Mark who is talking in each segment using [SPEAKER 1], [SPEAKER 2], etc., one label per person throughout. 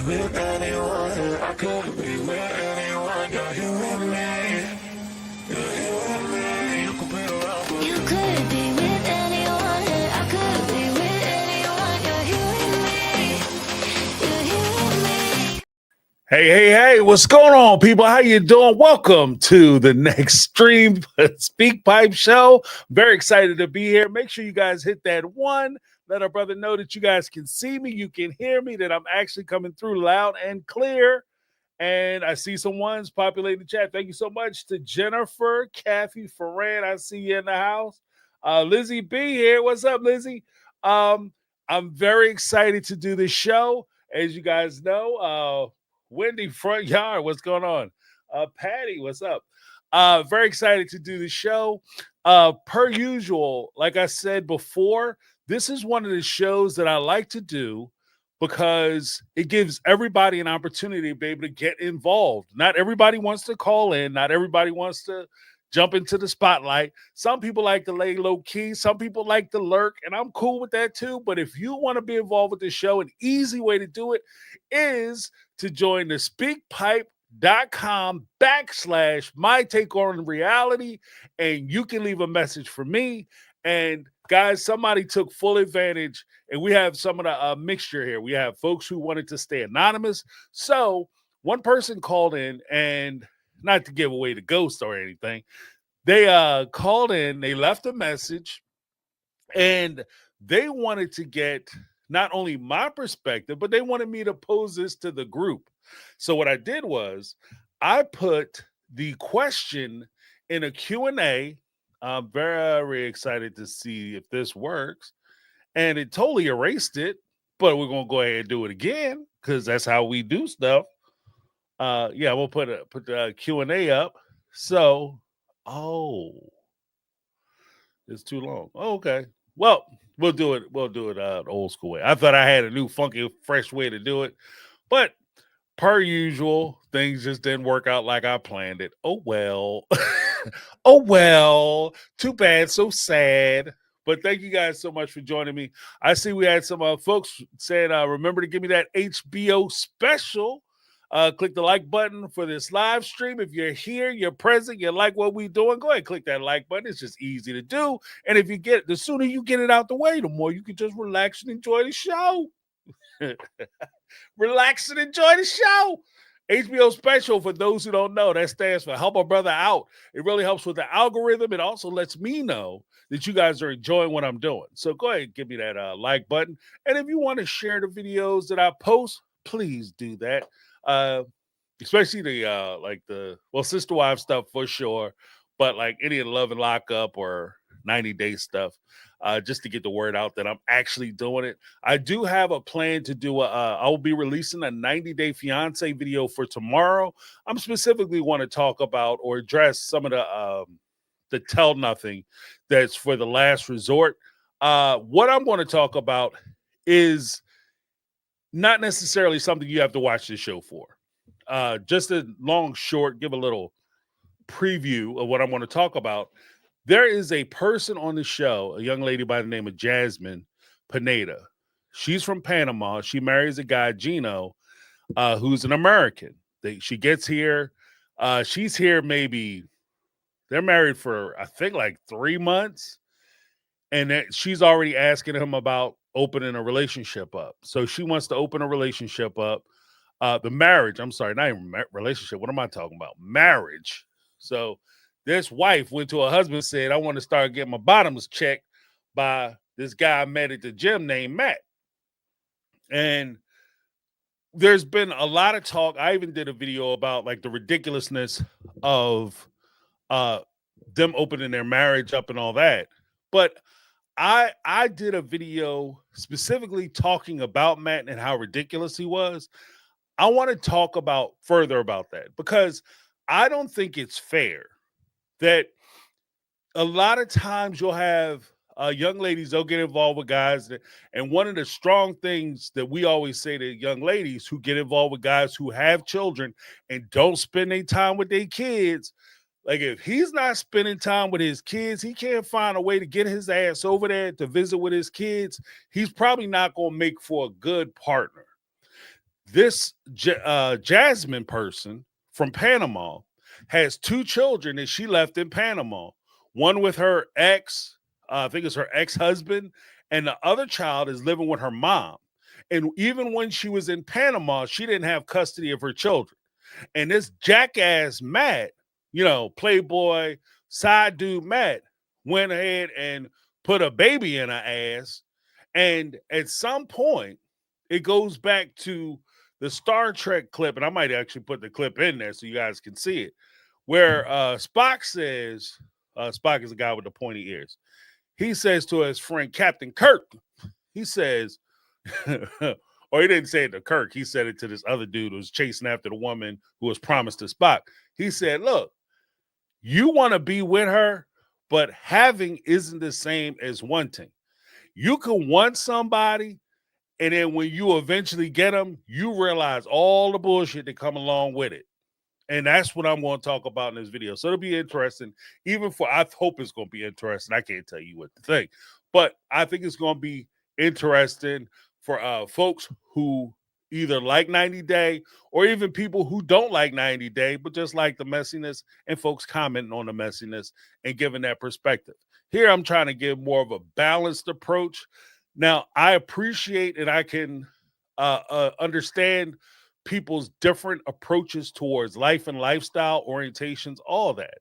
[SPEAKER 1] with anyone. I could be with anyone. You're here with me. You're here with me. You could be around for
[SPEAKER 2] You could be with anyone. I could be with anyone. You're here with me. You're here with me.
[SPEAKER 3] Hey, what's going on, people? How you doing? Welcome to the next stream Speakpipe show. Very excited to be here. Make sure you guys hit that one. Let our brother know that you guys can see me, you can hear me, that I'm actually coming through loud and clear. And I see some ones populating the chat. Thank you so much to Jennifer, Kathy, Ferran. I see you in the house. Lizzie B here. What's up, Lizzie? I'm very excited to do this show. As you guys know, Wendy, front yard, what's going on? Patty, what's up? Very excited to do the show. Per usual, like I said before, this is one of the shows that I like to do because it gives everybody an opportunity to be able to get involved. Not everybody wants to call in. Not everybody wants to jump into the spotlight. Some people like to lay low key. Some people like to lurk, and I'm cool with that too. But if you want to be involved with the show, an easy way to do it is to join the speakpipe.com/my take on reality, and you can leave a message for me. And guys, somebody took full advantage, and we have some of the mixture here. We have folks who wanted to stay anonymous. So one person called in, and not to give away the ghost or anything, they called in, they left a message, and they wanted to get not only my perspective, but they wanted me to pose this to the group. So what I did was I put the question in a Q&A. I'm very excited to see if this works. And it totally erased it, but we're going to go ahead and do it again because that's how we do stuff. Yeah, we'll put the Q&A up. So, it's too long. Okay. Well, we'll do it the old school way. I thought I had a new funky, fresh way to do it, but per usual, things just didn't work out like I planned it. Oh, well. Oh, well. Too bad. So sad. But thank you guys so much for joining me. I see we had some folks saying, remember to give me that HBO special. Click the like button for this live stream. If you're here, you're present, you like what we're doing, go ahead and click that like button. It's just easy to do. And if you get the sooner you get it out the way, the more you can just relax and enjoy the show. Relax and enjoy the show. HBO special, for those who don't know, that stands for Help a Brother Out. It really helps with the algorithm. It also lets me know that you guys are enjoying what I'm doing. So go ahead and give me that like button. And if you want to share the videos that I post, please do that. Especially the Sister Wives stuff for sure, but like any of the Love and Lockup or 90-day stuff, just to get the word out that I'm actually doing it. I do have a plan to do I will be releasing a 90-day fiance video for tomorrow. I'm specifically want to talk about or address some of the tell nothing that's for the last resort. What I'm going to talk about is not necessarily something you have to watch this show for. Just a long, short, give a little preview of what I'm going to talk about. There is a person on the show, a young lady by the name of Jasmine Pineda. She's from Panama. She marries a guy, Gino, who's an American. She gets here. She's here maybe, they're married for, I think, like 3 months. And she's already asking him about opening a relationship up. So she wants to open a relationship up. The marriage, I'm sorry, not even relationship. What am I talking about? Marriage. So this wife went to her husband and said, I want to start getting my bottoms checked by this guy I met at the gym named Matt. And there's been a lot of talk. I even did a video about like the ridiculousness of them opening their marriage up and all that. But I did a video specifically talking about Matt and how ridiculous he was. I want to talk further about that because I don't think it's fair that a lot of times you'll have young ladies, they'll get involved with guys. And one of the strong things that we always say to young ladies who get involved with guys who have children and don't spend their time with their kids, like if he's not spending time with his kids, he can't find a way to get his ass over there to visit with his kids, he's probably not going to make for a good partner. This Jasmine person from Panama has 2 children that she left in Panama. One with her ex, I think it's her ex-husband, and the other child is living with her mom. And even when she was in Panama, she didn't have custody of her children. And this jackass Matt, Playboy side dude Matt, went ahead and put a baby in her ass. And at some point, it goes back to the Star Trek clip, and I might actually put the clip in there so you guys can see it, where Spock says, Spock is the guy with the pointy ears. He says to his friend Captain Kirk, he says, or he didn't say it to Kirk, he said it to this other dude who was chasing after the woman who was promised to Spock. He said, look, you want to be with her, but having isn't the same as wanting. You can want somebody, and then when you eventually get them, you realize all the bullshit that come along with it. And that's what I'm going to talk about in this video. So it'll be interesting. I hope it's going to be interesting. I can't tell you what to think, but I think it's going to be interesting for folks who either like 90 Day or even people who don't like 90 Day, but just like the messiness and folks commenting on the messiness and giving that perspective. Here, I'm trying to give more of a balanced approach. Now, I appreciate and I can understand people's different approaches towards life and lifestyle, orientations, all that.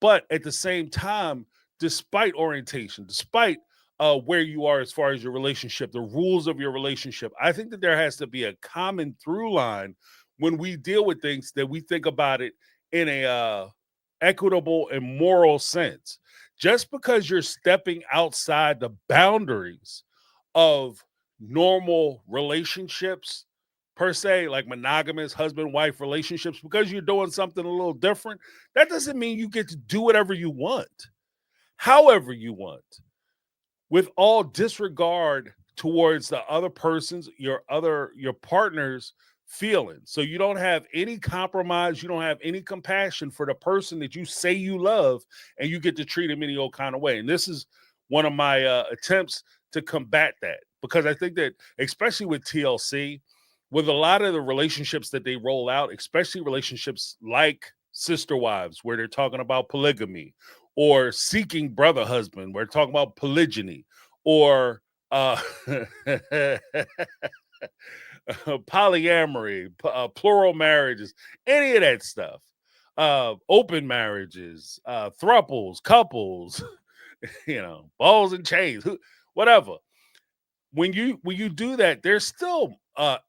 [SPEAKER 3] But at the same time, despite orientation, despite where you are as far as your relationship, the rules of your relationship, I think that there has to be a common through line when we deal with things, that we think about it in a equitable and moral sense. Just because you're stepping outside the boundaries of normal relationships, per se, like monogamous husband-wife relationships, because you're doing something a little different, that doesn't mean you get to do whatever you want, however you want, with all disregard towards the other person's, your partner's feelings. So you don't have any compromise, you don't have any compassion for the person that you say you love, and you get to treat him any old kind of way. And this is one of my attempts to combat that, because I think that, especially with TLC, with a lot of the relationships that they roll out, especially relationships like Sister Wives, where they're talking about polygamy, or Seeking Brother Husband, where they're talking about polygyny, or polyamory, plural marriages, any of that stuff, open marriages, thruples, couples, balls and chains, whatever. When you do that, there's still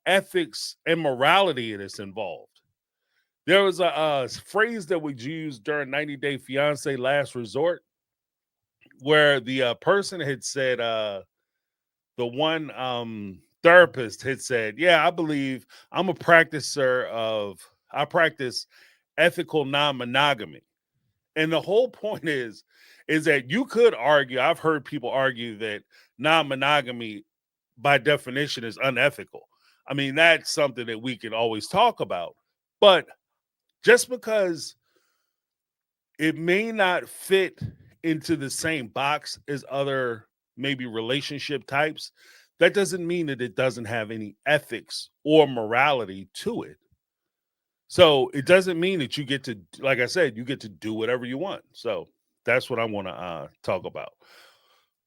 [SPEAKER 3] ethics and morality that's involved. There was a phrase that we used during 90 Day Fiance Last Resort, where the person had said, the one therapist had said, yeah, I believe I practice ethical non-monogamy. And the whole point is that you could argue, I've heard people argue that non-monogamy by definition is unethical. I mean, that's something that we can always talk about. But just because it may not fit into the same box as other maybe relationship types, that doesn't mean that it doesn't have any ethics or morality to it. So it doesn't mean that you get to, like I said, you get to do whatever you want. So that's what I want to talk about.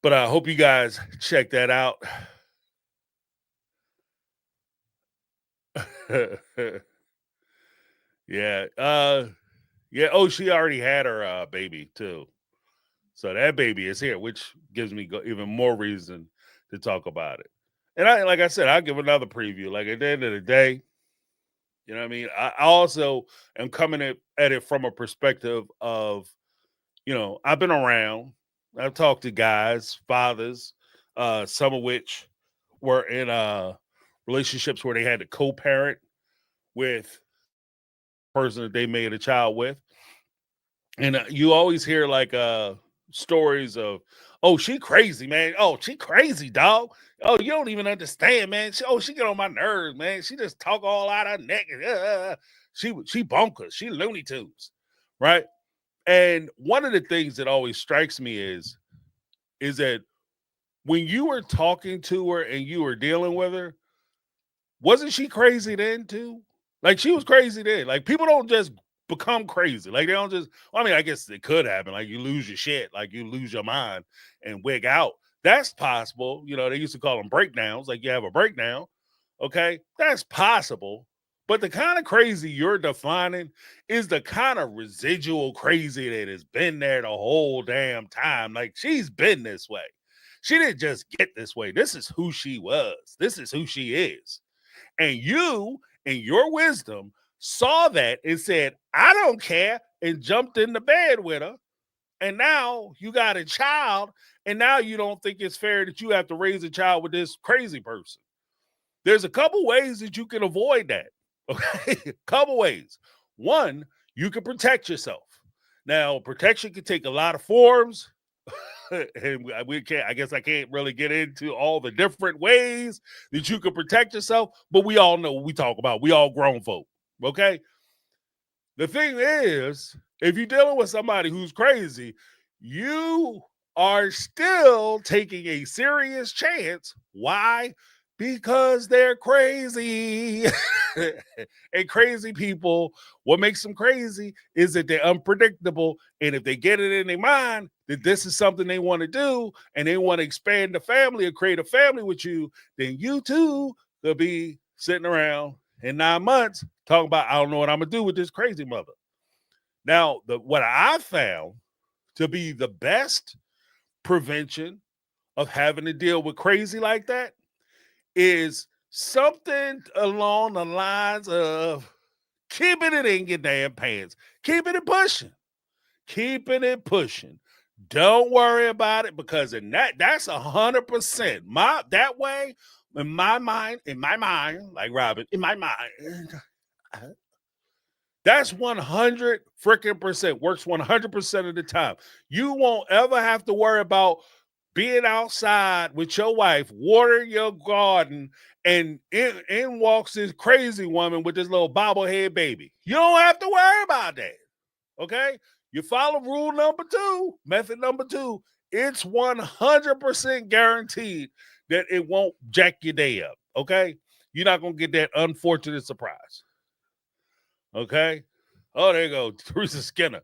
[SPEAKER 3] But I hope you guys check that out. Yeah. Yeah. Oh, she already had her baby too. So that baby is here, which gives me even more reason to talk about it. And like I said, I'll give another preview. Like, at the end of the day, you know what I mean? I also am coming at it from a perspective of, I've been around. I've talked to guys, fathers, some of which were in relationships where they had to co-parent with the person that they made a child with. And you always hear like stories of, oh, she crazy, man. Oh, she crazy, dog. Oh, you don't even understand, man. She get on my nerves, man. She just talk all out her neck. She bonkers. She Looney Tunes, right? And one of the things that always strikes me is that when you were talking to her and you were dealing with her, wasn't she crazy then too? Like she was crazy then. Like people don't just become crazy. Like they don't just. Well, I mean, I guess it could happen. Like you lose your shit. Like you lose your mind and wig out. That's possible. You know, they used to call them breakdowns. Like you have a breakdown. Okay, that's possible. But the kind of crazy you're defining is the kind of residual crazy that has been there the whole damn time. Like she's been this way. She didn't just get this way. This is who she was. This is who she is. And you, in your wisdom, saw that and said, I don't care, and jumped in the bed with her. And now you got a child, and now you don't think it's fair that you have to raise a child with this crazy person. There's a couple ways that you can avoid that. Okay, couple ways. One, you can protect yourself. Now, protection can take a lot of forms. And we can't, I guess I can't really get into all the different ways that you can protect yourself, but we all know what we talk about. We all grown folk. Okay. The thing is, if you're dealing with somebody who's crazy, you are still taking a serious chance. Why? Because they're crazy. And crazy people, what makes them crazy is that they're unpredictable. And if they get it in their mind that this is something they want to do and they want to expand the family or create a family with you, then you too could be sitting around in 9 months talking about, I don't know what I'm going to do with this crazy mother. Now, what I found to be the best prevention of having to deal with crazy like that is something along the lines of keeping it in your damn pants, keeping it pushing, keeping it pushing. Don't worry about it because that's 100%. That way, in my mind, like Robin, in my mind, that's 100 freaking percent. Works 100% of the time. You won't ever have to worry about being outside with your wife, watering your garden, and in walks this crazy woman with this little bobblehead baby. You don't have to worry about that. Okay? You follow rule number 2, method number 2. It's 100% guaranteed that it won't jack your day up. Okay? You're not going to get that unfortunate surprise. Okay? Oh, there you go. Teresa Skinner.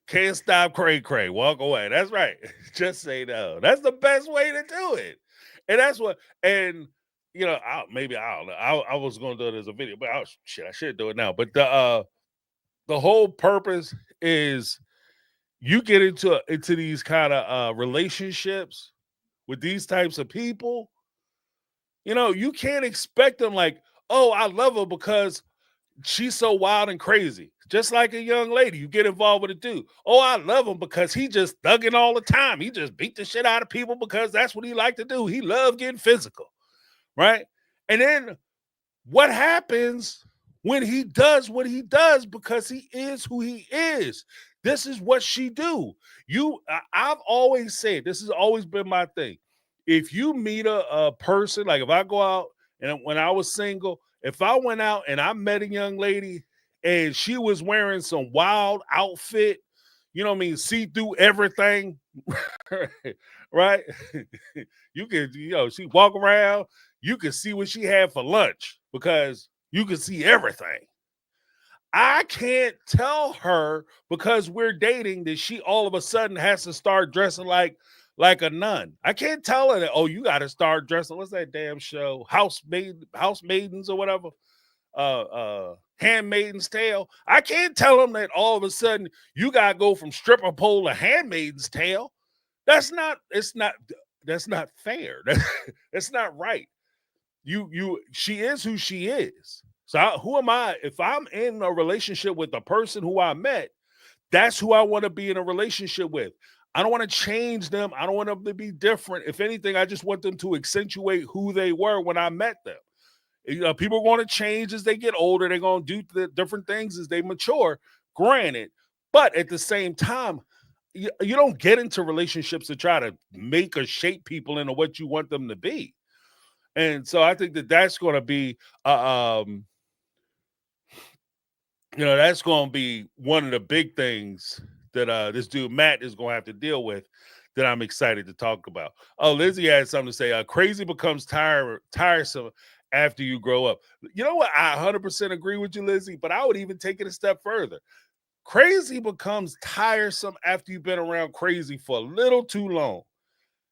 [SPEAKER 3] Can't stop cray. Walk away. That's right. Just say no. That's the best way to do it. And that's what, and you know, I don't know. I was gonna do it as a video, but I should do it now. But the whole purpose is you get into these kind of relationships with these types of people. You know, you can't expect them like, oh, I love her because she's so wild and crazy. Just like a young lady, you get involved with a dude. Oh, I love him because he just thugging all the time. He just beat the shit out of people because that's what he liked to do. He loved getting physical, right? And then what happens when he does what he does because he is who he is? This is what she do. I've always said, this has always been my thing. If you meet a person, like if I go out and when I was single, if I went out and I met a young lady and she was wearing some wild outfit, you know what I mean, see through everything, right? You could, she walk around, you could see what she had for lunch because you could see everything. I can't tell her because we're dating that she all of a sudden has to start dressing like a nun. I can't tell her that, oh, you got to start dressing. What's that damn show? House Maidens or whatever. Handmaiden's Tale. I can't tell them that all of a sudden you got to go from stripper pole to Handmaiden's Tale. That's not fair. That's not right. She is who she is. So who am I? If I'm in a relationship with the person who I met, that's who I want to be in a relationship with. I don't want to change them. I don't want them to be different. If anything, I just want them to accentuate who they were when I met them. People are going to change as they get older. They're going to do the different things as they mature, granted. But at the same time, you don't get into relationships to try to make or shape people into what you want them to be. And so I think that's going to be, that's going to be one of the big things that this dude Matt is going to have to deal with. that I'm excited to talk about. Oh, Lizzie had something to say. Crazy becomes tiresome after you grow up. You know what? I 100% agree with you, Lizzie, but I would even take it a step further. Crazy becomes tiresome after you've been around crazy for a little too long.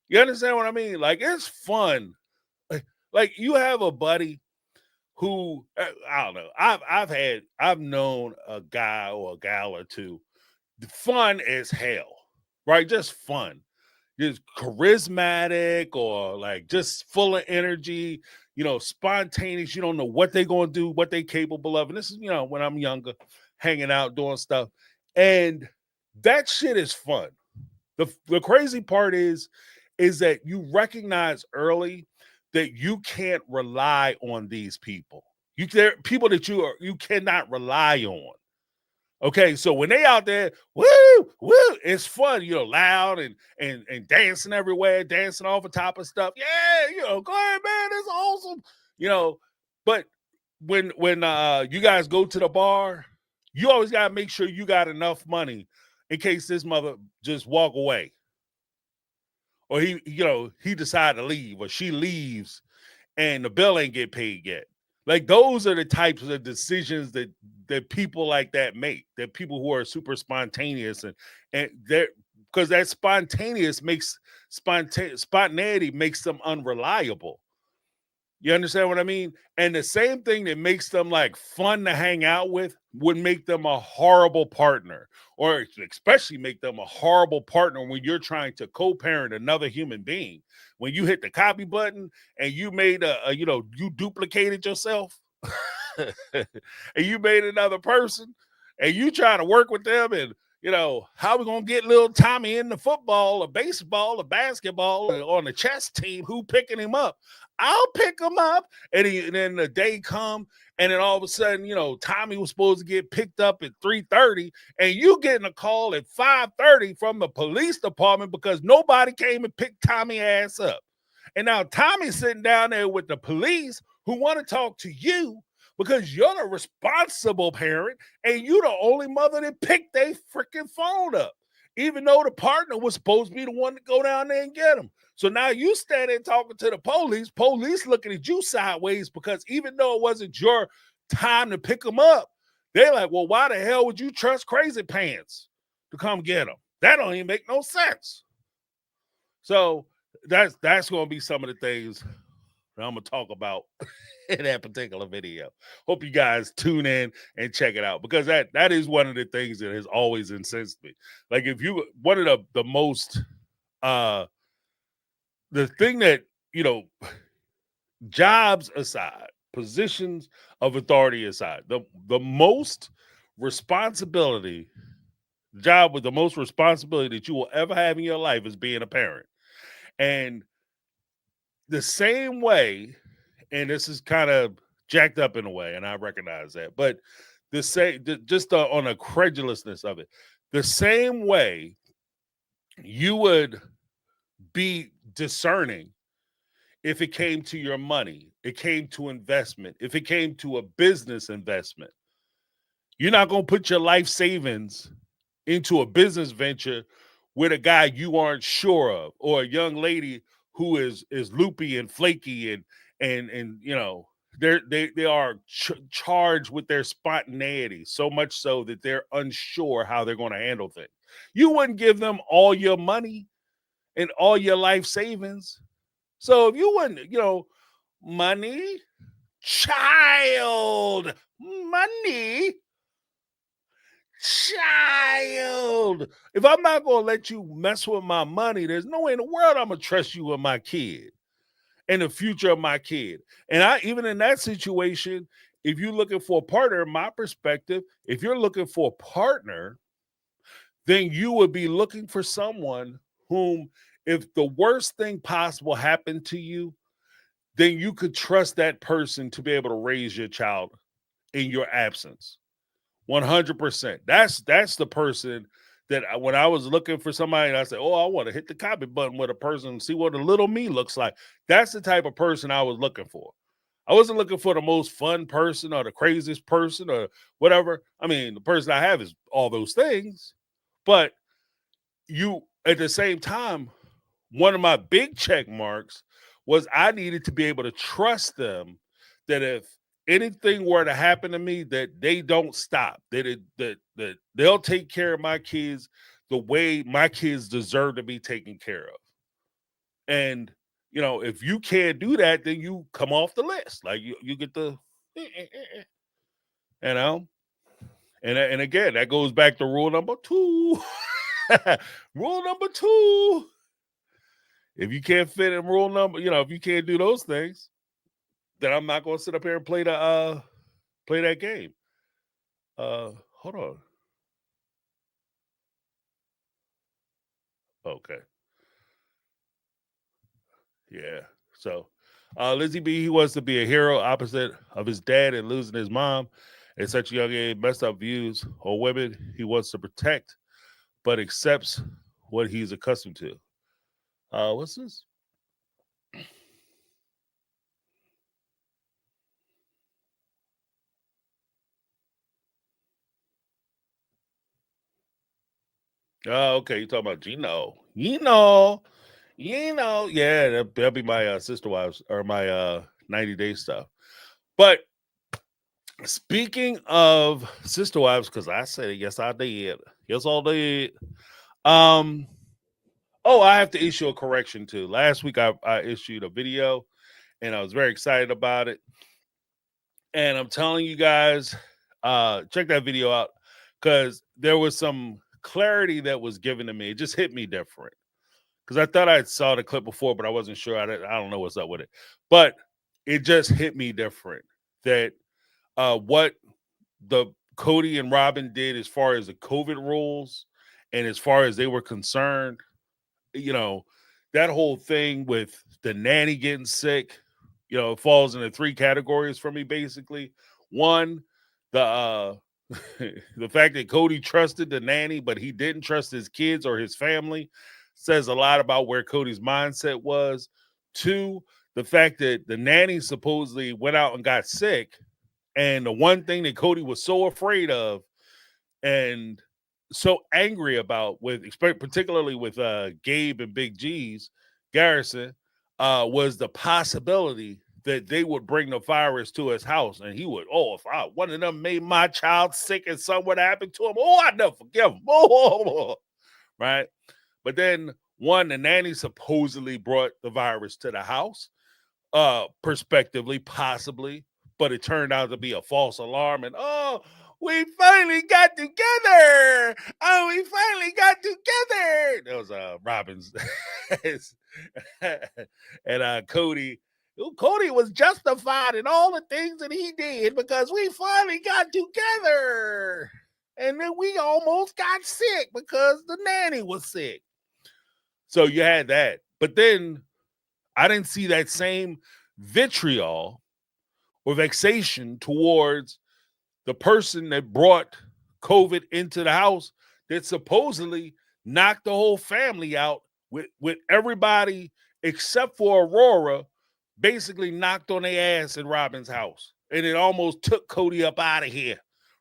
[SPEAKER 3] You understand what I mean? Like, it's fun. Like, you have a buddy who, I don't know. I've known a guy or a gal or two, fun as hell, right? Just fun, just charismatic, or like just full of energy, spontaneous. You don't know what they're going to do, what they're capable of. And this is, when I'm younger, hanging out, doing stuff. And that shit is fun. The crazy part is that you recognize early that you can't rely on these people. They're people that you cannot rely on. Okay, so when they out there, woo, it's fun, loud and dancing everywhere, dancing off the top of stuff. Yeah, go ahead, man, it's awesome. But when you guys go to the bar, you always gotta make sure you got enough money in case this mother just walk away, or he decide to leave, or she leaves and the bill ain't get paid yet. Like, those are the types of decisions that people like that make, that people who are super spontaneous, and they're, because that spontaneity makes them unreliable. You understand what I mean? And the same thing that makes them like fun to hang out with would make them a horrible partner, or especially make them a horrible partner when you're trying to co-parent another human being. When you hit the copy button and you made you duplicated yourself and you made another person, and you try to work with them, and how we gonna get little Tommy in the football or baseball or basketball or on the chess team? Who picking him up? I'll pick him up. And then the day come, and then all of a sudden, Tommy was supposed to get picked up at 3:30, and you getting a call at 5:30 from the police department because nobody came and picked Tommy ass up. And now Tommy's sitting down there with the police who want to talk to you because you're the responsible parent, and you the only mother that picked their freaking phone up, even though the partner was supposed to be the one to go down there and get them. So now you standing talking to the police looking at you sideways, because even though it wasn't your time to pick them up, they're like, well, why the hell would you trust Crazy Pants to come get them? That don't even make no sense. So that's going to be some of the things that I'm going to talk about in that particular video. Hope you guys tune in and check it out, because that is one of the things that has always incensed me. Like, if you, one of the most, the thing that, jobs aside, positions of authority aside, the most responsibility, job with the most responsibility that you will ever have in your life is being a parent. And the same way, and this is kind of jacked up in a way, and I recognize that, but on a credulousness of it, the same way you would be discerning if it came to your money, it came to investment, if it came to a business investment. You're not going to put your life savings into a business venture with a guy you aren't sure of, or a young lady who is loopy and flaky and they are charged with their spontaneity, so much so that they're unsure how they're going to handle things. You wouldn't give them all your money and all your life savings. So if you wouldn't, money, child, money, child. If I'm not going to let you mess with my money, there's no way in the world I'm going to trust you with my kid and the future of my kid. And even in that situation, if you're looking for a partner, in my perspective, if you're looking for a partner, then you would be looking for someone whom, if the worst thing possible happened to you, then you could trust that person to be able to raise your child in your absence. 100%. That's the person that when I was looking for somebody, and I said, oh, I want to hit the copy button with a person and see what a little me looks like. That's the type of person I was looking for. I wasn't looking for the most fun person or the craziest person or whatever. I mean, the person I have is all those things, but you, at the same time, one of my big check marks was I needed to be able to trust them that if anything were to happen to me, that they don't stop, that they'll take care of my kids the way my kids deserve to be taken care of. And if you can't do that, then you come off the list. Like you get the, you know, and again, that goes back to rule number 2. Rule number 2. If you can't fit in rule number, if you can't do those things, then I'm not going to sit up here and play that game. Hold on. Okay. Yeah. So, Lizzie B, he wants to be a hero opposite of his dad and losing his mom at such a young age. Messed up views on women he wants to protect, but accepts what he's accustomed to. What's this? Oh, okay. You talking about Gino? Yeah, that'll be my sister wives or my 90-day stuff. But speaking of sister wives, because I said it, yes, I did. Yes, I did. Oh, I have to issue a correction too. Last week I issued a video and I was very excited about it. And I'm telling you guys, check that video out because there was some clarity that was given to me. It just hit me different because I thought I saw the clip before, but I wasn't sure. I don't know what's up with it, but it just hit me different that what the Cody and Robin did as far as the COVID rules and as far as they were concerned, that whole thing with the nanny getting sick, it falls into 3 categories for me, basically. One, the the fact that Cody trusted the nanny, but he didn't trust his kids or his family says a lot about where Cody's mindset was. 2, the fact that the nanny supposedly went out and got sick. And the one thing that Cody was so afraid of and so angry about particularly with Gabe and Big G's Garrison was the possibility that they would bring the virus to his house, and he would, if one of them made my child sick and something would happen to him, I'd never forgive him. Right? But then the nanny supposedly brought the virus to the house, prospectively, possibly, but it turned out to be a false alarm, and we finally got together. We finally got together. That was Robin's. And Cody was justified in all the things that he did because we finally got together. And then we almost got sick because the nanny was sick. So you had that. But then I didn't see that same vitriol or vexation towards the person that brought COVID into the house that supposedly knocked the whole family out with everybody except for Aurora basically knocked on their ass in Robin's house. And it almost took Cody up out of here.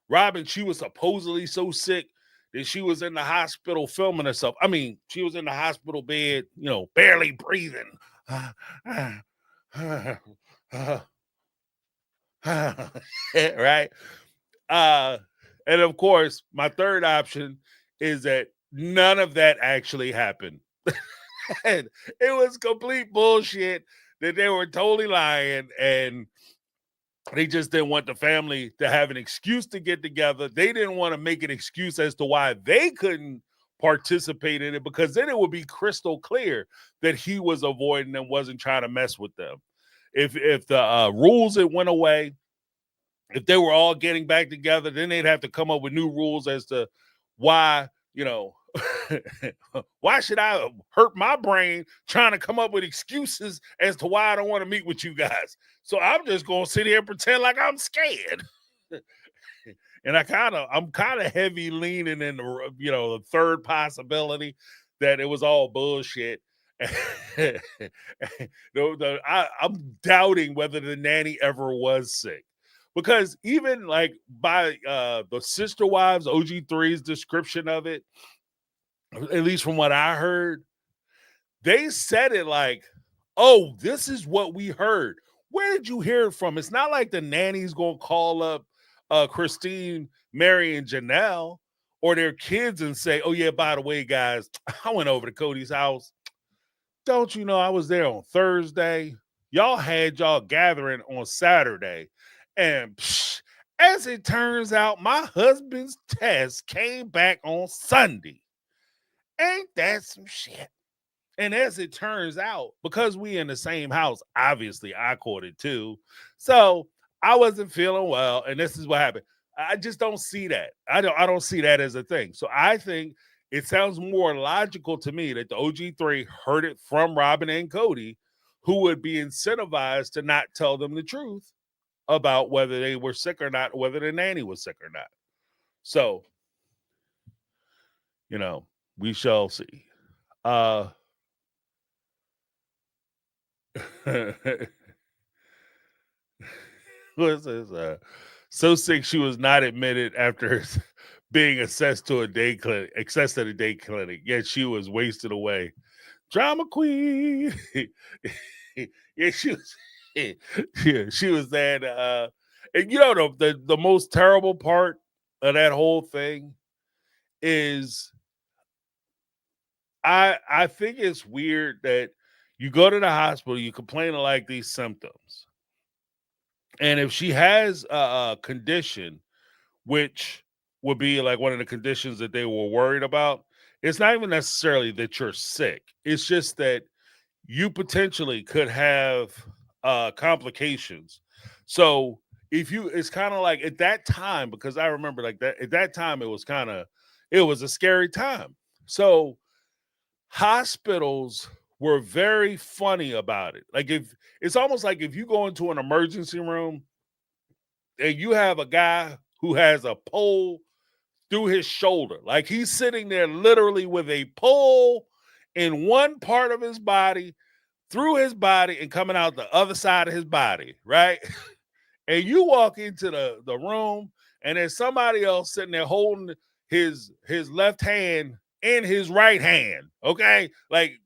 [SPEAKER 3] Robin, she was supposedly so sick that she was in the hospital filming herself. I mean, she was in the hospital bed, barely breathing. Right? And of course, my third option is that none of that actually happened. And it was complete bullshit that they were totally lying and they just didn't want the family to have an excuse to get together. They didn't want to make an excuse as to why they couldn't participate in it because then it would be crystal clear that he was avoiding them, wasn't trying to mess with them. If the rules that went away, if they were all getting back together, then they'd have to come up with new rules as to why, why should I hurt my brain trying to come up with excuses as to why I don't want to meet with you guys? So I'm just going to sit here and pretend like I'm scared. And I'm kind of heavy leaning in the third possibility that it was all bullshit. I'm doubting whether the nanny ever was sick. Because even like by the sister wives, OG3's description of it, at least from what I heard, they said it like, oh, this is what we heard. Where did you hear it from? It's not like the nanny's gonna call up Christine, Mary, and Janelle or their kids and say, oh yeah, by the way, guys, I went over to Cody's house. Don't you know I was there on Thursday? Y'all had y'all gathering on Saturday. And as it turns out, my husband's test came back on Sunday. Ain't that some shit? And as it turns out, because we in the same house, obviously I caught it too. So I wasn't feeling well, and this is what happened. I just don't see that. I don't see that as a thing. So I think it sounds more logical to me that the OG3 heard it from Robin and Cody, who would be incentivized to not tell them the truth about whether they were sick or not, whether the nanny was sick or not. So, we shall see. What's this? So sick she was not admitted after being accessed to a day clinic. Yet she was wasted away. Drama queen. Yeah, she was. Yeah, she was that. And the most terrible part of that whole thing is, I think it's weird that you go to the hospital, you complain of like these symptoms. And if she has a condition, which would be like one of the conditions that they were worried about, it's not even necessarily that you're sick. It's just that you potentially could have complications. So it's kind of like at that time, because I remember like that at that time, it was a scary time. So hospitals were very funny about it. Like if it's almost like if you go into an emergency room and you have a guy who has a pole through his shoulder, like he's sitting there literally with a pole in one part of his body, through his body and coming out the other side of his body, right? And you walk into the room and there's somebody else sitting there holding his left hand in his right hand, okay? Like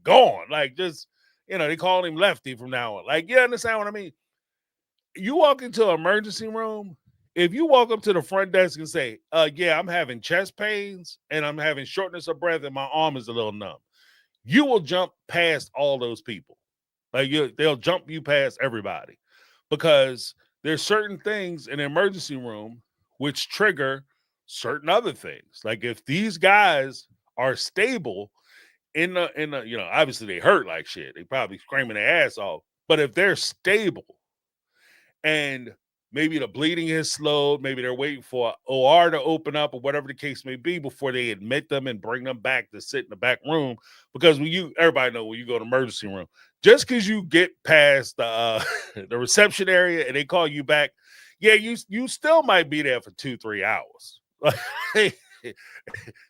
[SPEAKER 3] gone, like just, they call him Lefty from now on. Like, you understand what I mean? You walk into an emergency room, if you walk up to the front desk and say, yeah, I'm having chest pains and I'm having shortness of breath and my arm is a little numb, you will jump past all those people. Like they'll jump you past everybody, because there's certain things in the emergency room which trigger certain other things. Like if these guys are stable in the obviously they hurt like shit. They probably screaming their ass off. But if they're stable and maybe the bleeding is slowed, maybe they're waiting for OR to open up or whatever the case may be before they admit them and bring them back to sit in the back room. Because everybody know when you go to emergency room, just because you get past the the reception area and they call you back, yeah, you still might be there for 2-3 hours.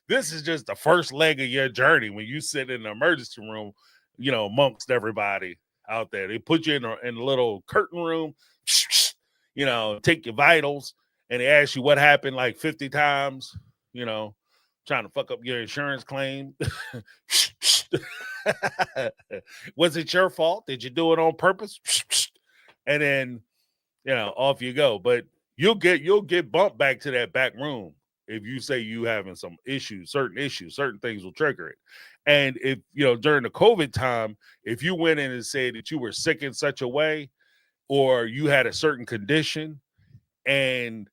[SPEAKER 3] This is just the first leg of your journey when you sit in the emergency room, amongst everybody out there. They put you in a little curtain room, take your vitals, and they ask you what happened like 50 times, trying to fuck up your insurance claim. Was it your fault? Did you do it on purpose? And then, off you go. But you'll get bumped back to that back room if you say you having some issues, certain things will trigger it. And if, during the COVID time, if you went in and said that you were sick in such a way, or you had a certain condition and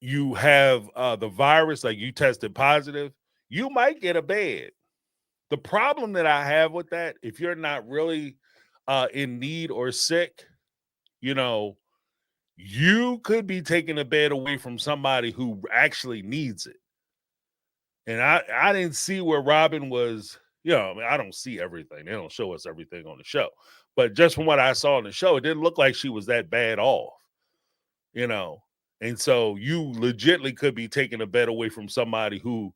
[SPEAKER 3] you have the virus, like you tested positive, you might get a bed. The problem that I have with that, if you're not really in need or sick, you could be taking a bed away from somebody who actually needs it. And I didn't see where Robin was, I don't see everything. They don't show us everything on the show. But just from what I saw on the show, it didn't look like she was that bad off, And so you legitimately could be taking a bed away from somebody who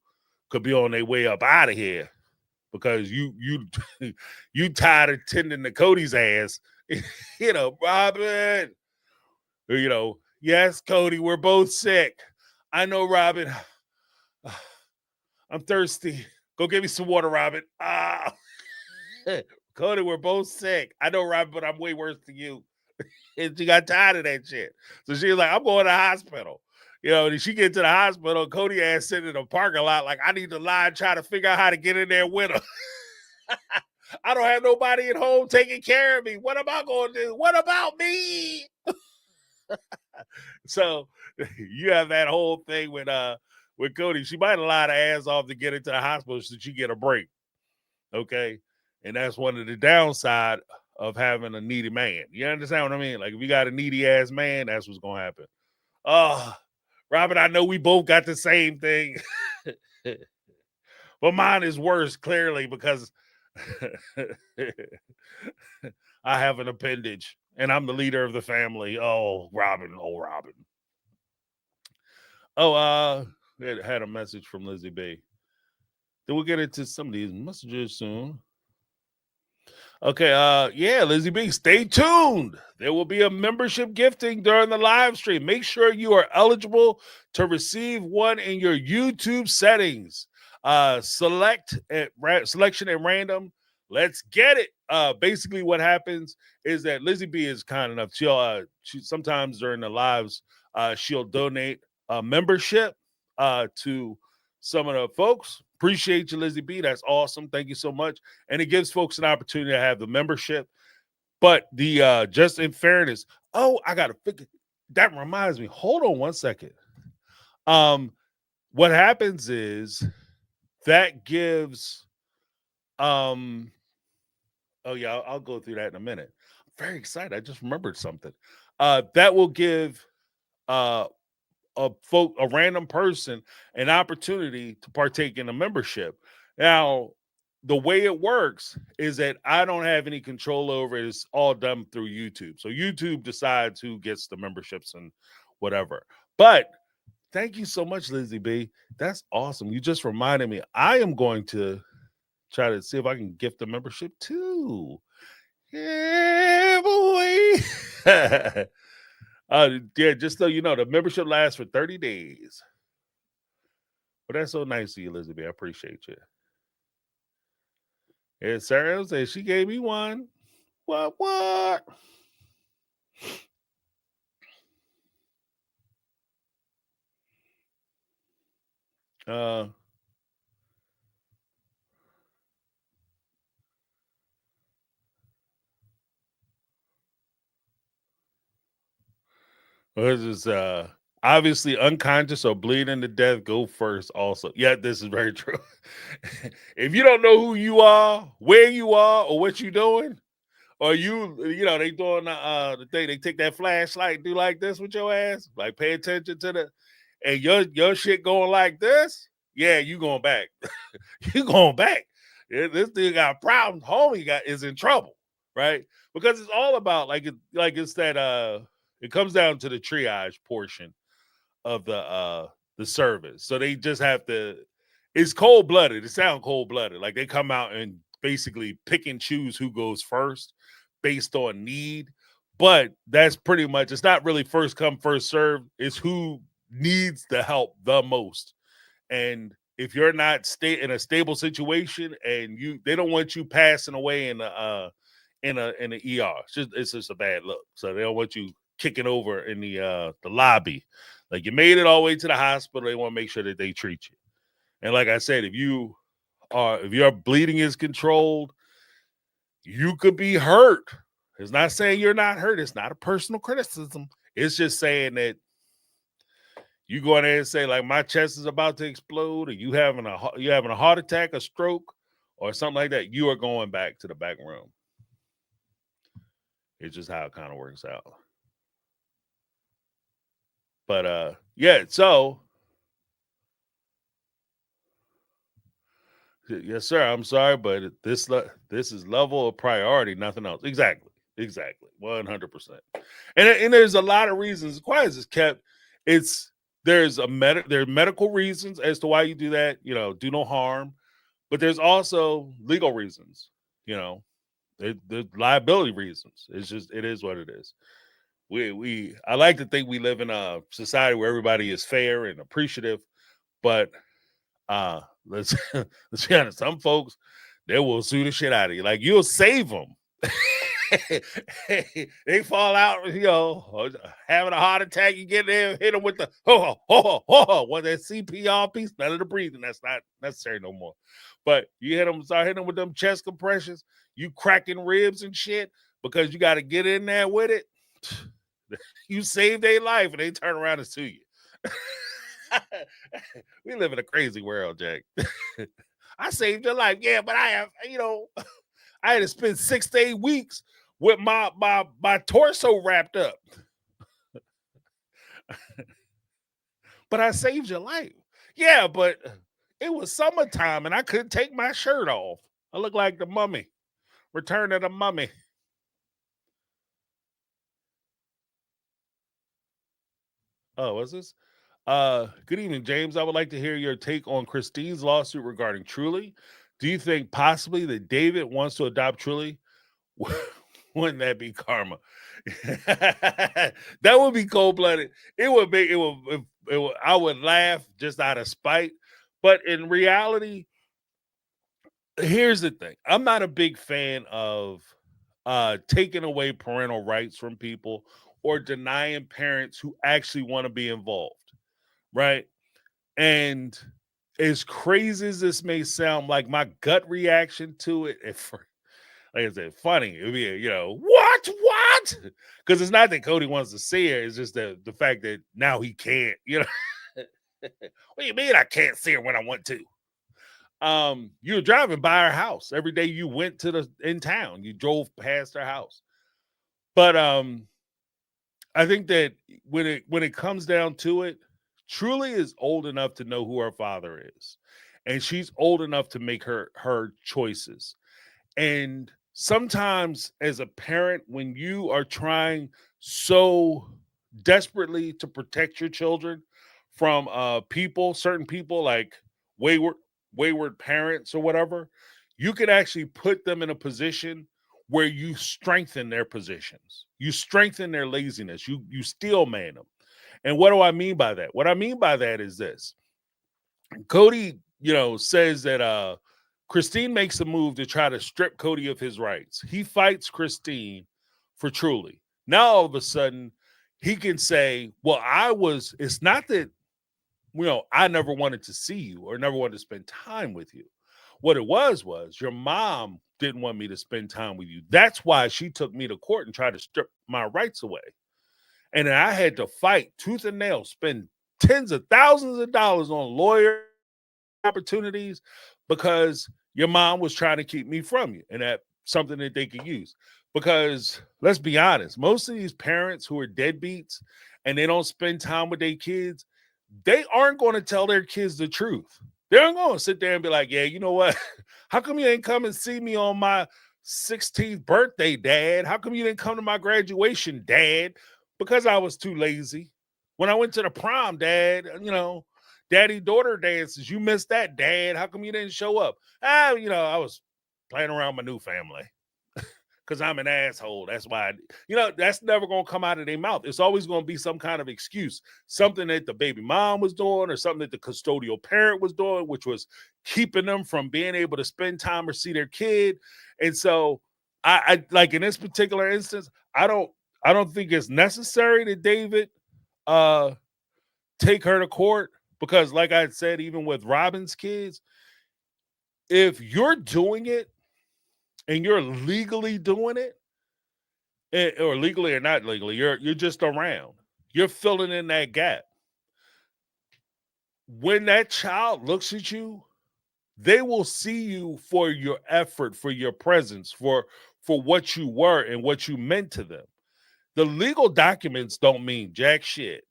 [SPEAKER 3] could be on their way up out of here, because you tired of tending to Cody's ass, Robin. Yes, Cody, we're both sick. I know, Robin. I'm thirsty. Go get me some water, Robin. Cody, we're both sick. I know, Robin, but I'm way worse than you. And she got tired of that shit. So she was like, I'm going to the hospital. You know, and she get to the hospital, Cody ass sitting in the parking lot like, I need to lie and try to figure out how to get in there with her. I don't have nobody at home taking care of me. What am I going to do? What about me? So you have that whole thing with Cody. She might have lied her ass off to get into the hospital so she get a break. Okay. And that's one of the downside of having a needy man. You understand what I mean? Like if you got a needy ass man, that's what's gonna happen. Robert, I know we both got the same thing. But mine is worse, clearly, because I have an appendage and I'm the leader of the family. Oh, Robin. Oh, had a message from Lizzie B. Then we'll get into some of these messages soon. Okay, yeah, Lizzie B, stay tuned. There will be a membership gifting during the live stream. Make sure you are eligible to receive one in your YouTube settings. Selection at random. Let's get it. Basically, what happens is that Lizzie B is kind enough. She sometimes during the lives, she'll donate a membership to some of the folks. Appreciate you, Lizzie B. That's awesome. Thank you so much. And it gives folks an opportunity to have the membership. But the just in fairness, I gotta figure that reminds me. Hold on one second. What happens is that gives oh yeah, I'll go through that in a minute. I'm very excited. I just remembered something. That will give a random person an opportunity to partake in a membership. Now, the way it works is that I don't have any control over it. It's all done through YouTube. So YouTube decides who gets the memberships and whatever. But thank you so much, Lizzie B. That's awesome. You just reminded me. I am going to try to see if I can gift the membership too. Yeah, boy. Yeah, just so you know, the membership lasts for 30 days. But that's so nice of you, Elizabeth. I appreciate you. And Sarah said she gave me one. What? This is obviously unconscious or bleeding to death. Go first. Also, yeah, this is very true. If you don't know who you are, where you are, or what you're doing, or they doing the thing. They take that flashlight and do like this with your ass. Like pay attention to and your shit going like this. Yeah, you going back. You going back. Yeah, this thing got problems. Homie is in trouble, right? Because it's all about it's that it comes down to the triage portion of the service. So they just have to. It's cold blooded. It sounds cold blooded. Like they come out and basically pick and choose who goes first based on need. But that's pretty much. It's not really first come first serve. It's who needs the help the most. And if you're not in a stable situation and they don't want you passing away in the ER. It's just a bad look. So they don't want you kicking over in the lobby. Like you made it all the way to the hospital. They want to make sure that they treat you. And like I said, if your bleeding is controlled, you could be hurt. It's not saying you're not hurt. It's not a personal criticism. It's just saying that you go in there and say, like, my chest is about to explode, or you having a heart attack, a stroke, or something like that, you are going back to the back room. It's just how it kind of works out. But yeah, so yes, sir. I'm sorry, but this is level of priority, nothing else. Exactly, 100%. And there's a lot of reasons. As quiet as it's kept, there's medical reasons as to why you do that. Do no harm, but there's also legal reasons. The liability reasons. It is what it is. I like to think we live in a society where everybody is fair and appreciative, but let's be honest, some folks, they will sue the shit out of you. Like, you'll save them. They fall out, having a heart attack. You get there, hit them with the what, that CPR piece, none of the breathing. That's not necessary no more. But you start hitting them with them chest compressions, you cracking ribs and shit because you got to get in there with it. You save their life and they turn around and sue you. We live in a crazy world, Jack. I saved your life, yeah, but I have, I had to spend 6 to 8 weeks with my torso wrapped up. But I saved your life. Yeah, but it was summertime and I couldn't take my shirt off. I look like the mummy. Return of the Mummy. Oh, what's this? Good evening, James. I would like to hear your take on Christine's lawsuit regarding Truly. Do you think possibly that David wants to adopt Truly? Wouldn't that be karma? That would be cold-blooded. It would I would laugh just out of spite. But in reality, here's the thing. I'm not a big fan of taking away parental rights from people or denying parents who actually want to be involved, right? And as crazy as this may sound, like my gut reaction to it, like I said, funny. It would be, what? Because it's not that Cody wants to see her. It's just the fact that now he can't, What do you mean I can't see her when I want to? You were driving by her house every day you went in town. You drove past her house. But I think that when it comes down to it, Truly is old enough to know who her father is. And she's old enough to make her choices. And sometimes as a parent, when you are trying so desperately to protect your children from certain people like wayward parents or whatever, you can actually put them in a position where you strengthen their positions. You strengthen their laziness. You steel man them. And what do I mean by that? What I mean by that is this. Cody, says that Christine makes a move to try to strip Cody of his rights. He fights Christine for Truly. Now all of a sudden he can say, well, it's not that, I never wanted to see you or never wanted to spend time with you. What it was your mom didn't want me to spend time with you. That's why she took me to court and tried to strip my rights away. And then I had to fight tooth and nail, spend tens of thousands of dollars on lawyer opportunities because your mom was trying to keep me from you. And that's something that they could use. Because let's be honest, most of these parents who are deadbeats and they don't spend time with their kids, they aren't going to tell their kids the truth. They aren't going to sit there and be like, yeah, you know what? How come you ain't come and see me on my 16th birthday, Dad? How come you didn't come to my graduation, Dad? Because I was too lazy. When I went to the prom, Dad, daddy-daughter dances, you missed that, Dad. How come you didn't show up? I was playing around with my new family. Because I'm an asshole. That's why, that's never going to come out of their mouth. It's always going to be some kind of excuse, something that the baby mom was doing or something that the custodial parent was doing, which was keeping them from being able to spend time or see their kid. And so I like in this particular instance, I don't think it's necessary that David take her to court because like I said, even with Robin's kids, if you're doing it, and you're legally doing it, or legally or not legally, you're just around. You're filling in that gap. When that child looks at you, they will see you for your effort, for your presence, for what you were and what you meant to them. The legal documents don't mean jack shit.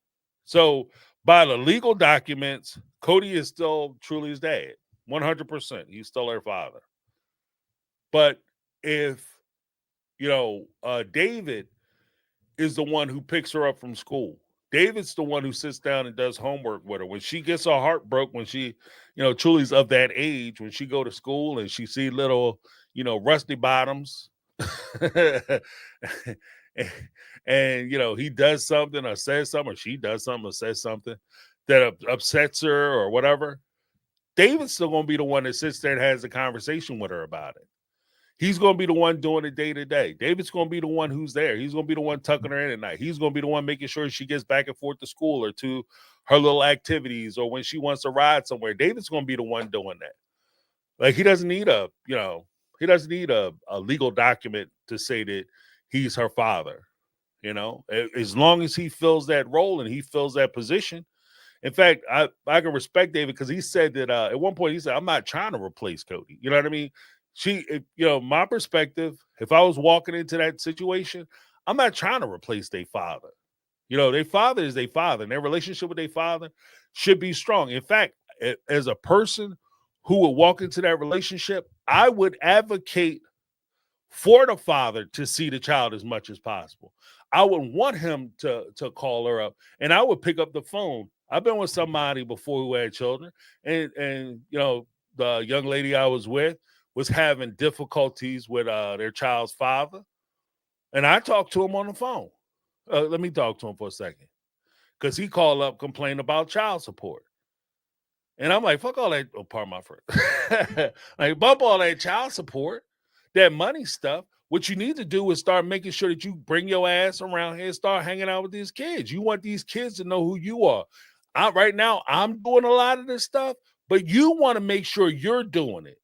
[SPEAKER 3] So by the legal documents, Cody is still Truly's dad. 100%. He's still her father. But if, David is the one who picks her up from school, David's the one who sits down and does homework with her. When she gets her heart broke, when she, Truly's of that age, when she go to school and she see little, rusty bottoms and, he does something or says something or she does something or says something that upsets her or whatever. David's still going to be the one that sits there and has a conversation with her about it. He's going to be the one doing it day to day. David's going to be the one who's there. He's going to be the one tucking her in at night. He's going to be the one making sure she gets back and forth to school or to her little activities or when she wants to ride somewhere. David's going to be the one doing that. Like he doesn't need a legal document to say that he's her father. As long as he fills that role and he fills that position. In fact, I can respect David because he said that at one point he said, "I'm not trying to replace Cody." You know what I mean? My perspective, if I was walking into that situation, I'm not trying to replace their father. Their father is their father, and their relationship with their father should be strong. In fact, as a person who would walk into that relationship, I would advocate for the father to see the child as much as possible. I would want him to call her up, and I would pick up the phone. I've been with somebody before who had children, and the young lady I was with was having difficulties with their child's father, and I talked to him on the phone. Let me talk to him for a second, because he called up complaining about child support, and I'm like, "Fuck all that." Oh, pardon my friend. Like, bump all that child support, that money stuff. What you need to do is start making sure that you bring your ass around here and start hanging out with these kids. You want these kids to know who you are. Right now, I'm doing a lot of this stuff, but you want to make sure you're doing it.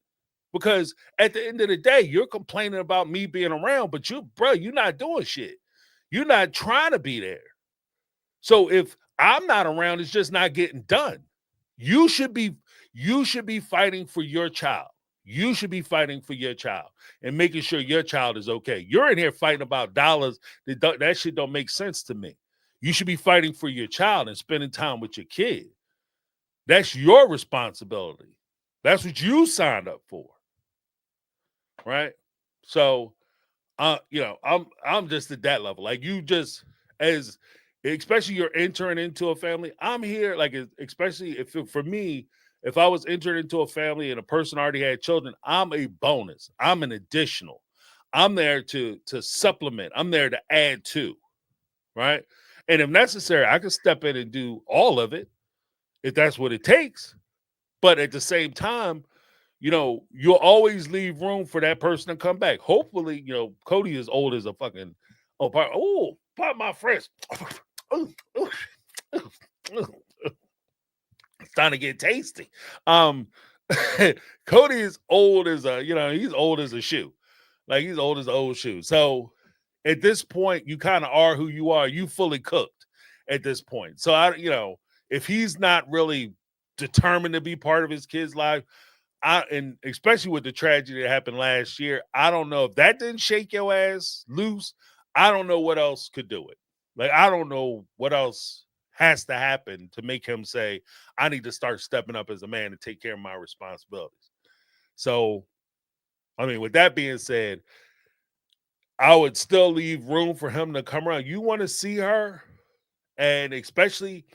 [SPEAKER 3] Because at the end of the day, you're complaining about me being around, but you're not doing shit. You're not trying to be there. So if I'm not around, it's just not getting done. You should be fighting for your child. You should be fighting for your child and making sure your child is okay. You're in here fighting about dollars. That shit don't make sense to me. You should be fighting for your child and spending time with your kid. That's your responsibility. That's what you signed up for. Right? So, I'm just at that level. Like especially you're entering into a family. I'm here, like, especially for me, if I was entered into a family and a person already had children, I'm a bonus. I'm an additional. I'm there to supplement. I'm there to add to, right? And if necessary, I can step in and do all of it if that's what it takes. But at the same time, you'll always leave room for that person to come back. Hopefully, Cody is old as a fucking pardon my French. It's starting to get tasty. Cody is old as he's old as a shoe. Like, he's old as an old shoe. So at this point, you kind of are who you are. You fully cooked at this point. So if he's not really determined to be part of his kid's life, and especially with the tragedy that happened last year, I don't know if that didn't shake your ass loose. I don't know what else could do it. Like, I don't know what else has to happen to make him say, I need to start stepping up as a man and take care of my responsibilities. So, I mean, with that being said, I would still leave room for him to come around. You want to see her, and especially,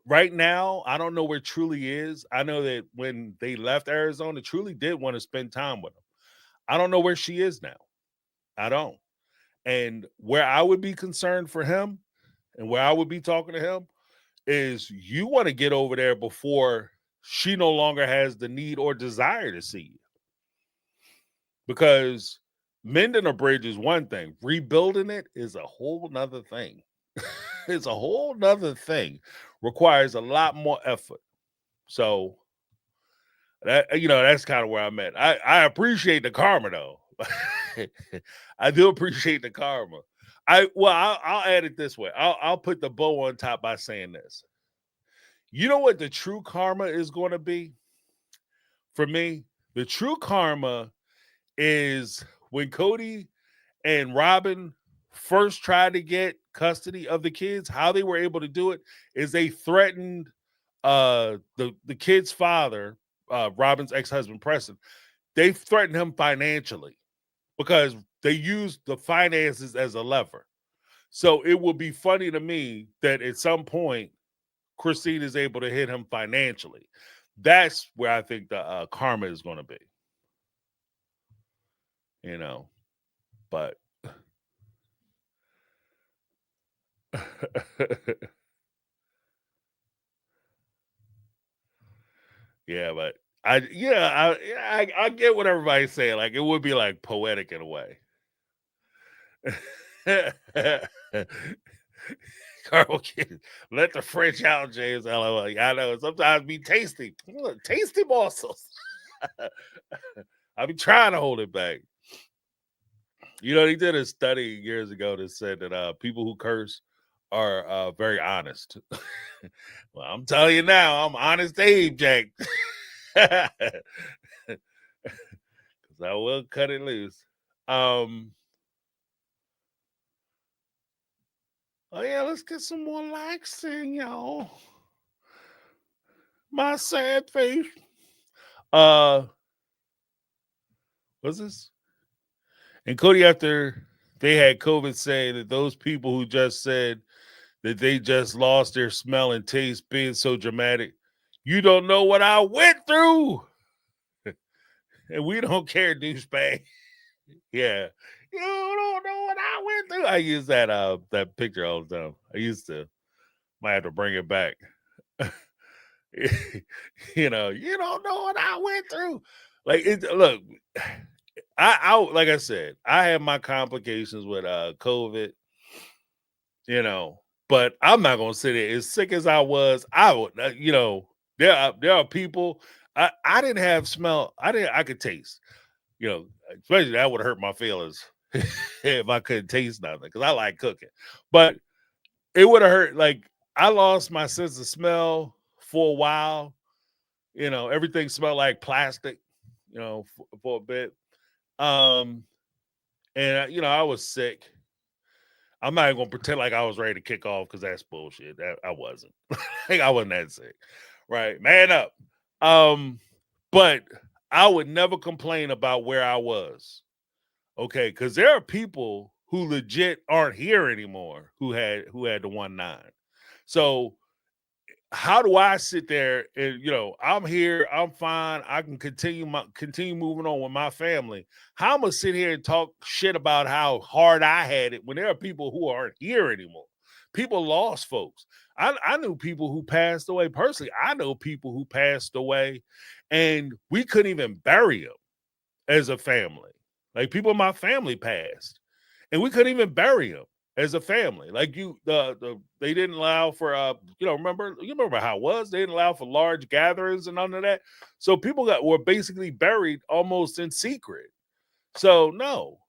[SPEAKER 3] right now, I don't know where Truly is. I know that when they left Arizona, Truly did want to spend time with him. I don't know where she is now. I don't. And where I would be concerned for him and where I would be talking to him is, you want to get over there before she no longer has the need or desire to see you. Because mending a bridge is one thing. Rebuilding it is a whole nother thing. It's a whole nother thing. Requires a lot more effort. So that's kind of where I'm at. I appreciate the karma, though. I do appreciate the karma. I'll add it this way. I'll put the bow on top by saying this. You know what the true karma is going to be? For me, the true karma is when Cody and Robin first tried to get custody of the kids. How they were able to do it is they threatened the kid's father, Robin's ex-husband Preston. They threatened him financially because they used the finances as a lever. So it would be funny to me that at some point Christine is able to hit him financially. That's where I think the karma is going to be. But Yeah, but I get what everybody's saying. Like, it would be like poetic in a way. Carl Kid, let the French out, James. LOL. I know sometimes be tasty. Tasty morsels. I be trying to hold it back. You know, they did a study years ago that said that people who curse are very honest. Well, I'm telling you now, I'm honest Dave, Jack. Because I will cut it loose. Oh yeah, let's get some more likes in, y'all. My sad face. What's this? And Cody, after they had COVID, saying that those people who just said that they just lost their smell and taste being so dramatic, you don't know what I went through. And we don't care, douchebag. Yeah. You don't know what I went through. I use that picture all the time. Might have to bring it back. You don't know what I went through. Like, look, I like I said, I have my complications with COVID, but I'm not gonna sit there as sick as I was. I would, there are people I didn't have smell. I could taste, especially that would hurt my feelings if I couldn't taste nothing because I like cooking, but it would have hurt. Like, I lost my sense of smell for a while. Everything smelled like plastic, for a bit. And I was sick. I'm not even gonna pretend like I was ready to kick off because that's bullshit. I wasn't. Like, I wasn't that sick. Right. Man up. But I would never complain about where I was. Okay, because there are people who legit aren't here anymore who had the 1-9. So how do I sit there and I'm here, I'm fine, I can continue moving on with my family? How I'm gonna sit here and talk shit about how hard I had it when there are people who aren't here anymore? People lost folks. I knew people who passed away personally. I know people who passed away and we couldn't even bury them as a family. Like, people in my family passed and we couldn't even bury them as a family. Like, they didn't allow for remember how it was. They didn't allow for large gatherings and none of that. So people were basically buried almost in secret. So no,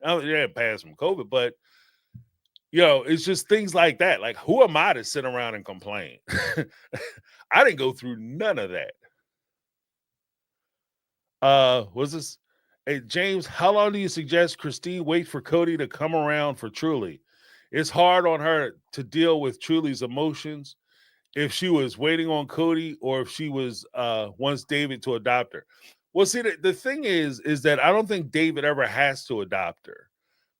[SPEAKER 3] they didn't pass from COVID, but it's just things like that. Like, who am I to sit around and complain? I didn't go through none of that. Was this? Hey, James, how long do you suggest Christine wait for Cody to come around for Truly? It's hard on her to deal with Truly's emotions if she was waiting on Cody or if she was wants David to adopt her. Well, see, the thing is that I don't think David ever has to adopt her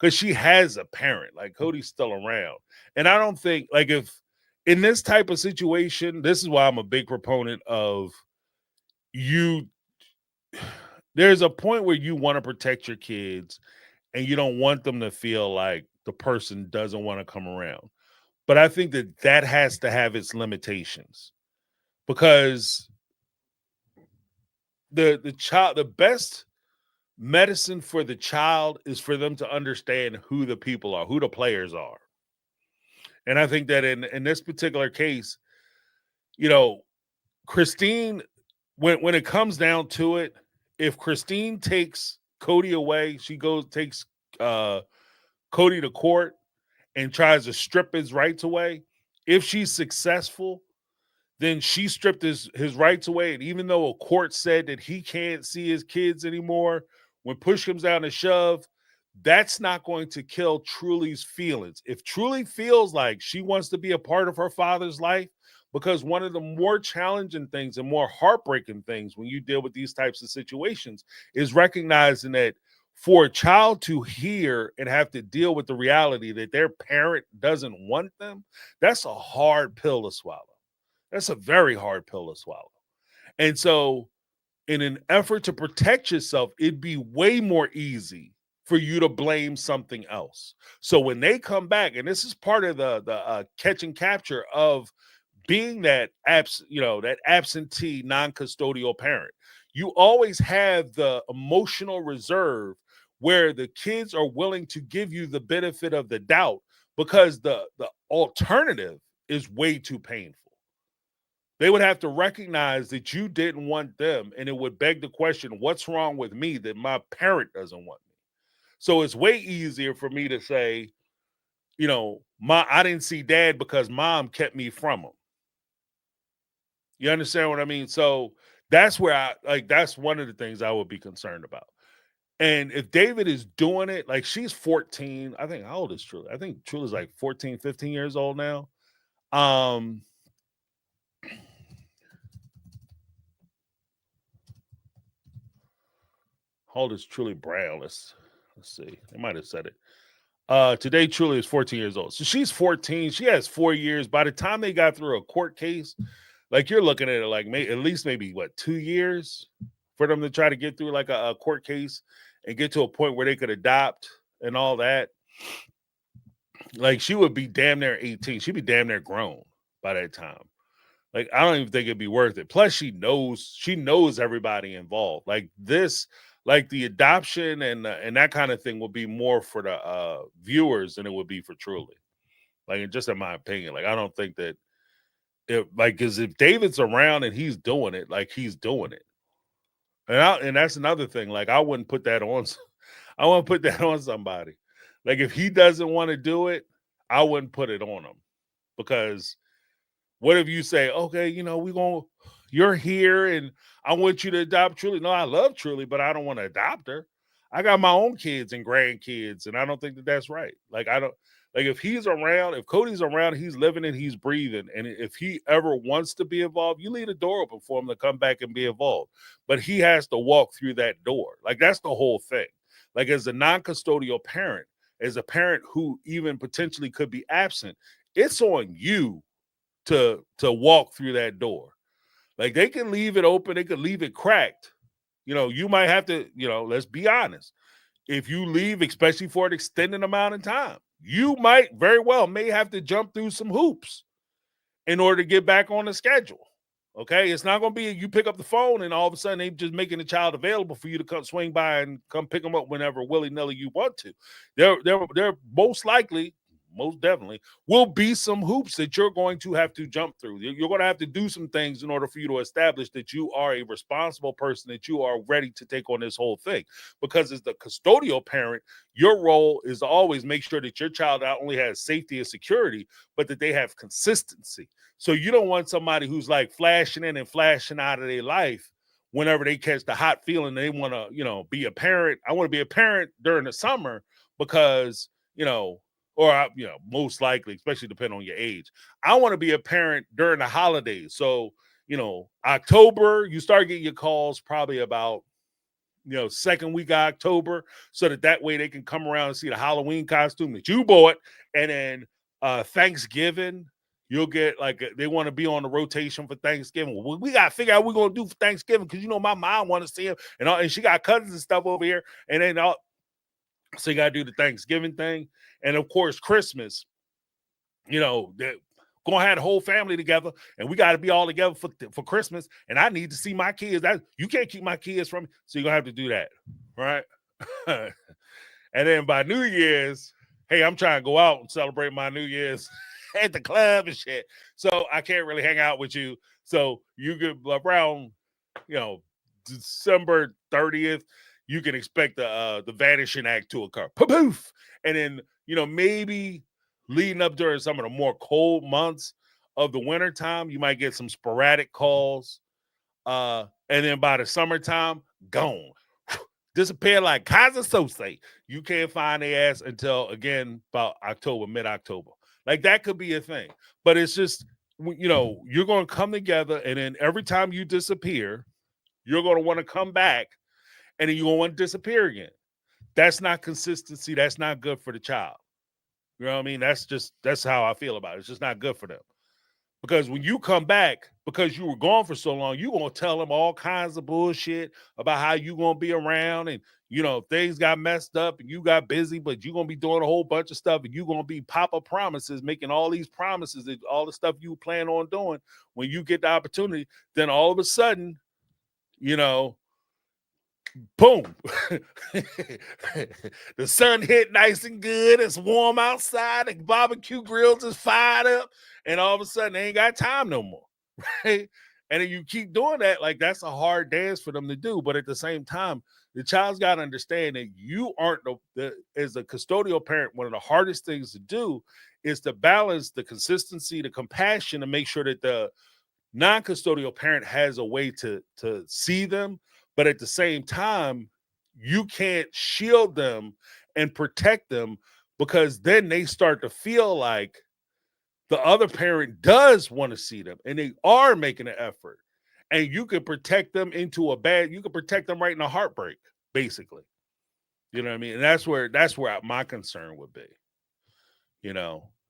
[SPEAKER 3] because she has a parent. Like, Cody's still around. And I don't think, like, if in this type of situation, this is why I'm a big proponent of there's a point where you want to protect your kids and you don't want them to feel like the person doesn't want to come around. But I think that has to have its limitations because the best medicine for the child is for them to understand who the people are, who the players are. And I think that in this particular case, Christine, when it comes down to it, if Christine takes Cody away, she takes Cody to court and tries to strip his rights away. If she's successful, then she stripped his rights away. And even though a court said that he can't see his kids anymore, when push comes down to shove, that's not going to kill Truly's feelings. If Truly feels like she wants to be a part of her father's life, because one of the more challenging things and more heartbreaking things when you deal with these types of situations is recognizing that for a child to hear and have to deal with the reality that their parent doesn't want them, that's a hard pill to swallow. That's a very hard pill to swallow. And so in an effort to protect yourself, it'd be way more easy for you to blame something else. So when they come back, and this is part of the catch and capture of being that that absentee non-custodial parent, you always have the emotional reserve where the kids are willing to give you the benefit of the doubt because the alternative is way too painful. They would have to recognize that you didn't want them, and it would beg the question, what's wrong with me that my parent doesn't want me? So it's way easier for me to say, I didn't see dad because mom kept me from him. You understand what I mean? So that's where that's one of the things I would be concerned about. And if David is doing it, like she's 14, I think, how old is Truly? I think Truly's like 14, 15 years old now. How old is Truly Brown? Let's see. They might have said it. Today, Truly is 14 years old. So she's 14. She has 4 years. By the time they got through a court case, like you're looking at it like at least maybe 2 years for them to try to get through like a court case and get to a point where they could adopt and all that. Like she would be damn near 18. She'd be damn near grown by that time. Like I don't even think it'd be worth it. Plus she knows everybody involved. Like this, like the adoption and that kind of thing will be more for the viewers than it would be for Truly. Like just in my opinion, like I don't think that because if David's around and he's doing it, like he's doing it. And that's another thing. Like I wouldn't put that on. I wouldn't put that on somebody. Like if he doesn't want to do it, I wouldn't put it on him. Because what if you say, okay, you're here and I want you to adopt Truly. No, I love Truly, but I don't want to adopt her. I got my own kids and grandkids, and I don't think that that's right. Like if he's around, if Cody's around, he's living and he's breathing. And if he ever wants to be involved, you leave the door open for him to come back and be involved. But he has to walk through that door. Like that's the whole thing. Like as a non-custodial parent, as a parent who even potentially could be absent, it's on you to walk through that door. Like they can leave it open, they could leave it cracked. You might have to, let's be honest. If you leave, especially for an extended amount of time, you may have to jump through some hoops in order to get back on the schedule. Okay, it's not going to be you pick up the phone and all of a sudden they just making the child available for you to come swing by and come pick them up whenever willy-nilly you want to. They're most definitely will be some hoops that you're going to have to jump through. You're going to have to do some things in order for you to establish that you are a responsible person, that you are ready to take on this whole thing. Because as the custodial parent, your role is to always make sure that your child not only has safety and security, but that they have consistency. So you don't want somebody who's like flashing in and flashing out of their life whenever they catch the hot feeling they want to, be a parent. I want to be a parent during the summer because, or most likely, especially depending on your age, I want to be a parent during the holidays. So, October, you start getting your calls probably about, second week of October, so that way they can come around and see the Halloween costume that you bought. And then Thanksgiving, you'll get they want to be on the rotation for Thanksgiving. Well, we got to figure out what we're going to do for Thanksgiving because, my mom want to see him and she got cousins and stuff over here. And then so you got to do the Thanksgiving thing. And of course, Christmas, they're going to have the whole family together and we got to be all together for Christmas. And I need to see my kids. You can't keep my kids from me. So you're going to have to do that. Right. And then by New Year's, hey, I'm trying to go out and celebrate my New Year's at the club and shit. So I can't really hang out with you. So you could around, December 30th, you can expect the vanishing act to occur. Poof. And then, maybe leading up during some of the more cold months of the winter time, you might get some sporadic calls. And then by the summertime, gone. Disappear like Kaiser Sose. You can't find their ass until, again, about October, mid-October. Like that could be a thing. But it's just, you're going to come together and then every time you disappear, you're going to want to come back and then you're going to want to disappear again. That's not consistency. That's not good for the child. You know what I mean? That's how I feel about it. It's just not good for them. Because when you come back, because you were gone for so long, you're going to tell them all kinds of bullshit about how you're going to be around and, things got messed up and you got busy, but you're going to be doing a whole bunch of stuff and you're going to be Papa promises, making all these promises and all the stuff you plan on doing when you get the opportunity. Then all of a sudden, boom, the sun hit nice and good. It's warm outside. The barbecue grills is fired up. And all of a sudden, they ain't got time no more. Right? And then you keep doing that, like that's a hard dance for them to do. But at the same time, the child's got to understand that you aren't as a custodial parent, one of the hardest things to do is to balance the consistency, the compassion, and make sure that the non-custodial parent has a way to see them. But at the same time, you can't shield them and protect them, because then they start to feel like the other parent does want to see them and they are making an effort, and you can protect them you can protect them right in a heartbreak, basically. You know what I mean? And that's where my concern would be.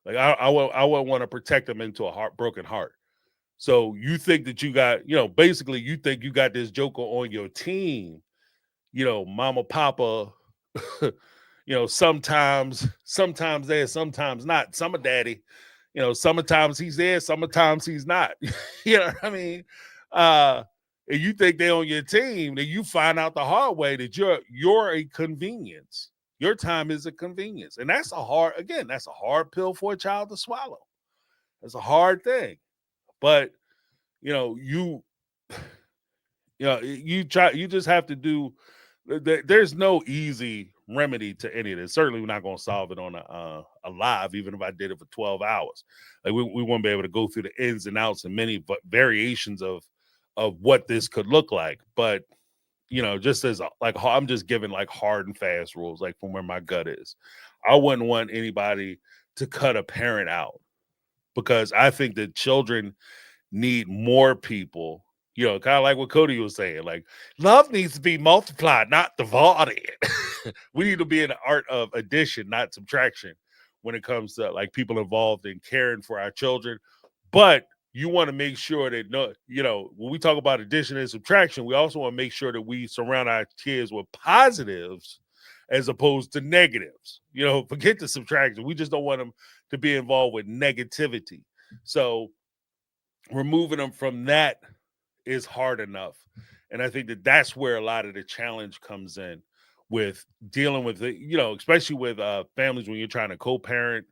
[SPEAKER 3] Like I would want to protect them into a broken heart. So you think that you got, basically you think you got this joker on your team, mama, papa, sometimes there, sometimes not. Summer daddy, sometimes he's there, sometimes he's not. You know what I mean? And you think they're on your team, then you find out the hard way that you're a convenience. Your time is a convenience. And that's a hard pill for a child to swallow. It's a hard thing. But you just have to do. There's no easy remedy to any of this. Certainly, we're not going to solve it on a live, even if I did it for 12 hours. Like we won't be able to go through the ins and outs and many variations of what this could look like. But just as I'm just giving like hard and fast rules, like from where my gut is. I wouldn't want anybody to cut a parent out, because I think that children need more people, kind of like what Cody was saying, like love needs to be multiplied, not divided. We need to be in the art of addition, not subtraction, when it comes to like people involved in caring for our children. But you want to make sure that when we talk about addition and subtraction, we also want to make sure that we surround our kids with positives as opposed to negatives. Forget the subtraction. We just don't want them to be involved with negativity. So removing them from that is hard enough. And I think that that's where a lot of the challenge comes in with dealing with it, especially with families when you're trying to co-parent,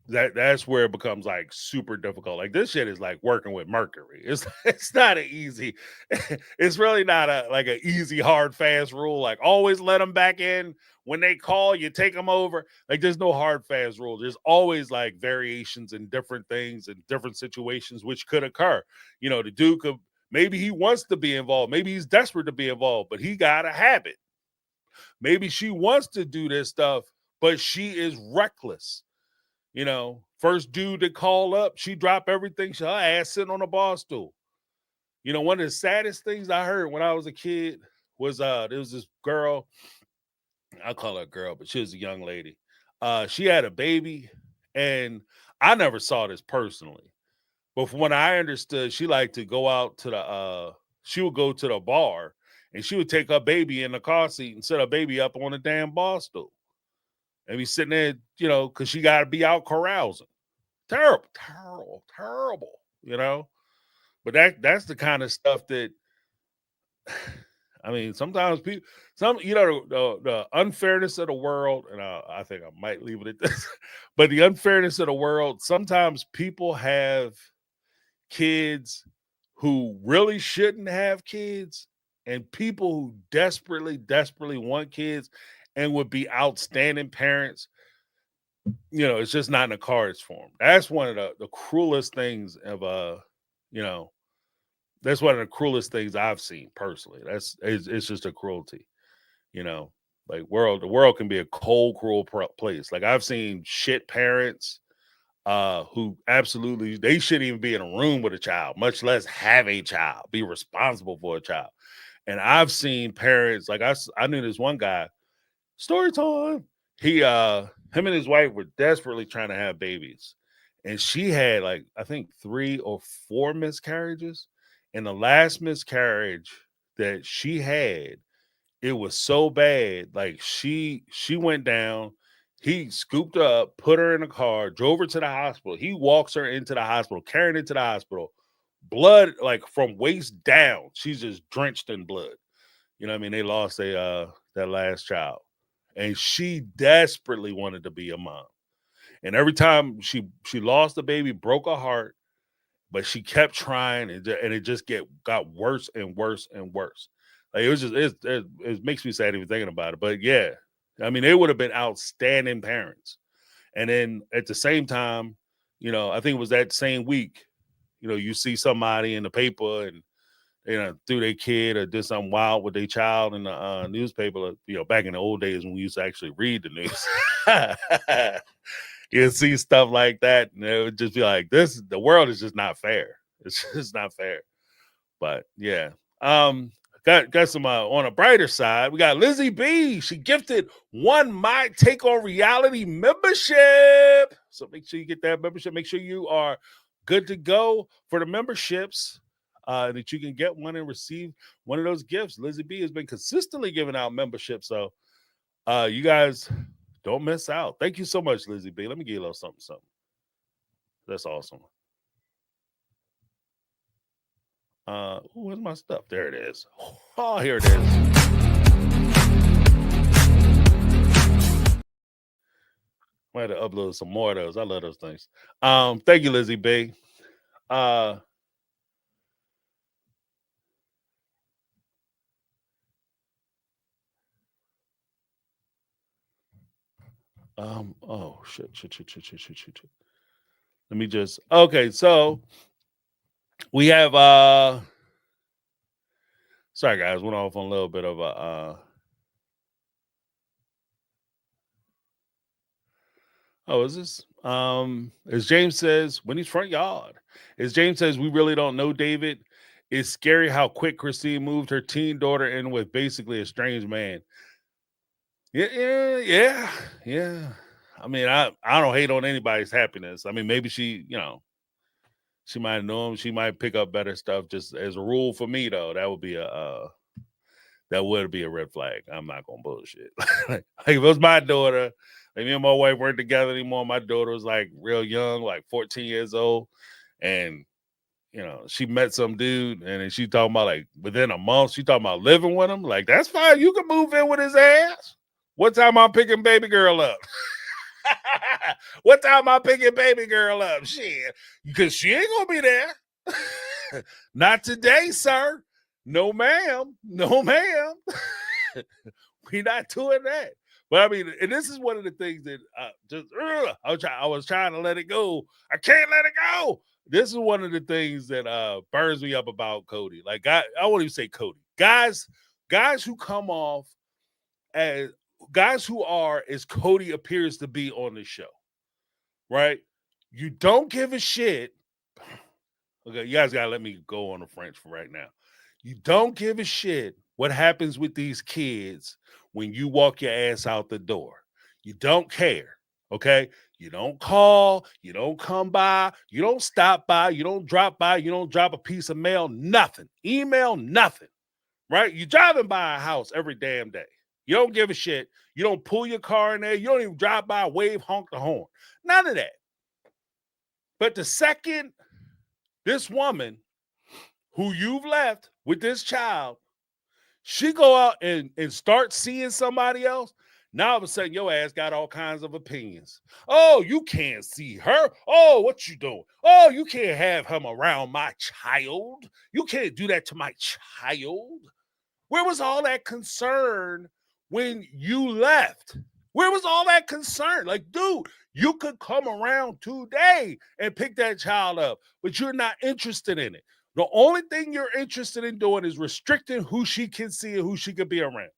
[SPEAKER 3] that's where it becomes like super difficult. Like this shit is like working with Mercury. It's not an easy, it's really not an easy, hard, fast rule. Like always let them back in. When they call, you take them over. Like there's no hard, fast rule. There's always like variations and different things and different situations which could occur. The dude could, maybe he wants to be involved. Maybe he's desperate to be involved, but he got a habit. Maybe she wants to do this stuff, but she is reckless. First dude that called up, she dropped everything. Her ass sitting on a bar stool. One of the saddest things I heard when I was a kid was there was this girl. I'll call her a girl, but she was a young lady. She had a baby, and I never saw this personally. But from what I understood, she liked to go out to she would go to the bar, and she would take her baby in the car seat and set her baby up on a damn bar stool. And be sitting there, because she got to be out carousing. Terrible. But that's the kind of stuff that, I mean, sometimes people, the unfairness of the world, and I think I might leave it at this, but the unfairness of the world, sometimes people have kids who really shouldn't have kids, and people who desperately want kids and would be outstanding parents. It's just not in the cards for them. That's one of the cruelest things of that's one of the cruelest things I've seen personally. It's just a cruelty. Like the world can be a cold, cruel place. Like I've seen shit parents who absolutely, they shouldn't even be in a room with a child, much less have a child, be responsible for a child. And I've seen parents, like I knew this one guy, story time. Him and his wife were desperately trying to have babies. And she had like, I think 3 or 4 miscarriages. And the last miscarriage that she had, it was so bad. Like she went down. He scooped her up, put her in a car, drove her to the hospital. He walks her into the hospital, carrying her to the hospital. Blood like from waist down. She's just drenched in blood. You know what I mean? They lost that last child. And she desperately wanted to be a mom. And every time she lost the baby, broke her heart, but she kept trying, and it just got worse and worse and worse. Like it was just it makes me sad even thinking about it. But yeah, I mean, they would have been outstanding parents. And then at the same time, you know, I think it was that same week, you know, you see somebody in the paper and you know threw their kid or did something wild with their child in the newspaper. You know, back in the old days when we used to actually read the news. You see stuff like that, and it would just be like, the world is just not fair. It's just not fair. But yeah. Got some on a brighter side. We got Lizzie B. She gifted one My Take on Reality membership. So make sure you get that membership. Make sure you are good to go for the memberships. That you can get one and receive one of those gifts. Lizzie B has been consistently giving out memberships. So you guys don't miss out. Thank you so much, Lizzie B. Let me give you a little something. That's awesome. Where's my stuff? There it is. Oh, here it is. I had to upload some more of those. I love those things. Thank you, Lizzie B. Oh shit. Let me just okay, so we have sorry guys, went off on a little bit of a oh, is this as James says, when he's front yard. As James says, we really don't know David. It's scary how quick Christine moved her teen daughter in with basically a strange man. Yeah. I mean, I don't hate on anybody's happiness. I mean, maybe she, you know, she might know him. She might pick up better stuff. Just as a rule for me, though, that would be a red flag. I'm not gonna bullshit. Like if it was my daughter, like me and my wife weren't together anymore. My daughter was like real young, like 14 years old, and you know, she met some dude, and then she talking about like within a month, she talking about living with him. Like, that's fine. You can move in with his ass. What time I'm picking baby girl up? What time I'm picking baby girl up? Shit. Because she ain't gonna be there. Not today, sir. No, ma'am. No, ma'am. We're not doing that. But I mean, and this is one of the things that I was trying to let it go. I can't let it go. This is one of the things that burns me up about Cody. Like, I won't even say Cody. Guys who come off as guys who are as Cody appears to be on the show, right? You don't give a shit. Okay, you guys gotta let me go on the French for right now. You don't give a shit what happens with these kids when you walk your ass out the door. You don't care, okay? You don't call, you don't come by, you don't stop by, you don't drop by, you don't drop a piece of mail, nothing. Email, nothing, right? You're driving by a house every damn day. You don't give a shit. You don't pull your car in there. You don't even drive by, wave, honk the horn. None of that. But the second this woman who you've left with this child, she go out and start seeing somebody else, now all of a sudden your ass got all kinds of opinions. Oh, you can't see her. Oh, what you doing? Oh, you can't have him around my child. You can't do that to my child. Where was all that concern when you left? Where was all that concern? Like, dude, you could come around today and pick that child up, but you're not interested in it. The only thing you're interested in doing is restricting who she can see and who she could be around.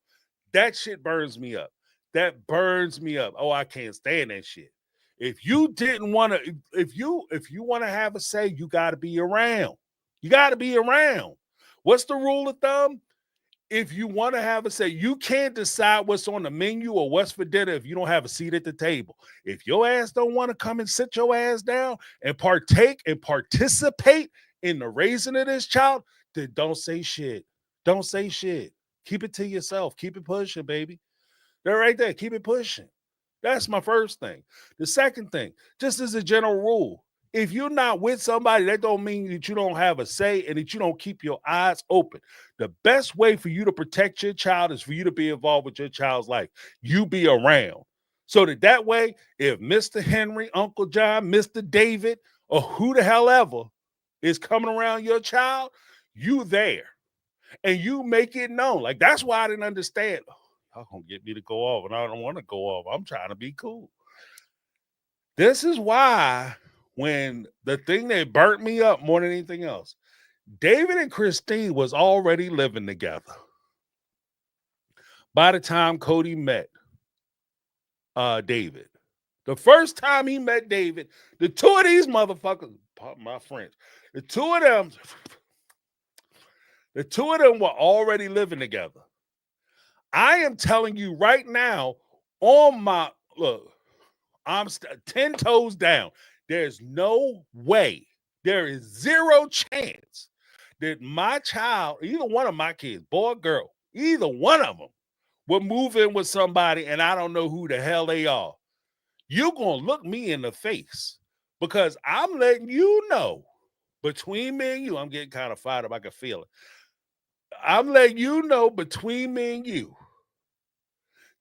[SPEAKER 3] That shit burns me up. That burns me up. Oh, I can't stand that shit. If you didn't want to, if you want to have a say, you got to be around. You got to be around. What's the rule of thumb? If you want to have a say, you can't decide what's on the menu or what's for dinner if you don't have a seat at the table. If your ass don't want to come and sit your ass down and partake and participate in the raising of this child, then don't say shit. Don't say shit. Keep it to yourself. Keep it pushing, baby. They're right there. Keep it pushing. That's my first thing. The second thing, just as a general rule, if you're not with somebody, that don't mean that you don't have a say and that you don't keep your eyes open. The best way for you to protect your child is for you to be involved with your child's life. You be around. So that way, if Mr. Henry, Uncle John, Mr. David, or who the hell ever is coming around your child, you there. And you make it known. Like, that's why I didn't understand. Oh, y'all gonna get me to go off, and I don't want to go off. I'm trying to be cool. This is why when the thing that burnt me up more than anything else, David and Christine was already living together by the time Cody met David. The first time he met David, the two of these motherfuckers, pardon my French, the two of them were already living together. I am telling you right now, on my look, I'm 10 toes down. There's no way, there is zero chance that my child, either one of my kids, boy or girl, either one of them will move in with somebody and I don't know who the hell they are. You're going to look me in the face because I'm letting you know, between me and you, I'm getting kind of fired up. I can feel it. I'm letting you know, between me and you,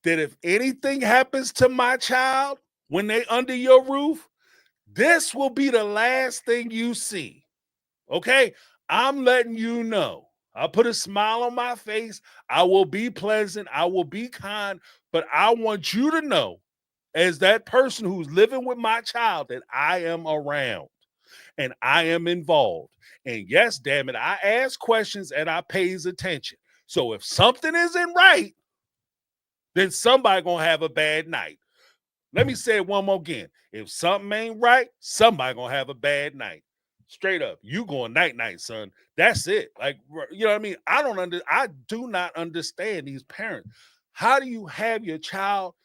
[SPEAKER 3] that if anything happens to my child when they under your roof, this will be the last thing you see. Okay? I'm letting you know. I'll put a smile on my face. I will be pleasant. I will be kind. But I want you to know, as that person who's living with my child, that I am around and I am involved. And yes, damn it, I ask questions and I pays attention. So if something isn't right, then somebody gonna have a bad night. Let me say it one more again. If something ain't right, somebody gonna have a bad night. Straight up, you going night, son. That's it. Like, you know what I mean? I do not understand these parents. How do you have your child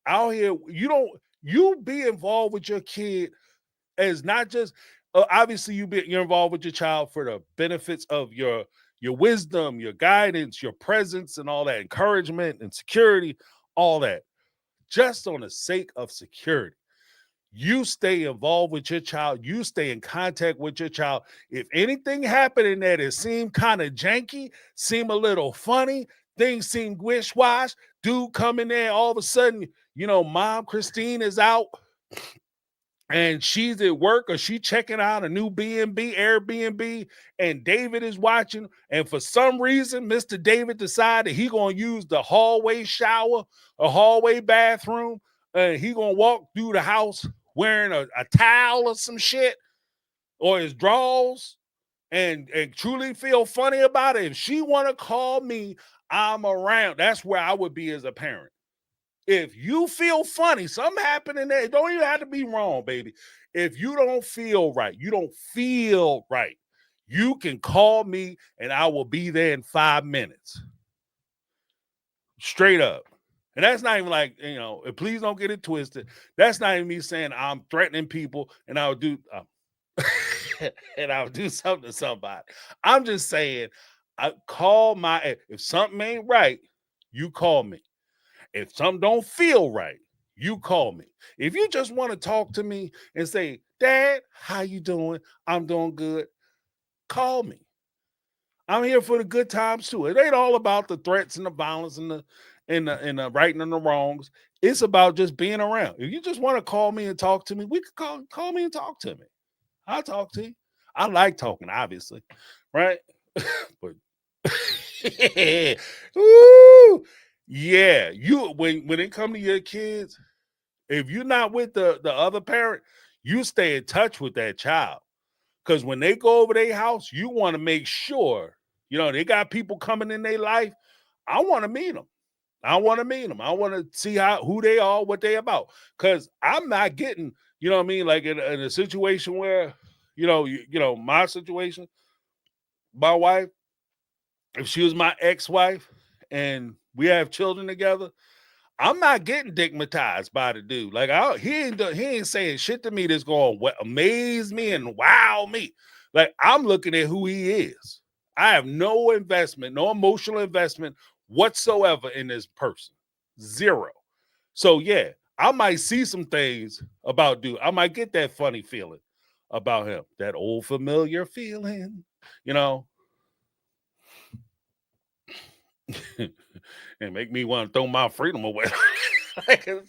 [SPEAKER 3] out here? You be involved with your kid as not just obviously you're involved with your child for the benefits of your wisdom, your guidance, your presence, and all that encouragement and security, all that. Just on the sake of security, you stay involved with your child. You stay in contact with your child. If anything happening that it seemed kind of janky, seem a little funny, things seem wish-wash, dude come in there, all of a sudden, mom Christine is out and she's at work or she checking out a new B&B, Airbnb, and David is watching. And for some reason, Mr. David decided he going to use the hallway shower, a hallway bathroom, and he going to walk through the house wearing a towel or some shit or his drawers and truly feel funny about it. If she want to call me, I'm around. That's where I would be as a parent. If you feel funny, something happening there, it don't even have to be wrong, baby. If you don't feel right, you can call me and I will be there in 5 minutes. Straight up. And that's not even like, please don't get it twisted. That's not even me saying I'm threatening people and I'll do something to somebody. I'm just saying, if something ain't right, you call me. If something don't feel right, you call me. If you just want to talk to me and say, Dad, how you doing? I'm doing good. Call me. I'm here for the good times too. It ain't all about the threats and the violence and the righting and the wrongs. It's about just being around. If you just want to call me and talk to me, we could call me and talk to me. I'll talk to you. I like talking, obviously, right? But ooh, yeah, when it come to your kids, if you're not with the other parent, you stay in touch with that child. Because when they go over their house, you want to make sure, they got people coming in their life. I want to meet them. I want to see who they are, what they about. Because I'm not getting, like in a situation where, my situation, my wife, if she was my ex-wife and we have children together, I'm not getting digmatized by the dude. Like he ain't saying shit to me that's going to amaze me and wow me. Like I'm looking at who he is. I have no investment, no emotional investment whatsoever in this person. Zero. So yeah, I might see some things about dude. I might get that funny feeling about him, that old familiar feeling, you know, and make me want to throw my freedom away. Like, ain't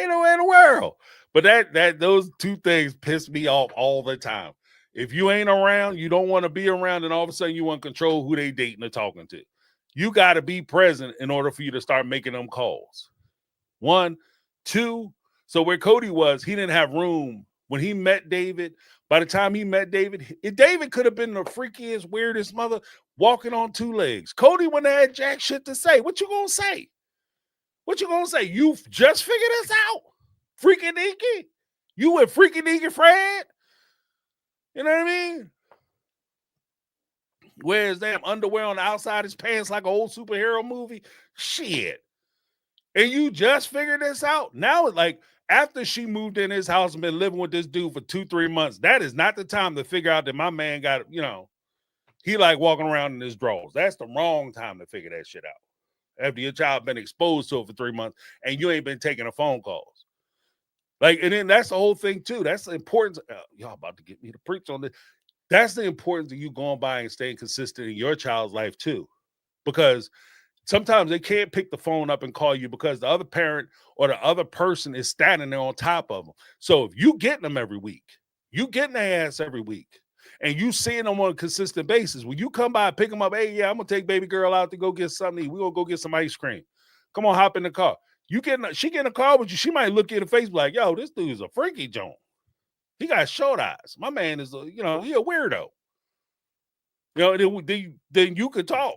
[SPEAKER 3] no way in the world. But that those two things piss me off all the time. If you ain't around, you don't want to be around, and all of a sudden you want to control who they dating or talking to. You got to be present in order for you to start making them calls. 1, 2. So where Cody was, he didn't have room when he met David. By the time he met David, David could have been the freakiest, weirdest mother walking on 2 legs. Cody wouldn't have had jack shit to say. What you gonna say? What you gonna say? You just figured this out? Freaky Deaky? You with Freaky Deaky Fred? You know what I mean? Wears damn underwear on the outside of his pants like an old superhero movie. Shit. And you just figured this out? Now it's like after she moved in his house and been living with this dude for 2-3 months, that is not the time to figure out that my man got, he like walking around in his drawers. That's the wrong time to figure that shit out. After your child been exposed to it for 3 months and you ain't been taking the phone calls. Like, and then that's the whole thing too. That's the importance. Y'all about to get me to preach on this. That's the importance of you going by and staying consistent in your child's life too. Because sometimes they can't pick the phone up and call you because the other parent or the other person is standing there on top of them. So if you getting them every week, you getting their ass every week, and you seeing them on a consistent basis, when you come by and pick them up, hey, yeah, I'm going to take baby girl out to go get something to eat. We're going to go get some ice cream. Come on, hop in the car. She get in the car with you. She might look you in the face like, yo, this dude is a freaky joint. He got short eyes. My man is, he a weirdo. Then you could talk.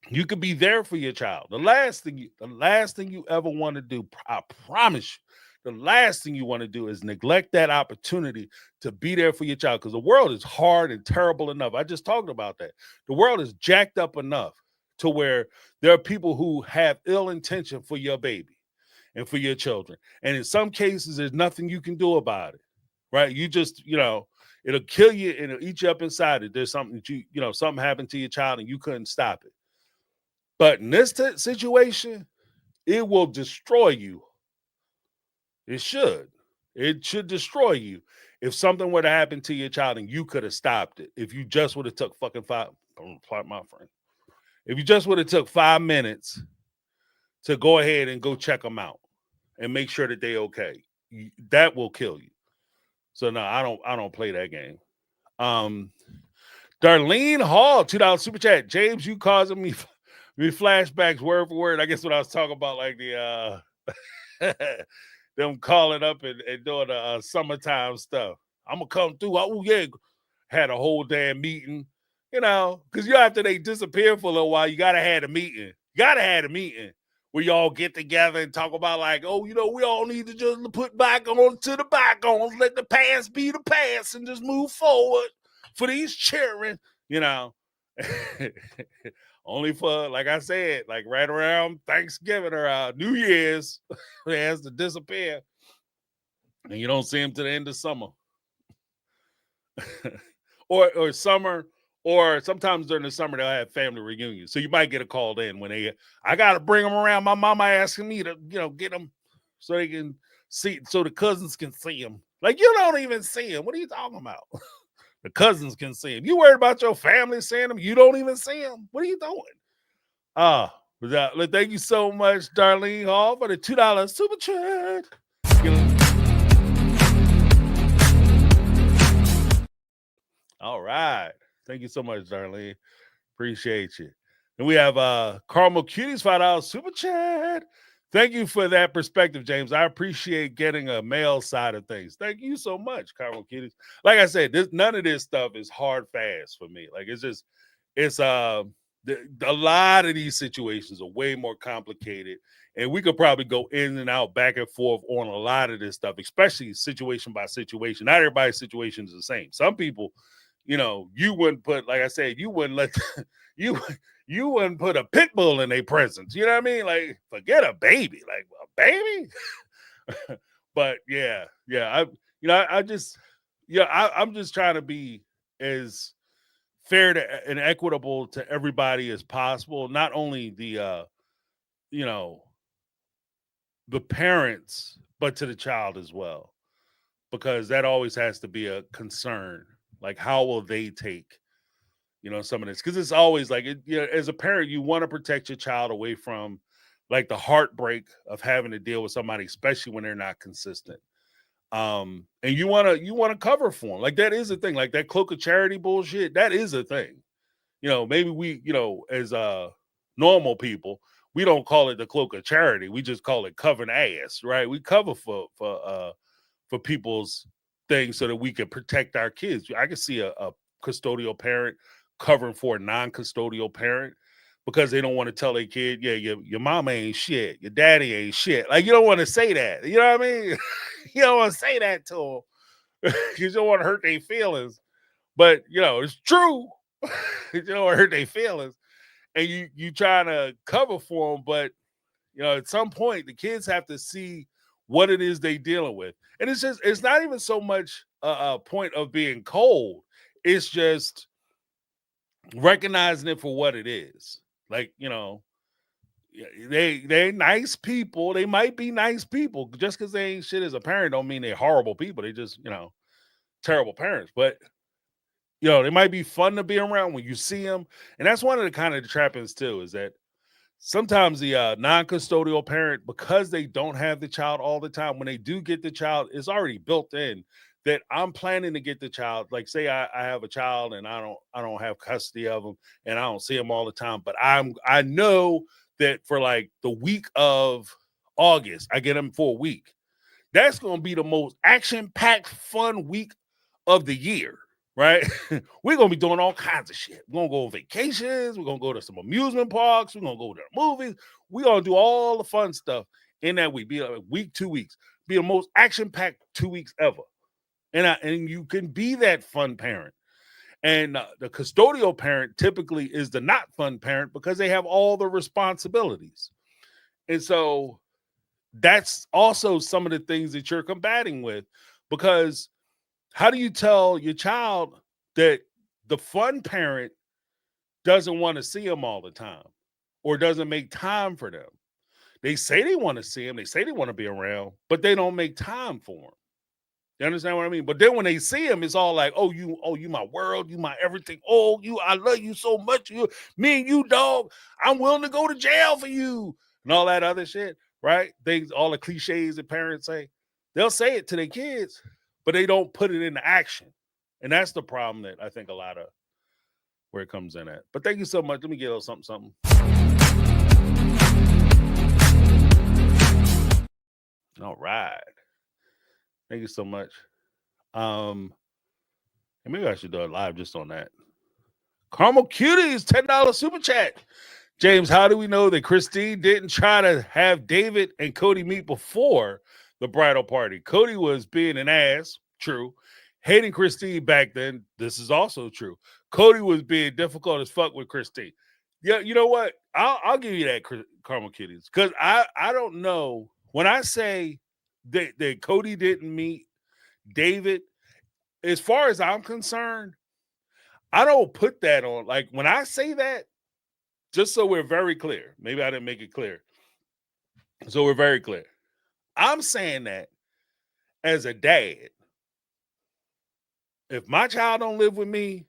[SPEAKER 3] You could be there for your child. The last thing you ever want to do, I promise you, the last thing you want to do is neglect that opportunity to be there for your child, because the world is hard and terrible enough. I just talked about that. The world is jacked up enough to where there are people who have ill intention for your baby and for your children. And in some cases, there's nothing you can do about it, right? You just, it'll kill you and it'll eat you up inside it. There's something that something happened to your child and you couldn't stop it. But in this situation, it will destroy you. It should. It should destroy you if something were to happen to your child and you could have stopped it. If you just would have took fucking 5, my friend. If you just would have took 5 minutes to go ahead and go check them out and make sure that they okay, that will kill you. So no, I don't play that game. Darlene Hall, $2 super chat. James, you causing me flashbacks word for word. I guess what I was talking about, like the them calling up and doing the summertime stuff. I'm gonna come through. Oh yeah, had a whole damn meeting, because after they disappear for a little while, you gotta have a meeting. Where y'all get together and talk about like, oh, we all need to just put bygones to the bygones, let the past be the past, and just move forward for these children, Only for, like I said, like right around Thanksgiving or New Year's, it has to disappear. And you don't see him to the end of summer. or summer, or sometimes during the summer they'll have family reunions. So you might get a call in when I got to bring them around. My mama asking me to, get them so they can see, so the cousins can see them. Like, you don't even see them. What are you talking about? The cousins can see them. You worried about your family seeing them? You don't even see them. What are you doing? Thank you so much, Darlene Hall, for the $2 super chat. All right. Thank you so much, Darlene. Appreciate you. And we have Carmel Cuties, $5 super chat. Thank you for that perspective, James. I appreciate getting a male side of things. Thank you so much, Carmel Cuties. Like I said, none of this stuff is hard fast for me. Like, it's a lot of these situations are way more complicated, and we could probably go in and out, back and forth on a lot of this stuff, especially situation by situation. Not everybody's situation is the same. Some people, you wouldn't put, like I said, you wouldn't let you wouldn't put a pit bull in their presence. You know what I mean? Like, forget a baby, like a baby. But I'm just trying to be as fair to, and equitable to everybody as possible. Not only the the parents, but to the child as well, because that always has to be a concern. Like, how will they take, some of this? Because it's always like, as a parent, you want to protect your child away from like the heartbreak of having to deal with somebody, especially when they're not consistent. And you want to cover for them. Like, that is a thing. Like, that cloak of charity bullshit, that is a thing. Maybe we, as normal people, we don't call it the cloak of charity. We just call it covering ass, right? We cover for people's things so that we can protect our kids. I can see a custodial parent covering for a non-custodial parent because they don't want to tell their kid, yeah, your mama ain't shit, your daddy ain't shit. Like, you don't want to say that. You know what I mean? You don't want to say that to them because you don't want to hurt their feelings. But, it's true. You don't want to hurt their feelings. And you trying to cover for them, but at some point the kids have to see what it is they dealing with. And it's not even so much a point of being cold. It's just recognizing it for what it is. Like, they're nice people. They might be nice people. Just because they ain't shit as a parent don't mean they're horrible people. They just, terrible parents. But they might be fun to be around when you see them. And that's one of the kind of trappings too, is that sometimes the non-custodial parent, because they don't have the child all the time, when they do get the child, it's already built in that I'm planning to get the child. Like, say I have a child and I don't have custody of them and I don't see them all the time, but I know that for like the week of August, I get them for a week. That's going to be the most action-packed, fun week of the year. Right? We're going to be doing all kinds of shit. We're going to go on vacations. We're going to go to some amusement parks. We're going to go to the movies. We're going to do all the fun stuff in that week. Be a week, 2 weeks. Be the most action-packed 2 weeks ever. And you can be that fun parent. And the custodial parent typically is the not fun parent because they have all the responsibilities. And so that's also some of the things that you're combating with, because how do you tell your child that the fun parent doesn't want to see them all the time or doesn't make time for them? They say they want to see them. They say they want to be around, but they don't make time for them. You understand what I mean? But then when they see them, it's all like, oh, you my world, you my everything. Oh, I love you so much. Me and you, dog, I'm willing to go to jail for you and all that other shit, right? All the cliches that parents say, they'll say it to their kids, but they don't put it into action. And that's the problem that I think a lot of where it comes in at. But thank you so much. Let me get a little something. All right. Thank you so much. And maybe I should do it live just on that. Caramel Cuties, $10 super chat. James, how do we know that Christine didn't try to have David and Cody meet before the bridal party? Cody was being an ass, true. Hating Christine back then, this is also true. Cody was being difficult as fuck with Christine. Yeah, you know what? I'll give you that, Caramel Kitties, because I don't know. When I say that Cody didn't meet David, as far as I'm concerned, I don't put that on. Like, when I say that, just so we're very clear, maybe I didn't make it clear. So we're very clear. I'm saying that as a dad, if my child don't live with me,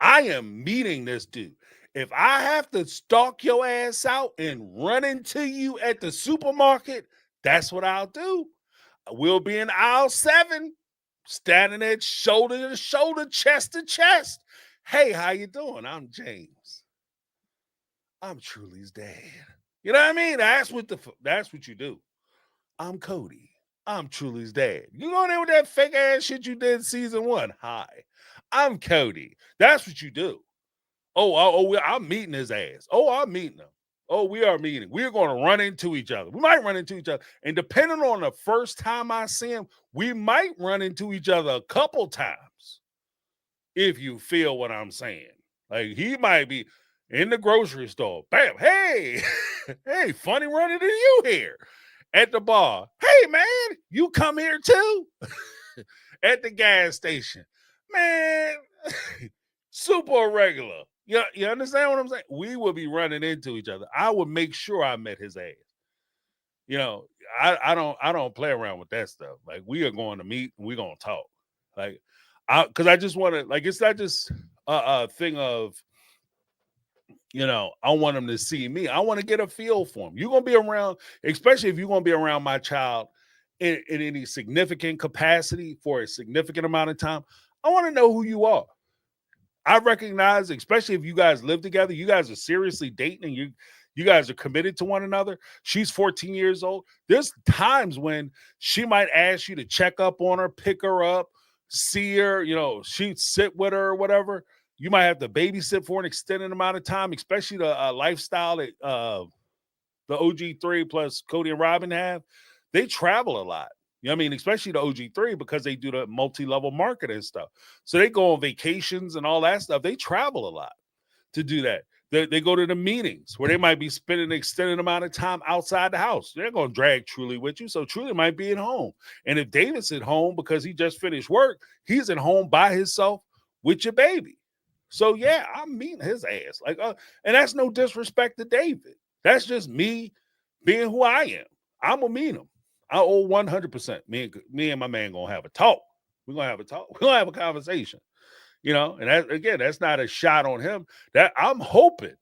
[SPEAKER 3] I am meeting this dude. If I have to stalk your ass out and run into you at the supermarket, that's what I'll do. We'll be in aisle 7, standing there shoulder to shoulder, chest to chest. Hey, how you doing? I'm James. I'm Truly's dad. You know what I mean? That's what you do. I'm Cody. I'm Truly's dad. You go there with that fake ass shit you did season 1. Hi, I'm Cody. That's what you do. I'm meeting his ass. Oh, I'm meeting him. Oh, we are meeting. We're going to run into each other. We might run into each other. And depending on the first time I see him, we might run into each other a couple times. If you feel what I'm saying. Like, he might be in the grocery store. Bam. Hey, hey, funny running into you here. At the bar. Hey, man, you come here too? At the gas station. Man, super irregular. You understand what I'm saying? We would be running into each other. I would make sure I met his ass. You know, I don't play around with that stuff. Like, we are going to meet and we're gonna talk. Like, because I just want to, like, it's not just a thing of, I want him to see me. I want to get a feel for him. You're gonna be around, especially if you're gonna be around my child in any significant capacity for a significant amount of time. I want to know who you are. I recognize, especially if you guys live together, you guys are seriously dating and you guys are committed to one another. She's 14 years old. There's times when she might ask you to check up on her, pick her up, see her, she'd sit with her or whatever. You might have to babysit for an extended amount of time, especially the lifestyle that the OG3 plus Cody and Robin have. They travel a lot. You know what I mean? Especially the OG3, because they do the multi-level marketing stuff. So they go on vacations and all that stuff. They travel a lot to do that. They go to the meetings where they might be spending an extended amount of time outside the house. They're going to drag Truly with you. So Truly might be at home. And if David's at home because he just finished work, he's at home by himself with your baby. So yeah, I'm meeting his ass. Like, and that's no disrespect to David. That's just me being who I am. I'm going to meet him. I owe 100%. Me and my man gonna have a talk. We're gonna have a talk. We're gonna have a conversation. And that's not a shot on him. That I'm hoping,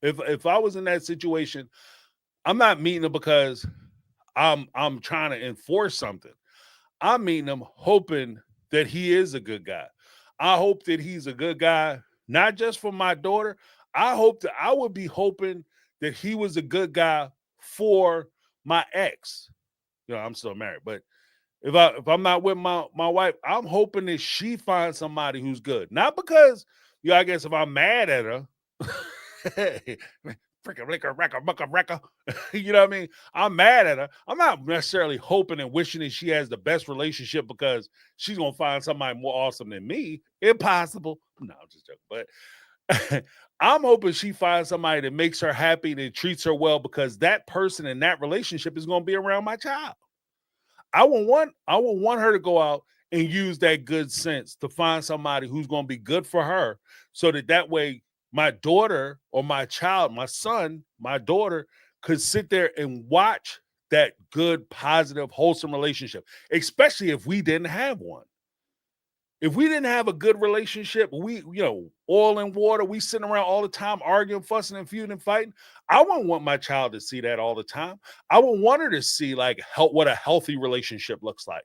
[SPEAKER 3] if I was in that situation, I'm not meeting him because I'm trying to enforce something. I'm meeting him hoping that he is a good guy. I hope that he's a good guy, not just for my daughter. I would be hoping that he was a good guy for my ex. I'm still married, but if I'm not with my wife, I'm hoping that she finds somebody who's good. Not because, I guess if I'm mad at her, freaking liquor, wrecker, you know what I mean? I'm mad at her. I'm not necessarily hoping and wishing that she has the best relationship because she's gonna find somebody more awesome than me. Impossible. No, I'm just joking. But I'm hoping she finds somebody that makes her happy, that treats her well, because that person in that relationship is going to be around my child. I would want her to go out and use that good sense to find somebody who's going to be good for her, so that way my daughter or my child, my son, my daughter could sit there and watch that good, positive, wholesome relationship, especially if we didn't have one. If we didn't have a good relationship, we, oil and water, we sitting around all the time arguing, fussing and feuding and fighting. I wouldn't want my child to see that all the time. I would want her to see what a healthy relationship looks like.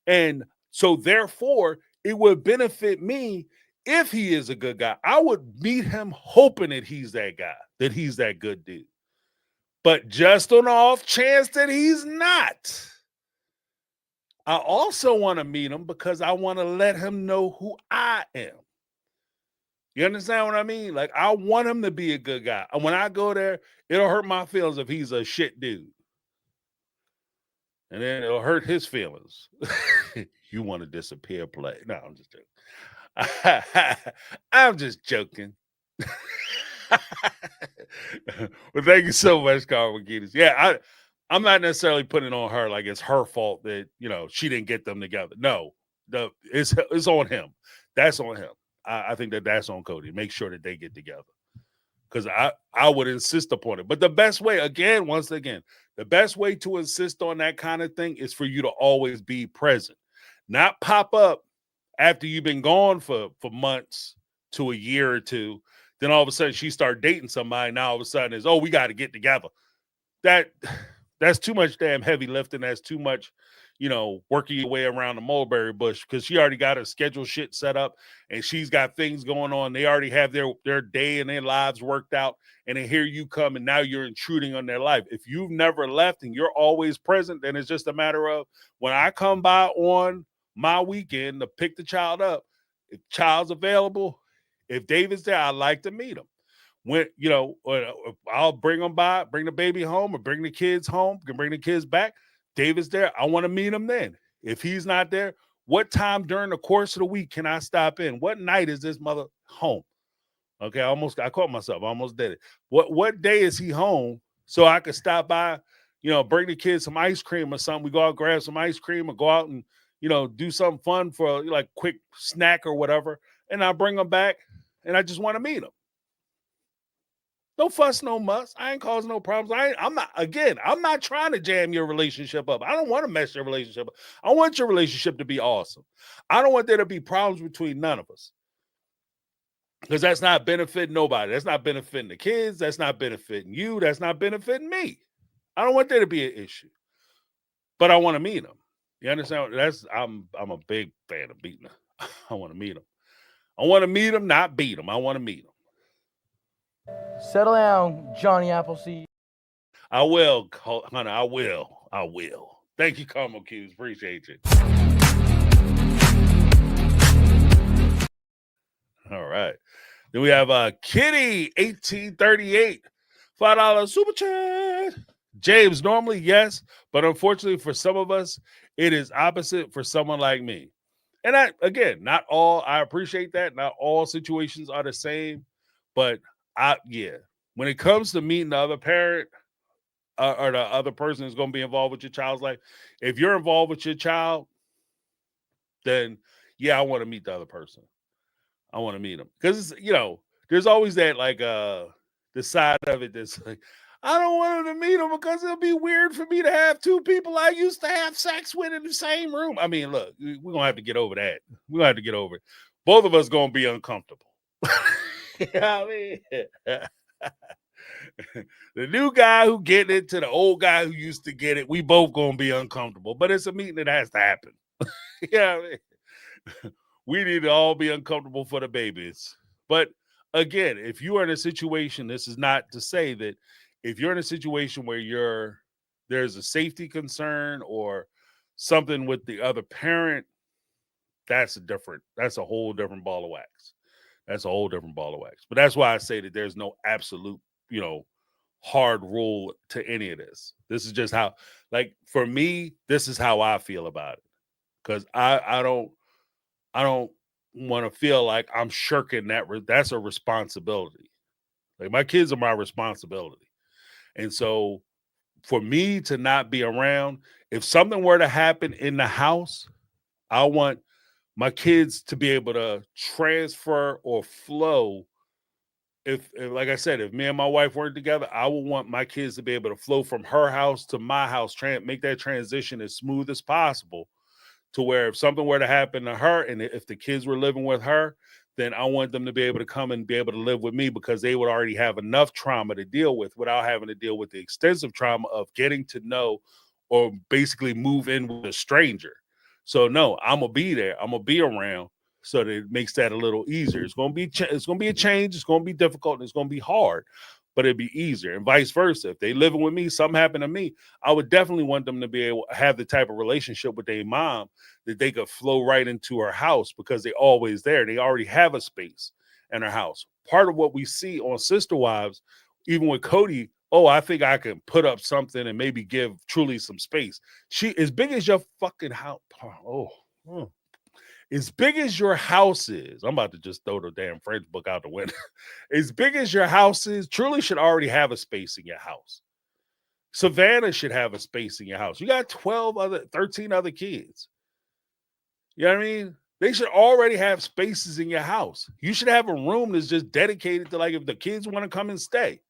[SPEAKER 3] And so therefore, it would benefit me if he is a good guy. I would meet him hoping that he's that guy, that he's that good dude. But just on the off chance that he's not, I also want to meet him because I want to let him know who I am. You understand what I mean? Like, I want him to be a good guy. And when I go there, it'll hurt my feelings if he's a shit dude. And then it'll hurt his feelings. You want to disappear play. No, I'm just joking. I'm just joking. Well, thank you so much, Carl McGinnis. Yeah, I'm not necessarily putting it on her like it's her fault that, she didn't get them together. No, it's on him. That's on him. I think that's on Cody. Make sure that they get together, because I would insist upon it. But the best way, once again, the best way to insist on that kind of thing is for you to always be present, not pop up after you've been gone for months to a year or two. Then all of a sudden she started dating somebody. Now all of a sudden it's, we got to get together. That's too much damn heavy lifting. That's too much, working your way around the mulberry bush, because she already got her schedule shit set up and she's got things going on. They already have their day and their lives worked out. And then here you come and now you're intruding on their life. If you've never left and you're always present, then it's just a matter of when I come by on my weekend to pick the child up, if child's available, if David's there, I'd like to meet him. When, I'll bring them by, bring the baby home, or bring the kids home, can bring the kids back. David's there. I want to meet him then. If he's not there, what time during the course of the week can I stop in? What night is this mother home? Okay, I caught myself. I almost did it. What day is he home so I could stop by, bring the kids some ice cream or something. We go out, grab some ice cream, or go out and, do something fun for like quick snack or whatever, and I bring them back, and I just want to meet them. No fuss, no muss. I ain't causing no problems. I'm not trying to jam your relationship up. I don't want to mess your relationship up. I want your relationship to be awesome. I don't want there to be problems between none of us. Because that's not benefiting nobody. That's not benefiting the kids. That's not benefiting you. That's not benefiting me. I don't want there to be an issue. But I want to meet them. You understand? I'm a big fan of beating them. I want to meet them. I want to meet them, not beat them. I want to meet them.
[SPEAKER 4] Settle down, Johnny Appleseed.
[SPEAKER 3] I will, honey. I will. Thank you, Carmel Q's. Appreciate you. All right. Then we have Kitty 1838, $5 super chat. James, normally yes, but unfortunately for some of us, it is opposite for someone like me. And I appreciate that. Not all situations are the same, but when it comes to meeting the other parent or the other person who's going to be involved with your child's life, if you're involved with your child, then I want to meet the other person. I want to meet them because there's always that the side of it that's like, I don't want him to meet him because it'll be weird for me to have two people I used to have sex with in the same room. I mean, look, we're gonna have to get over that. We're gonna have to get over it. Both of us gonna be uncomfortable. You know what I mean? The new guy who getting it to the old guy who used to get it, we both gonna be uncomfortable. But it's a meeting that has to happen. You know what I mean? We need to all be uncomfortable for the babies. But again, if you are in a situation, this is not to say that if you're in a situation where there's a safety concern or something with the other parent, that's a whole different ball of wax. That's a whole different ball of wax. But that's why I say that there's no absolute, hard rule to any of this. This is just how, for me, this is how I feel about it. Because I don't want to feel like I'm shirking that's a responsibility. Like, my kids are my responsibility. And so for me to not be around, if something were to happen in the house, I want my kids to be able to transfer or flow. If like I said, if me and my wife weren't together, I would want my kids to be able to flow from her house to my house, make that transition as smooth as possible, to where if something were to happen to her and if the kids were living with her, then I want them to be able to come and be able to live with me because they would already have enough trauma to deal with without having to deal with the extensive trauma of getting to know or basically move in with a stranger. So no, I'm going to be there. I'm going to be around so that it makes that a little easier. It's going to be a change. It's going to be difficult and it's going to be hard, but it'd be easier, and vice versa. If they living with me, something happened to me, I would definitely want them to be able to have the type of relationship with their mom that they could flow right into her house because they're always there. They already have a space in her house. Part of what we see on Sister Wives, even with Cody, I think I can put up something and maybe give Truly some space. She, as big as your fucking house, as big as your house is, I'm about to just throw the damn French book out the window. As big as your house is, Truly should already have a space in your house. Savannah should have a space in your house. You got 13 other kids. You know what I mean? They should already have spaces in your house. You should have a room that's just dedicated to, if the kids want to come and stay.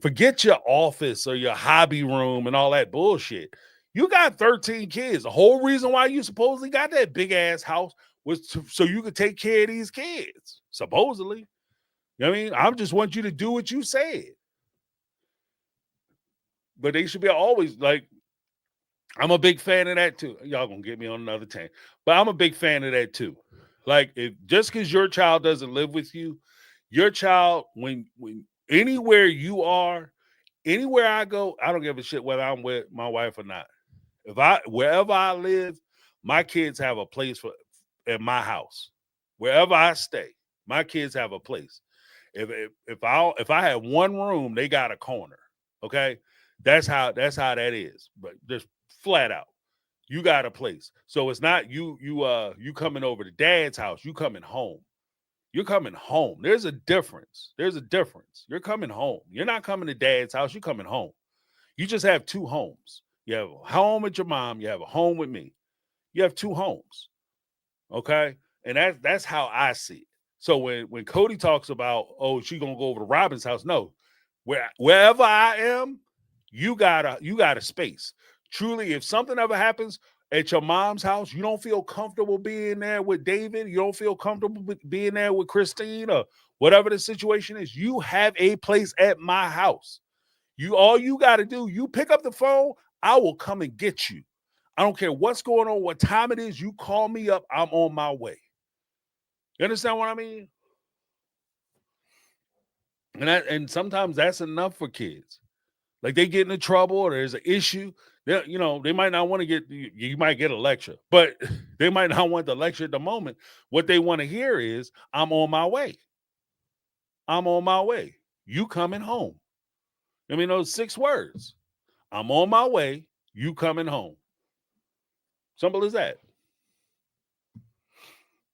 [SPEAKER 3] Forget your office or your hobby room and all that bullshit. You got 13 kids. The whole reason why you supposedly got that big ass house was so you could take care of these kids, supposedly. You know what I mean? I just want you to do what you said. But they should be always I'm a big fan of that too. Y'all gonna get me on another tank, but I'm a big fan of that too. If just because your child doesn't live with you, your child, when anywhere you are, anywhere I go, I don't give a shit whether I'm with my wife or not. Wherever I live, my kids have a place at my house. Wherever I stay, my kids have a place. If I have one room, they got a corner. Okay, that's how that is. But just flat out, you got a place. So it's not you coming over to dad's house. You coming home. You're coming home. There's a difference. You're coming home. You're not coming to dad's house. You're coming home. You just have two homes. You have a home with your mom. You have a home with me. You have two homes. Okay. And that's how I see it. So when Cody talks about, oh, she gonna go over to Robin's house, no, wherever I am, you got a space. Truly, if something ever happens at your mom's house, you don't feel comfortable being there with David, you don't feel comfortable being there with Christine or whatever the situation is, you have a place at my house. All you got to do, you pick up the phone, I will come and get you. I don't care what's going on, what time it is, you call me up, I'm on my way. You understand what I mean? And sometimes that's enough for kids. Like they get into trouble or there's an issue. They might not want to get, you might get a lecture, but they might not want the lecture at the moment. What they want to hear is, I'm on my way. I'm on my way. You coming home. I mean, those 6 words. I'm on my way. You coming home. Simple as that.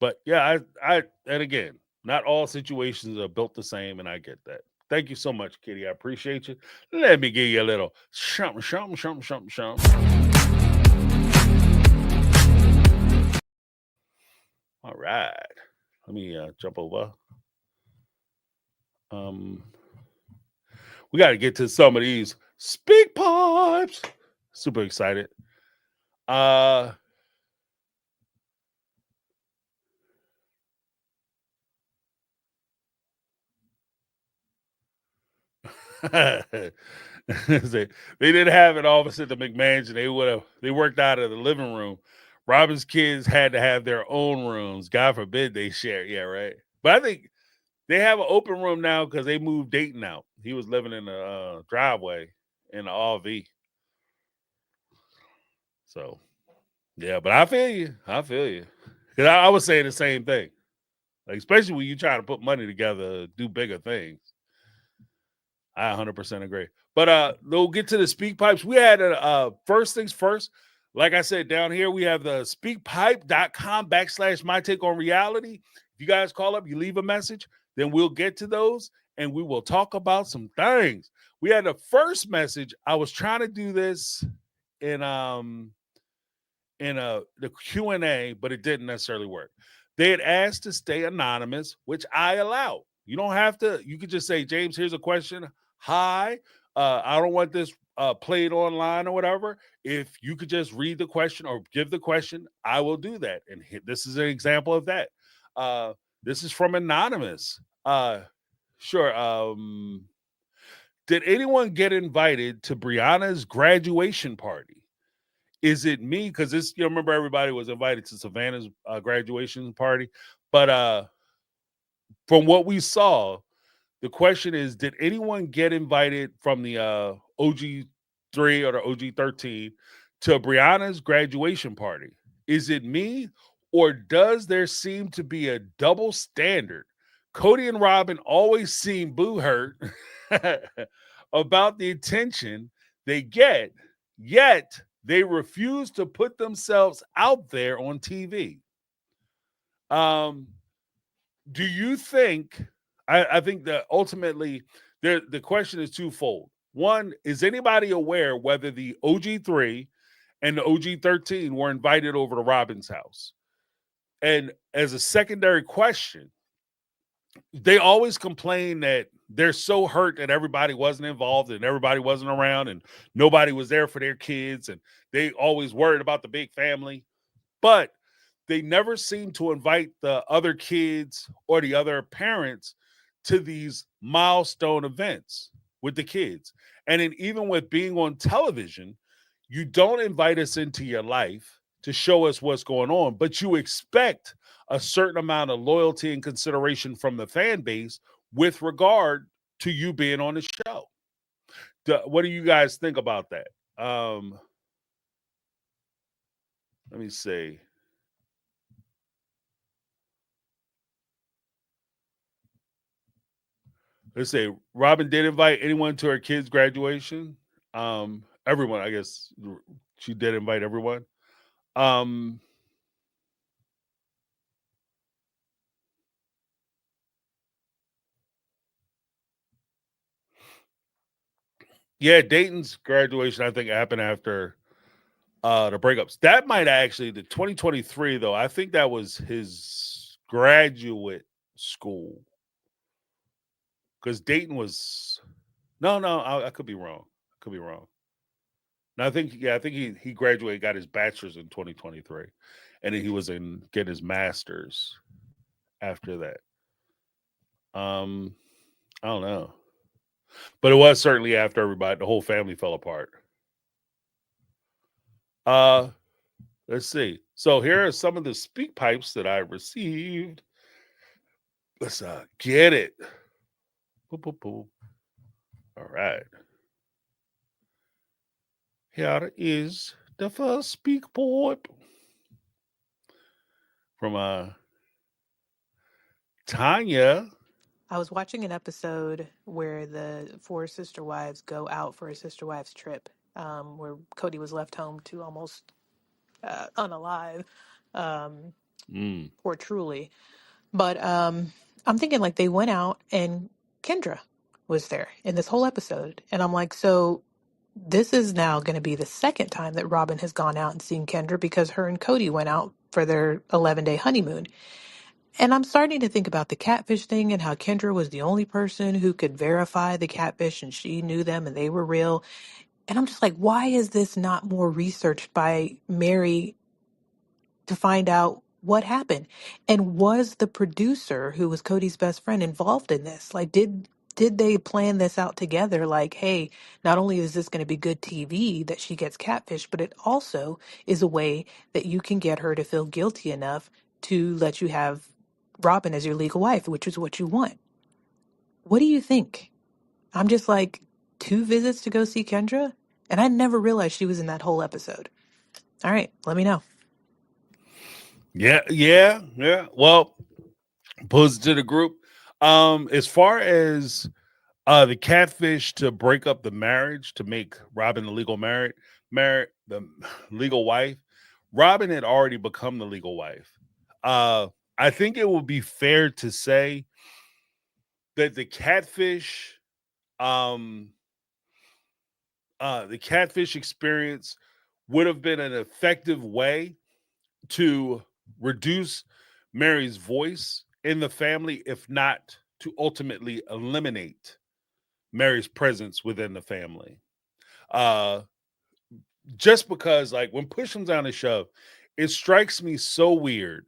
[SPEAKER 3] But yeah, and again, not all situations are built the same, and I get that. Thank you so much, Kitty. I appreciate you. Let me give you a little something. All right. Let me jump over. We got to get to some of these speak pipes. Super excited. They didn't have it all of a sudden the McMansion. They worked out of the living room. Robin's kids had to have their own rooms. God forbid they share. Yeah, right. But I think they have an open room now because they moved Dayton out. He was living in the driveway in the RV. So, yeah, but I feel you. Because I was saying the same thing. Like, especially when you try to put money together, do bigger things. I 100% agree. But we'll get to the speak pipes. We had first things first. Like I said, down here we have the speakpipe.com/my take on reality. If you guys call up, you leave a message, then we'll get to those and we will talk about some things. We had the first message. I was trying to do this in the Q&A, but it didn't necessarily work. They had asked to stay anonymous, which I allow. You don't have to. You could just say, James, here's a question. Hi, I don't want this played online or whatever. If you could just read the question or give the question, I will do that. And this is an example of that. This is from Anonymous. Sure. Did anyone get invited to Brianna's graduation party? Is it me? Because this, remember everybody was invited to Savannah's graduation party. But from what we saw, the question is, did anyone get invited from the OG3 or the OG13 to Brianna's graduation party? Is it me, or does there seem to be a double standard? Cody and Robin always seem boo hurt about the attention they get, yet they refuse to put themselves out there on TV. Do you think, I think that ultimately the question is twofold. One, is anybody aware whether the OG3 and the OG13 were invited over to Robin's house? And as a secondary question, they always complain that they're so hurt that everybody wasn't involved and everybody wasn't around and nobody was there for their kids. And they always worried about the big family. But they never seem to invite the other kids or the other parents to these milestone events with the kids. And then even with being on television, you don't invite us into your life to show us what's going on, but you expect a certain amount of loyalty and consideration from the fan base with regard to you being on the show. What do you guys think about that? Let me see. Let's say Robin did invite anyone to her kid's graduation. Everyone, I guess she did invite everyone. Yeah, Dayton's graduation, I think, happened after The breakups. That might actually the 2023 though. I think that was his graduate school because Dayton was no. I could be wrong. Could be wrong. No, I think he graduated, got his bachelor's in 2023, and then he was in getting his master's after that. I don't know, but it was certainly after everybody, the whole family fell apart. Uh, let's see. So here are some of the speak pipes that I received. Let's get it. Boop, boop, boop. All right. Here is the first speak pipe from Tanya.
[SPEAKER 5] I was watching an episode where the four sister wives go out for a sister wives trip, where Cody was left home to almost unalive, poor Truly. But I'm thinking like they went out and Kendra was there in this whole episode, and I'm like, so this is now going to be the second time that Robin has gone out and seen Kendra because her and Cody went out for their 11-day honeymoon. And I'm starting to think about the catfish thing and how Kendra was the only person who could verify the catfish and she knew them and they were real. And I'm just like, why is this not more researched by Mary to find out what happened? And was the producer, who was Cody's best friend, involved in this? Like, did they plan this out together? Like, hey, not only is this going to be good TV that she gets catfish, but it also is a way that you can get her to feel guilty enough to let you have Robin as your legal wife, which is what you want. What do you think? I'm just like, 2 visits to go see Kendra? And I never realized she was in that whole episode. All right, let me know.
[SPEAKER 3] Yeah. Well, pose it to the group. As far as the catfish to break up the marriage to make Robin the legal the legal wife. Robin had already become the legal wife. I think it would be fair to say that the catfish experience would have been an effective way to reduce Mary's voice in the family, if not to ultimately eliminate Mary's presence within the family. Just because, like, when push comes down to shove, it strikes me so weird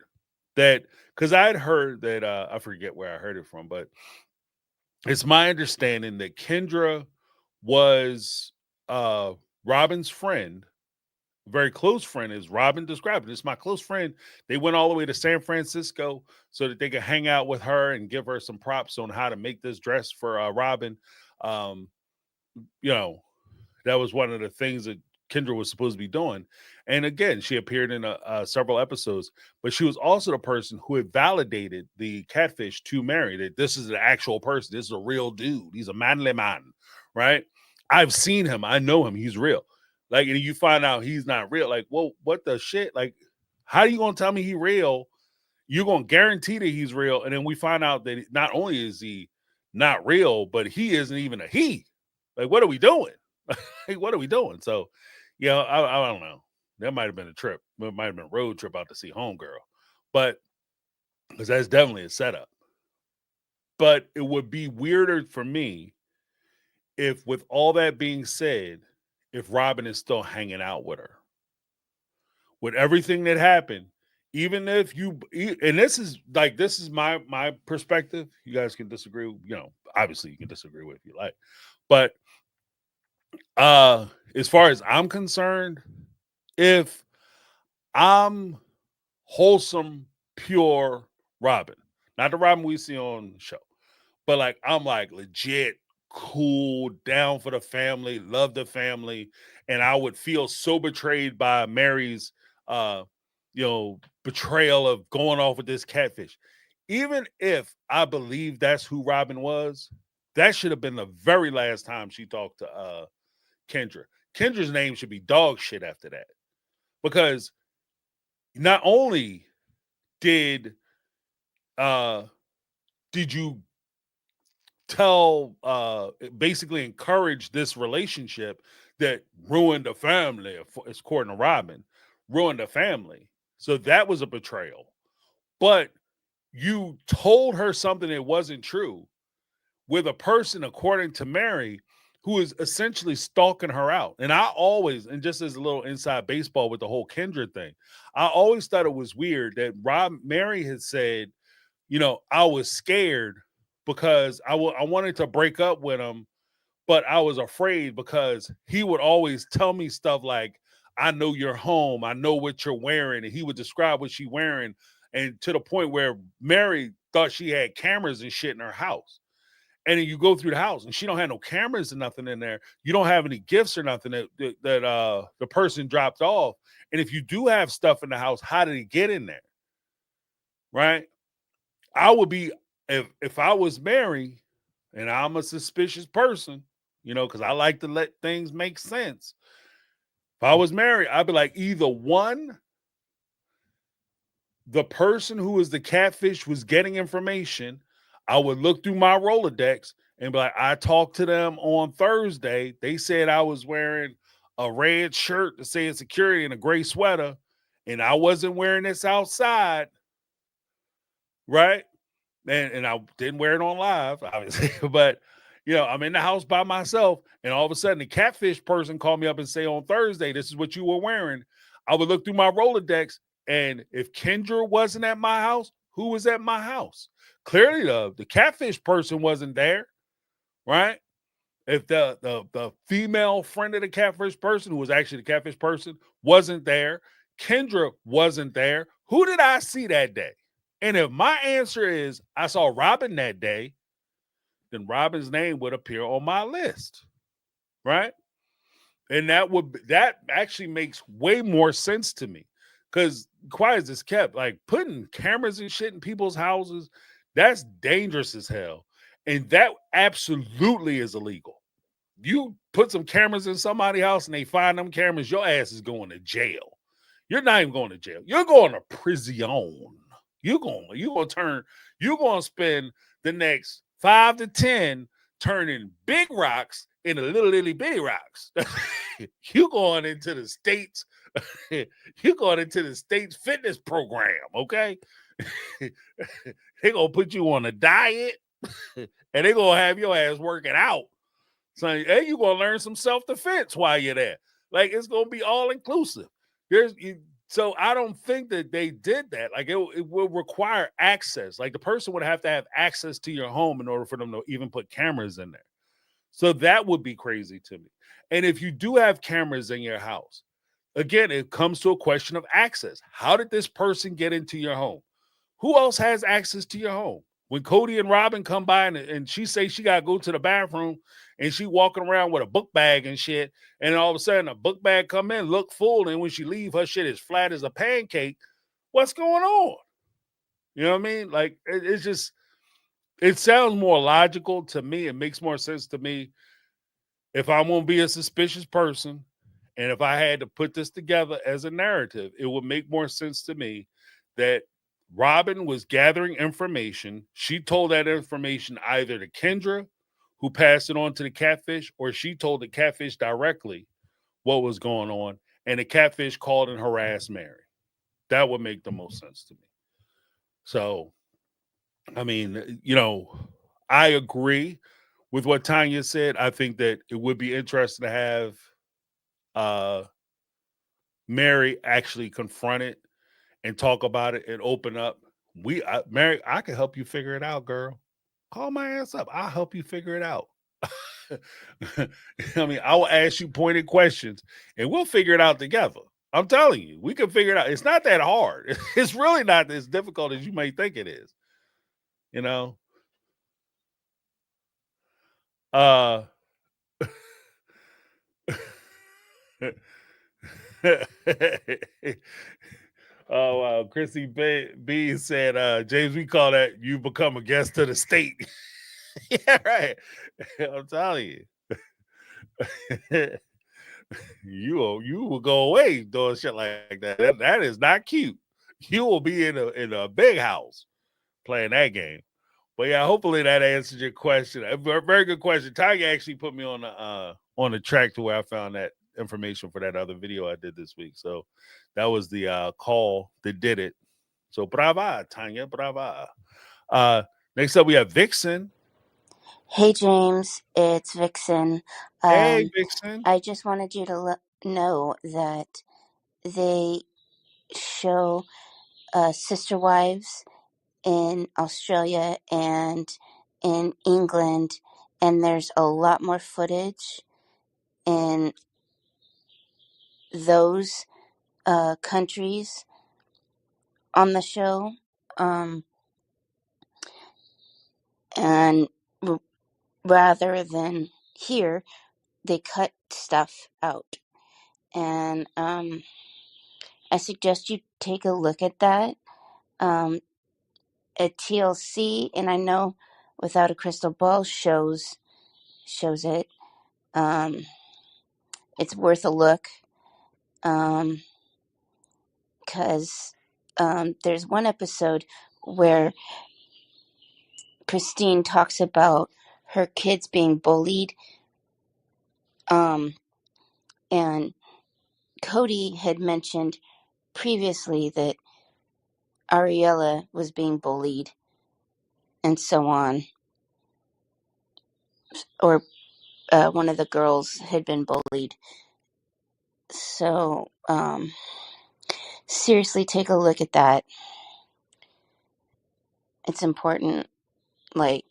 [SPEAKER 3] that because I had heard that I forget where I heard it from, but it's my understanding that Kendra was Robin's friend, very close friend, as Robin described it. It's my close friend. They went all the way to San Francisco so that they could hang out with her and give her some props on how to make this dress for Robin. Um, that was one of the things that Kendra was supposed to be doing. And again, she appeared in several episodes, but she was also the person who had validated the catfish to Mary that this is an actual person. This is a real dude. He's a manly man, right? I've seen him. I know him. He's real. Like, and you find out he's not real. Like, whoa, what the shit? Like, how are you going to tell me he's real? You're going to guarantee that he's real. And then we find out that not only is he not real, but he isn't even a he. Like, what are we doing? Hey, what are we doing? So, I don't know. That might have been a trip. It might have been a road trip out to see Homegirl. But because that's definitely a setup. But it would be weirder for me if, with all that being said, if Robin is still hanging out with her. With everything that happened, even if and this is my perspective. You guys can disagree, obviously you can disagree with if you like. But as far as I'm concerned, if I'm wholesome, pure Robin, not the Robin we see on the show, but like I'm like legit cool, down for the family, love the family, and I would feel so betrayed by Mary's betrayal of going off with this catfish. Even if I believe that's who Robin was, that should have been the very last time she talked to Kendra. Kendra's name should be dog shit after that. Because not only did you basically encourage this relationship that ruined the family, it's according to Robin, ruined the family. So that was a betrayal. But you told her something that wasn't true with a person, according to Mary, who is essentially stalking her out. And I always, and just as a little inside baseball with the whole Kendra thing, I always thought it was weird that Mary had said, you know, I was scared because I wanted to break up with him, but I was afraid because he would always tell me stuff like, I know you're home, I know what you're wearing, and he would describe what she's wearing, and to the point where Mary thought she had cameras and shit in her house. And then you go through the house and she don't have no cameras and nothing in there. You don't have any gifts or nothing that the person dropped off. And if you do have stuff in the house, how did it get in there? Right? I would be, if I was Mary and I'm a suspicious person, you know, because I like to let things make sense. If I was Mary, I'd be like, either one, the person who was the catfish was getting information. I would look through my Rolodex and be like, I talked to them on Thursday. They said I was wearing a red shirt to say security and a gray sweater, and I wasn't wearing this outside, right? And I didn't wear it on live, obviously, but you know, I'm in the house by myself, and all of a sudden the catfish person called me up and say on Thursday, this is what you were wearing. I would look through my Rolodex, and if Kendra wasn't at my house, who was at my house? Clearly, the catfish person wasn't there, right? If the female friend of the catfish person, who was actually the catfish person, wasn't there, Kendra wasn't there, who did I see that day? And if my answer is I saw Robin that day, then Robin's name would appear on my list, right? And that actually makes way more sense to me, because quiet as it's kept, like putting cameras and shit in people's houses, that's dangerous as hell. And that absolutely is illegal. You put some cameras in somebody's house and they find them cameras, your ass is going to jail. You're not even going to jail. You're going to prison. You're going to spend the next 5 to 10 turning big rocks into little itty bitty rocks. You're going into the state's fitness program, okay? They're gonna put you on a diet and they're gonna have your ass working out. So, and you're gonna learn some self-defense while you're there. Like, it's gonna be all inclusive. So I don't think that they did that. Like, it will require access. Like, the person would have to have access to your home in order for them to even put cameras in there. So that would be crazy to me. And if you do have cameras in your house, again, it comes to a question of access. How did this person get into your home? Who else has access to your home? When Cody and Robin come by and she say she got to go to the bathroom and she walking around with a book bag and shit, and all of a sudden a book bag come in, look full, and when she leave, her shit is flat as a pancake. What's going on? You know what I mean? Like, it's just, it sounds more logical to me. It makes more sense to me if I'm going to be a suspicious person, and if I had to put this together as a narrative, it would make more sense to me that Robin was gathering information. She told that information either to Kendra, who passed it on to the catfish, or she told the catfish directly what was going on, and the catfish called and harassed Mary. That would make the most sense to me. So, I mean, you know, I agree with what Tanya said. I think that it would be interesting to have Mary actually confront it and talk about it and open up. Mary, I can help you figure it out, girl. Call my ass up. I'll help you figure it out. I mean, I will ask you pointed questions and we'll figure it out together. I'm telling you, we can figure it out. It's not that hard. It's really not as difficult as you may think it is. You know? Oh, wow. Chrissy B said, James, we call that you become a guest to the state. Yeah, right. I'm telling you. You will go away doing shit like that. That is not cute. You will be in a big house playing that game. But yeah, hopefully that answers your question. A very good question. Tanya actually put me on on the track to where I found that information for that other video I did this week. So that was the call that did it. So brava, Tanya, brava. Next up we have Vixen.
[SPEAKER 6] Hey James, it's Vixen.
[SPEAKER 3] Hey Vixen.
[SPEAKER 6] I just wanted you to know that they show sister wives in Australia and in England, and there's a lot more footage in those countries on the show, and rather than here, they cut stuff out, and I suggest you take a look at that. At TLC, and I know Without a Crystal Ball shows it. It's worth a look, because there's one episode where Christine talks about her kids being bullied, and Cody had mentioned previously that Ariella was being bullied and so on, or one of the girls had been bullied. So seriously, take a look at that. It's important. Like,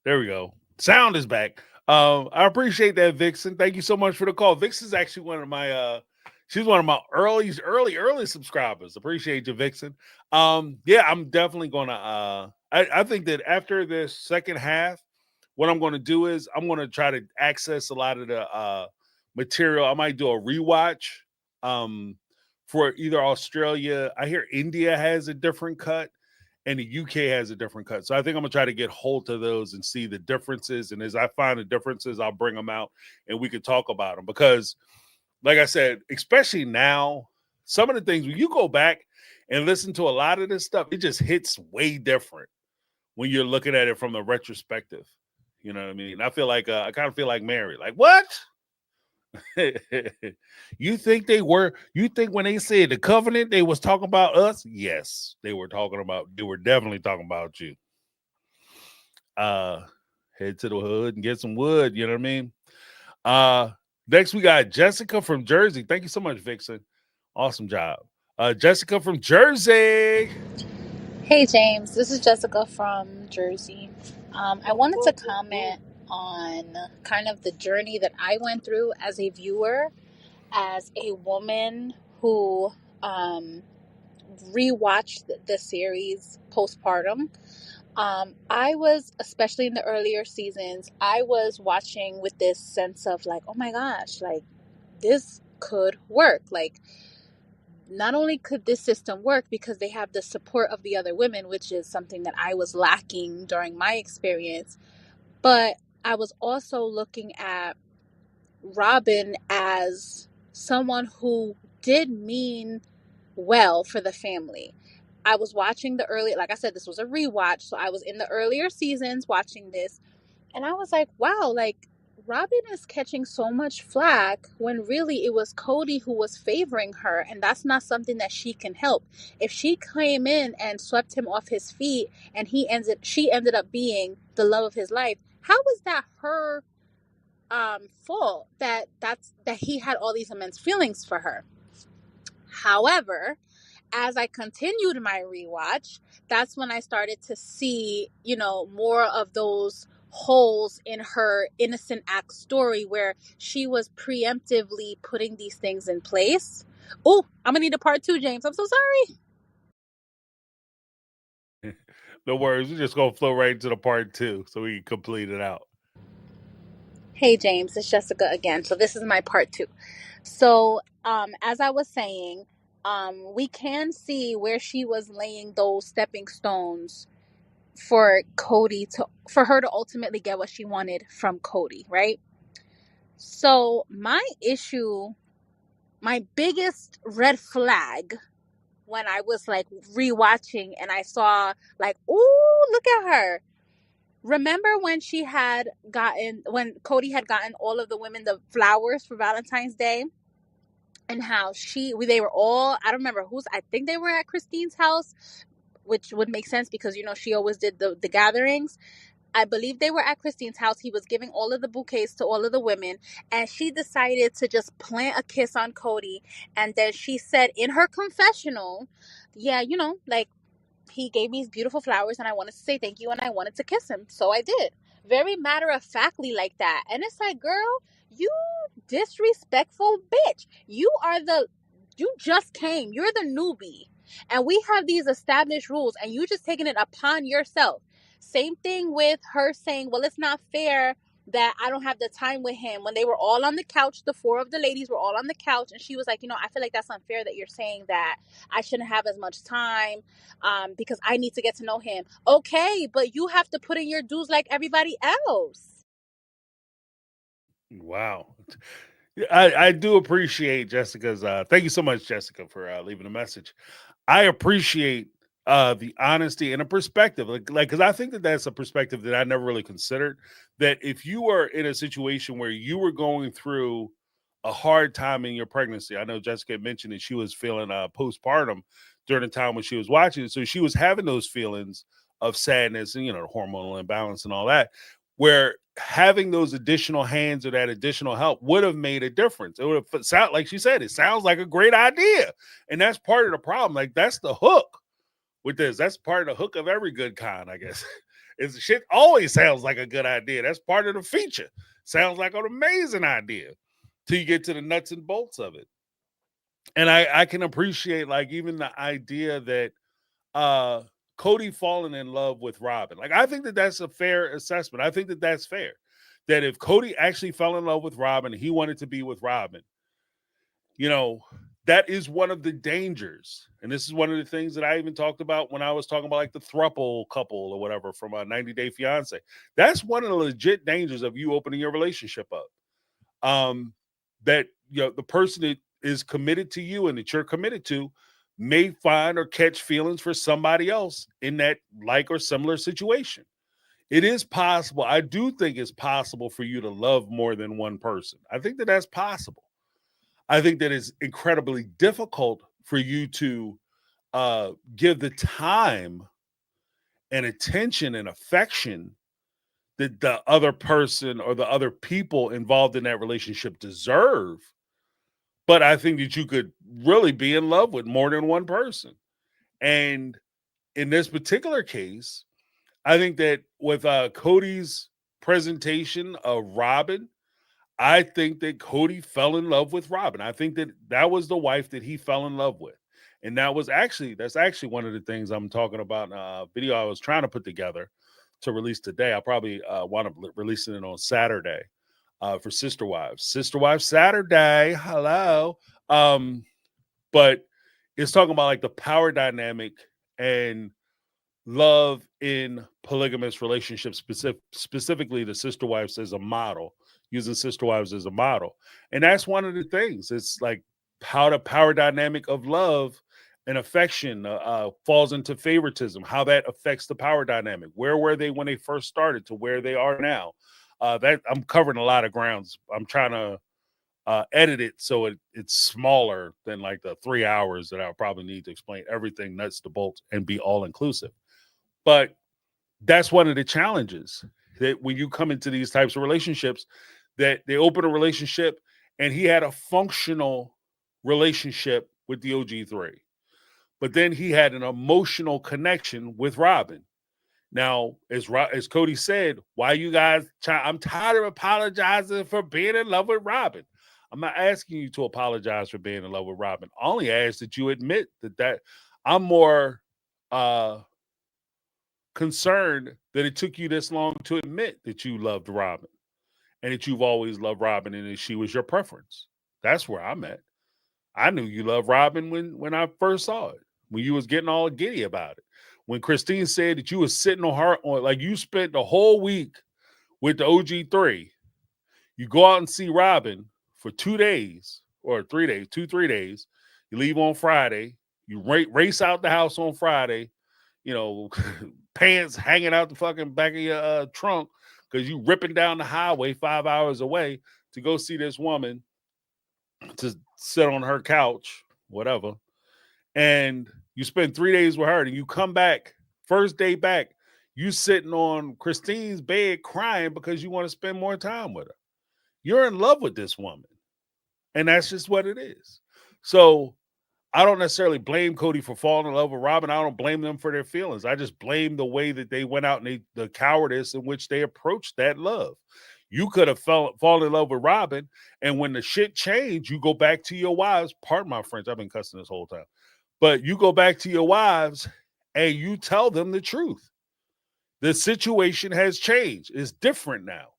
[SPEAKER 3] There we go. Sound is back. I appreciate that, Vixen. Thank you so much for the call. Vixen's actually one of my she's one of my early subscribers. Appreciate you, Vixen. Yeah, I'm definitely gonna I think that after this second half, what I'm gonna do is I'm gonna try to access a lot of the material. I might do a rewatch for either Australia. I hear India has a different cut and the UK has a different cut. So I think I'm gonna try to get hold of those and see the differences. And as I find the differences, I'll bring them out and we can talk about them. Because, like I said, especially now, some of the things when you go back and listen to a lot of this stuff, it just hits way different when you're looking at it from a retrospective. You know what I mean? I feel like I kind of feel like Mary. Like, what? You think when they said the covenant, they was talking about us? Yes, they were definitely talking about you. Head to the hood and get some wood, you know what I mean? Next we got Jessica from Jersey. Thank you so much, Vixen. Awesome job. Jessica from Jersey.
[SPEAKER 7] Hey James, this is Jessica from Jersey. I wanted to comment on kind of the journey that I went through as a viewer, as a woman who rewatched the series postpartum. I was, especially in the earlier seasons, I was watching with this sense of like, oh my gosh, like this could work. Like, not only could this system work because they have the support of the other women, which is something that I was lacking during my experience, but I was also looking at Robin as someone who did mean well for the family. I was watching like I said, this was a rewatch, so I was in the earlier seasons watching this, and I was like, wow, like Robin is catching so much flack when really it was Cody who was favoring her, and that's not something that she can help. If she came in and swept him off his feet and she ended up being the love of his life, how was that her fault that he had all these immense feelings for her? However, as I continued my rewatch, that's when I started to see, more of those holes in her innocent act story where she was preemptively putting these things in place. Oh, I'm gonna need a part 2, James. I'm so sorry.
[SPEAKER 3] No worries. We're just gonna flow right into the part 2 so we can complete it out.
[SPEAKER 7] Hey, James, it's Jessica again. So this is my part 2. So, as I was saying, we can see where she was laying those stepping stones for her to ultimately get what she wanted from Cody, right? So my biggest red flag when I was like rewatching and I saw like, ooh, look at her. Remember when when Cody had gotten all of the women the flowers for Valentine's Day? And how they were all, I don't remember I think they were at Christine's house, which would make sense because, she always did the gatherings. I believe they were at Christine's house. He was giving all of the bouquets to all of the women, and she decided to just plant a kiss on Cody. And then she said in her confessional, yeah, like, he gave me these beautiful flowers and I wanted to say thank you and I wanted to kiss him. So I did. Very matter of factly like that. And it's like, girl, you disrespectful bitch. You just came. You're the newbie. And we have these established rules and you just taking it upon yourself. Same thing with her saying, well, it's not fair that I don't have the time with him. When they were all on the couch, the 4 of the ladies were all on the couch, and she was like, I feel like that's unfair that you're saying that I shouldn't have as much time because I need to get to know him. Okay, but you have to put in your dues like everybody else.
[SPEAKER 3] Wow. I do appreciate Jessica's thank you so much, Jessica, for leaving a message. I appreciate the honesty and a perspective, like because I think that's a perspective that I never really considered, that if you were in a situation where you were going through a hard time in your pregnancy, I know Jessica mentioned that she was feeling postpartum during the time when she was watching it, so she was having those feelings of sadness and hormonal imbalance and all that, where having those additional hands or that additional help would have made a difference. It would have sound like she said, it sounds like a great idea. And that's part of the problem. Like, that's the hook with this. That's part of the hook of every good con, I guess. Is shit always sounds like a good idea. That's part of the feature. Sounds like an amazing idea till you get to the nuts and bolts of it. And I can appreciate, like, even the idea that Cody falling in love with Robin. Like, I think that that's a fair assessment. I think that that's fair. That if Cody actually fell in love with Robin, he wanted to be with Robin, that is one of the dangers. And this is one of the things that I even talked about when I was talking about like the throuple couple or whatever from a 90 Day Fiance. That's one of the legit dangers of you opening your relationship up. That the person that is committed to you and that you're committed to may find or catch feelings for somebody else in that like or similar situation. It is possible. I do think it's possible for you to love more than one person. I think that that's possible. I think that it's incredibly difficult for you to give the time and attention and affection that the other person or the other people involved in that relationship deserve. But I think that you could really be in love with more than one person. And in this particular case, I think that with Cody's presentation of Robin, I think that Cody fell in love with Robin. I think that that was the wife that he fell in love with. And that's actually one of the things I'm talking about in a video I was trying to put together to release today. I'll probably wind up releasing it on Saturday for Sister Wives. Sister Wives Saturday. Hello. But it's talking about like the power dynamic and love in polygamous relationships, specifically the sister wives as a model, using sister wives as a model. And that's one of the things. It's like how the power dynamic of love and affection falls into favoritism, how that affects the power dynamic. Where were they when they first started to where they are now? That I'm covering a lot of grounds. I'm trying to edit it so it's smaller than like the 3 hours that I'll probably need to explain everything nuts to bolts and be all inclusive. But that's one of the challenges, that when you come into these types of relationships, that they open a relationship and he had a functional relationship with the OG3, but then he had an emotional connection with Robin. Now, as Cody said, why you guys I'm tired of apologizing for being in love with Robin. I'm not asking you to apologize for being in love with Robin. I only ask that you admit that I'm more concerned that it took you this long to admit that you loved Robin and that you've always loved Robin and that she was your preference. That's where I'm at. I knew you loved Robin when I first saw it, when you was getting all giddy about it. When Christine said that you was sitting on her, like you spent the whole week with the OG3, you go out and see Robin for 2 days or 3 days, 3 days. You leave on Friday. You race out the house on Friday, you know, pants hanging out the fucking back of your trunk because you ripping down the highway 5 hours away to go see this woman to sit on her couch, whatever. And you spend 3 days with her and you come back, first day back, you sitting on Christine's bed crying because you want to spend more time with her. You're in love with this woman. And that's just what it is. So I don't necessarily blame Cody for falling in love with Robin. I don't blame them for their feelings. I just blame the way that they went out and the cowardice in which they approached that love. You could have fallen in love with Robin, and when the shit changed, you go back to your wives. Pardon my French, I've been cussing this whole time. But you go back to your wives and you tell them the truth. The situation has changed. It's different now.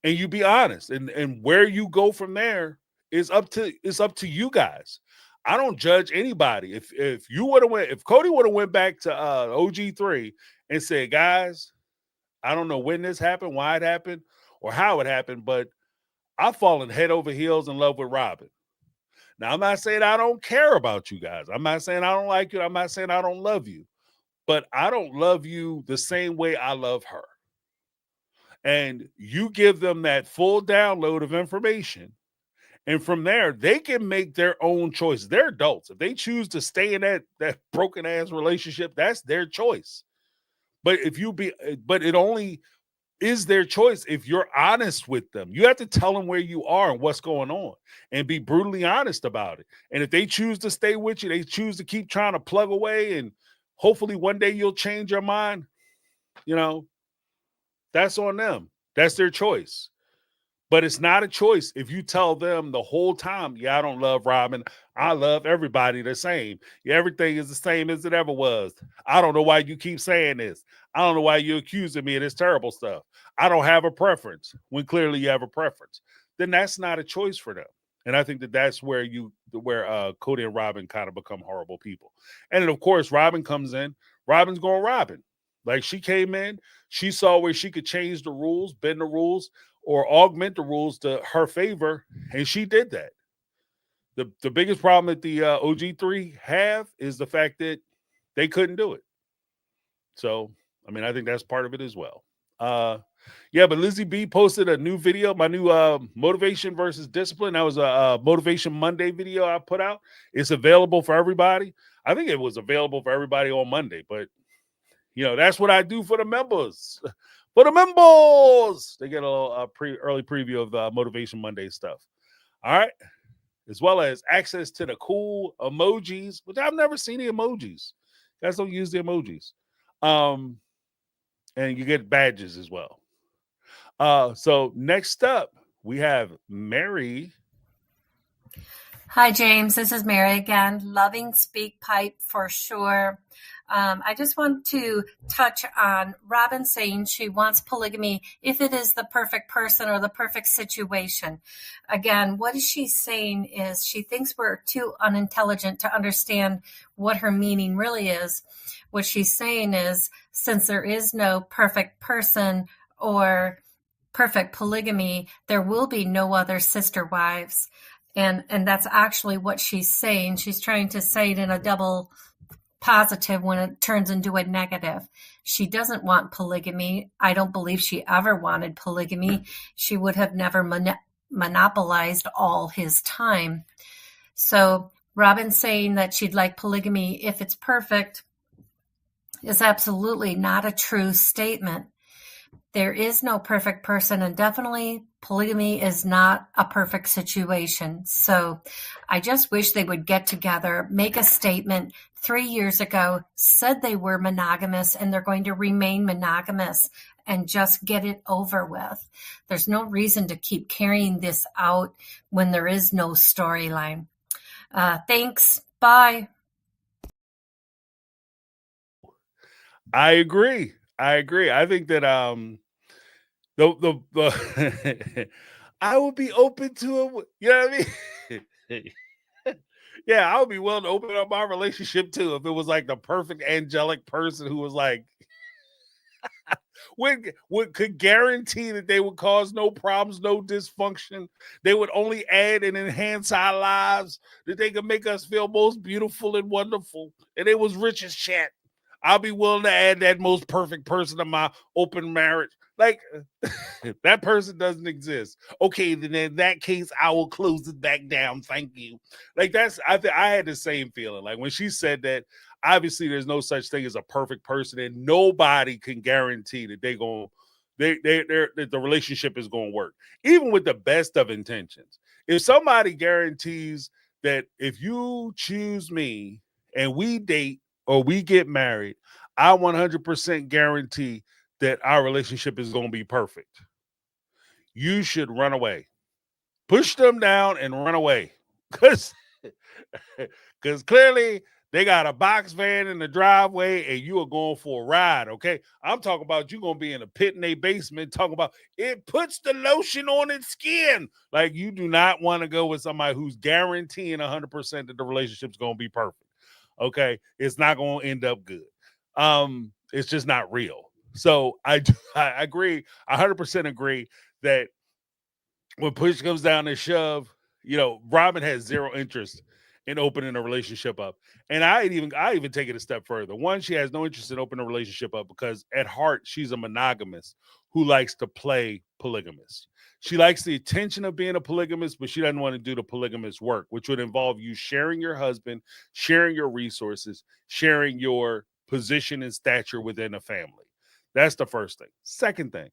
[SPEAKER 3] And you be honest. And where you go from there is up to you guys. I don't judge anybody. If you would have went, if Cody would have went back to OG3 and said, guys, I don't know when this happened, why it happened, or how it happened, but I've fallen head over heels in love with Robin. Now, I'm not saying I don't care about you guys. I'm not saying I don't like you. I'm not saying I don't love you. But I don't love you the same way I love her. And you give them that full download of information. And from there, they can make their own choices. They're adults. If they choose to stay in that broken ass relationship, that's their choice. But but it only is their choice if you're honest with them. You have to tell them where you are and what's going on and be brutally honest about it. And if they choose to stay with you, they choose to keep trying to plug away, and hopefully one day you'll change your mind, you know, that's on them. That's their choice. But it's not a choice if you tell them the whole time, yeah, I don't love Robin. I love everybody the same. Yeah, everything is the same as it ever was. I don't know why you keep saying this. I don't know why you're accusing me of this terrible stuff. I don't have a preference when clearly you have a preference. Then that's not a choice for them. And I think that's where Cody and Robin kind of become horrible people. And then, of course, Robin comes in. Robin's going Robin. Like, she came in, she saw where she could change the rules, bend the rules, or augment the rules to her favor, and she did that. The biggest problem that the OG3 have is the fact that they couldn't do it. So, I mean, I think that's part of it as well. Yeah, but Lizzie B posted a new video, my new motivation versus discipline. That was a Motivation Monday video I put out. It's available for everybody. I think it was available for everybody on Monday, but you know, that's what I do for the members. For the members, they get a little early preview of the Motivation Monday stuff. All right. As well as access to the cool emojis, which I've never seen the emojis. You guys don't use the emojis. And you get badges as well. So next up, we have Mary.
[SPEAKER 8] Hi, James. This is Mary again. Loving Speakpipe for sure. I just want to touch on Robin saying she wants polygamy if it is the perfect person or the perfect situation. Again, what she's saying is she thinks we're too unintelligent to understand what her meaning really is. What she's saying is, since there is no perfect person or perfect polygamy, there will be no other sister wives. And that's actually what she's saying. She's trying to say it in a double positive when it turns into a negative. She doesn't want polygamy. I don't believe she ever wanted polygamy. She would have never monopolized all his time. So Robin saying that she'd like polygamy if it's perfect is absolutely not a true statement. There is no perfect person, and definitely polygamy is not a perfect situation. So I just wish they would get together, make a statement. 3 years ago, said they were monogamous and they're going to remain monogamous and just get it over with. There's no reason to keep carrying this out when there is no storyline. Thanks. Bye.
[SPEAKER 3] I agree. I think that the I would be open to it. You know what I mean? Yeah, I would be willing to open up my relationship too if it was like the perfect angelic person who was like, could guarantee that they would cause no problems, no dysfunction. They would only add and enhance our lives, that they could make us feel most beautiful and wonderful. And it was rich as shit. I'll be willing to add that most perfect person to my open marriage. Like, that person doesn't exist. Okay, then in that case, I will close it back down. Thank you. Like, I had the same feeling. Like, when she said that, obviously there's no such thing as a perfect person, and nobody can guarantee that that the relationship is going to work, even with the best of intentions. If somebody guarantees that if you choose me and we date or we get married, I 100% guarantee that our relationship is going to be perfect, you should run away. Push them down and run away. Because clearly they got a box van in the driveway and you are going for a ride, okay? I'm talking about you going to be in a pit in a basement talking about it puts the lotion on its skin. Like, you do not want to go with somebody who's guaranteeing 100% that the relationship's going to be perfect. Okay, it's not going to end up good. It's just not real. So I agree, 100% agree that when push comes down to shove, Robin has zero interest in opening a relationship up. And I even take it a step further. One, she has no interest in opening a relationship up because at heart she's a monogamist who likes to play polygamist. She likes the attention of being a polygamist, but she doesn't want to do the polygamist work, which would involve you sharing your husband, sharing your resources, sharing your position and stature within a family. That's the first thing. Second thing,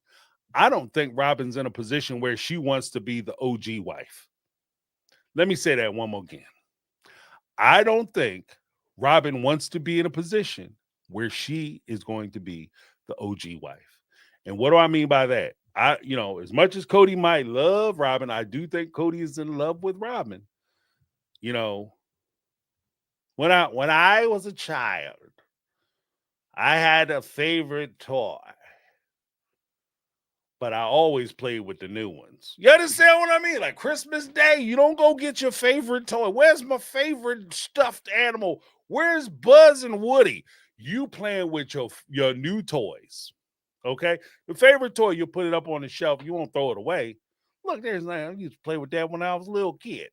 [SPEAKER 3] I don't think Robin's in a position where she wants to be the OG wife. Let me say that one more again. I don't think Robin wants to be in a position where she is going to be the OG wife. And what do I mean by that? As much as Cody might love Robin, I do think Cody is in love with Robin. When I was a child, I had a favorite toy, but I always played with the new ones. You understand what I mean? Like Christmas Day, you don't go get your favorite toy. Where's my favorite stuffed animal? Where's Buzz and Woody? You playing with your new toys. Okay? Your favorite toy, you put it up on the shelf. You won't throw it away. Look, I used to play with that when I was a little kid.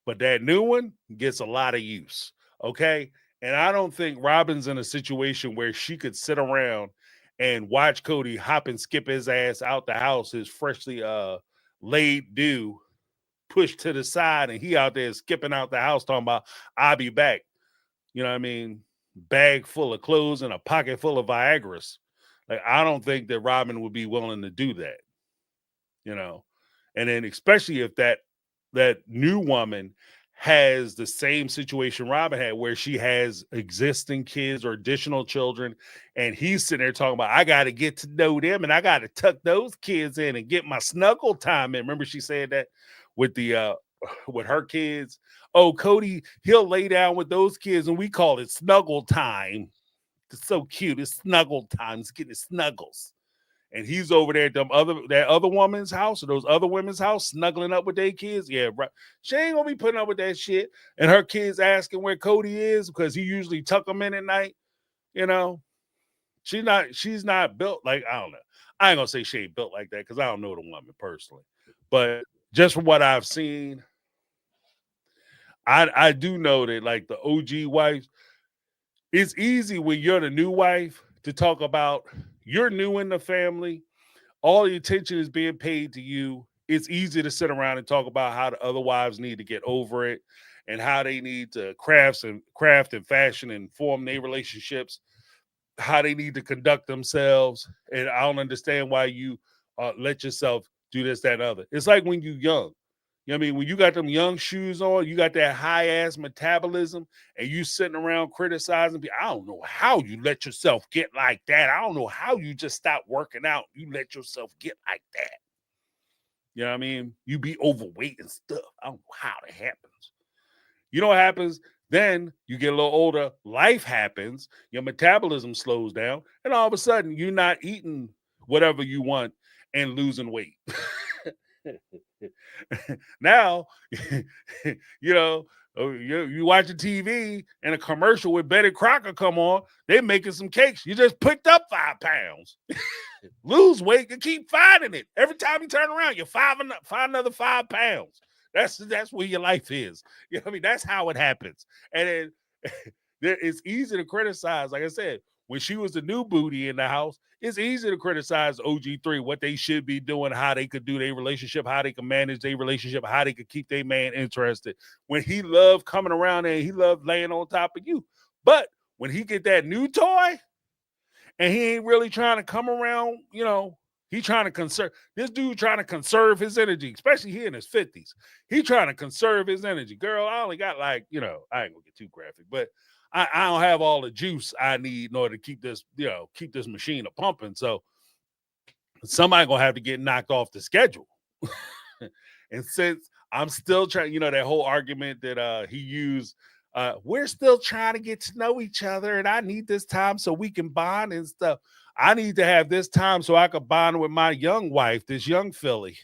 [SPEAKER 3] But that new one gets a lot of use. Okay? And I don't think Robin's in a situation where she could sit around and watch Cody hop and skip his ass out the house, his freshly laid dew pushed to the side, and he out there skipping out the house talking about, I'll be back. You know what I mean? Bag full of clothes and a pocket full of Viagra's. Like, I don't think that Robin would be willing to do that. And then especially if that new woman has the same situation Robin had, where she has existing kids or additional children, and he's sitting there talking about, I got to get to know them and I got to tuck those kids in and get my snuggle time in. Remember she said that with the with her kids? Oh, Cody, he'll lay down with those kids and we call it snuggle time. It's so cute. It's snuggle time. It's getting snuggles. And he's over there at that other woman's house or those other women's house snuggling up with their kids. Yeah, right. She ain't gonna be putting up with that shit. And her kids asking where Cody is because he usually tuck them in at night. She's not built like, I don't know. I ain't gonna say she ain't built like that because I don't know the woman personally. But just from what I've seen, I do know that like the OG wives, it's easy when you're the new wife to talk about you're new in the family. All the attention is being paid to you. It's easy to sit around and talk about how the other wives need to get over it and how they need to craft and fashion and form their relationships, how they need to conduct themselves. And I don't understand why you let yourself do this, that, and other. It's like when you're young. You know what I mean? When you got them young shoes on, you got that high-ass metabolism, and you sitting around criticizing people. I don't know how you let yourself get like that. I don't know how you just stop working out. You let yourself get like that. You know what I mean? You be overweight and stuff. I don't know how that happens. You know what happens? Then you get a little older, life happens, your metabolism slows down, and all of a sudden you're not eating whatever you want and losing weight. Now, Oh, you watching TV and a commercial with Betty Crocker come on, they making some cakes. You just picked up 5 pounds. Lose weight and keep finding it. Every time you turn around, you find another 5 pounds. That's where your life is. You know what I mean? That's how it happens. And it's easy to criticize. Like I said, when she was the new booty in the house, it's easy to criticize OG3, what they should be doing, how they could do their relationship, how they can manage their relationship, how they could keep their man interested. When he loved coming around and he loved laying on top of you. But when he get that new toy and he ain't really trying to come around, you know, he trying to conserve. This dude trying to conserve his energy, especially he in his 50s. He trying to conserve his energy. Girl, I only got like, you know, I ain't gonna get too graphic, but I don't have all the juice I need in order to keep this, you know, keep this machine a pumping. So somebody gonna have to get knocked off the schedule. And since I'm still trying, you know, that whole argument that he used, we're still trying to get to know each other, and I need this time so we can bond and stuff. I need to have this time so I can bond with my young wife, this young filly.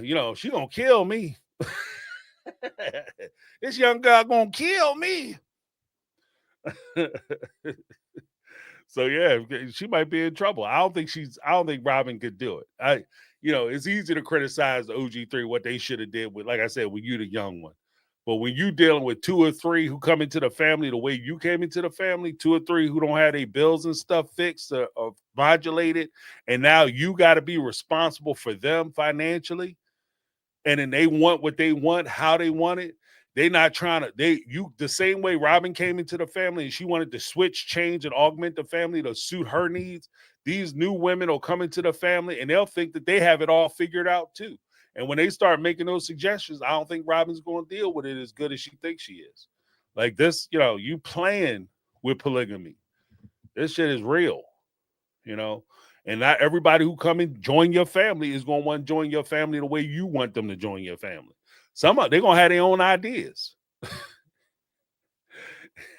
[SPEAKER 3] You know, she gonna kill me. This young girl gonna kill me. So yeah, she might be in trouble. I don't think Robin could do it. You know, it's easy to criticize the OG3, what they should have did with, like I said, with you, the young one. But when you dealing with 2 or 3 who come into the family the way you came into the family, 2 or 3 who don't have their bills and stuff fixed or modulated, and now you got to be responsible for them financially, and then they want what they want, how they want it. They not trying to, the same way Robin came into the family and she wanted to switch, change, and augment the family to suit her needs. These new women will come into the family and they'll think that they have it all figured out too. And when they start making those suggestions, I don't think Robin's going to deal with it as good as she thinks she is. Like this, you know, you playing with polygamy. This shit is real, you know. And not everybody who come and join your family is going to want to join your family the way you want them to join your family. Some of they're going to have their own ideas.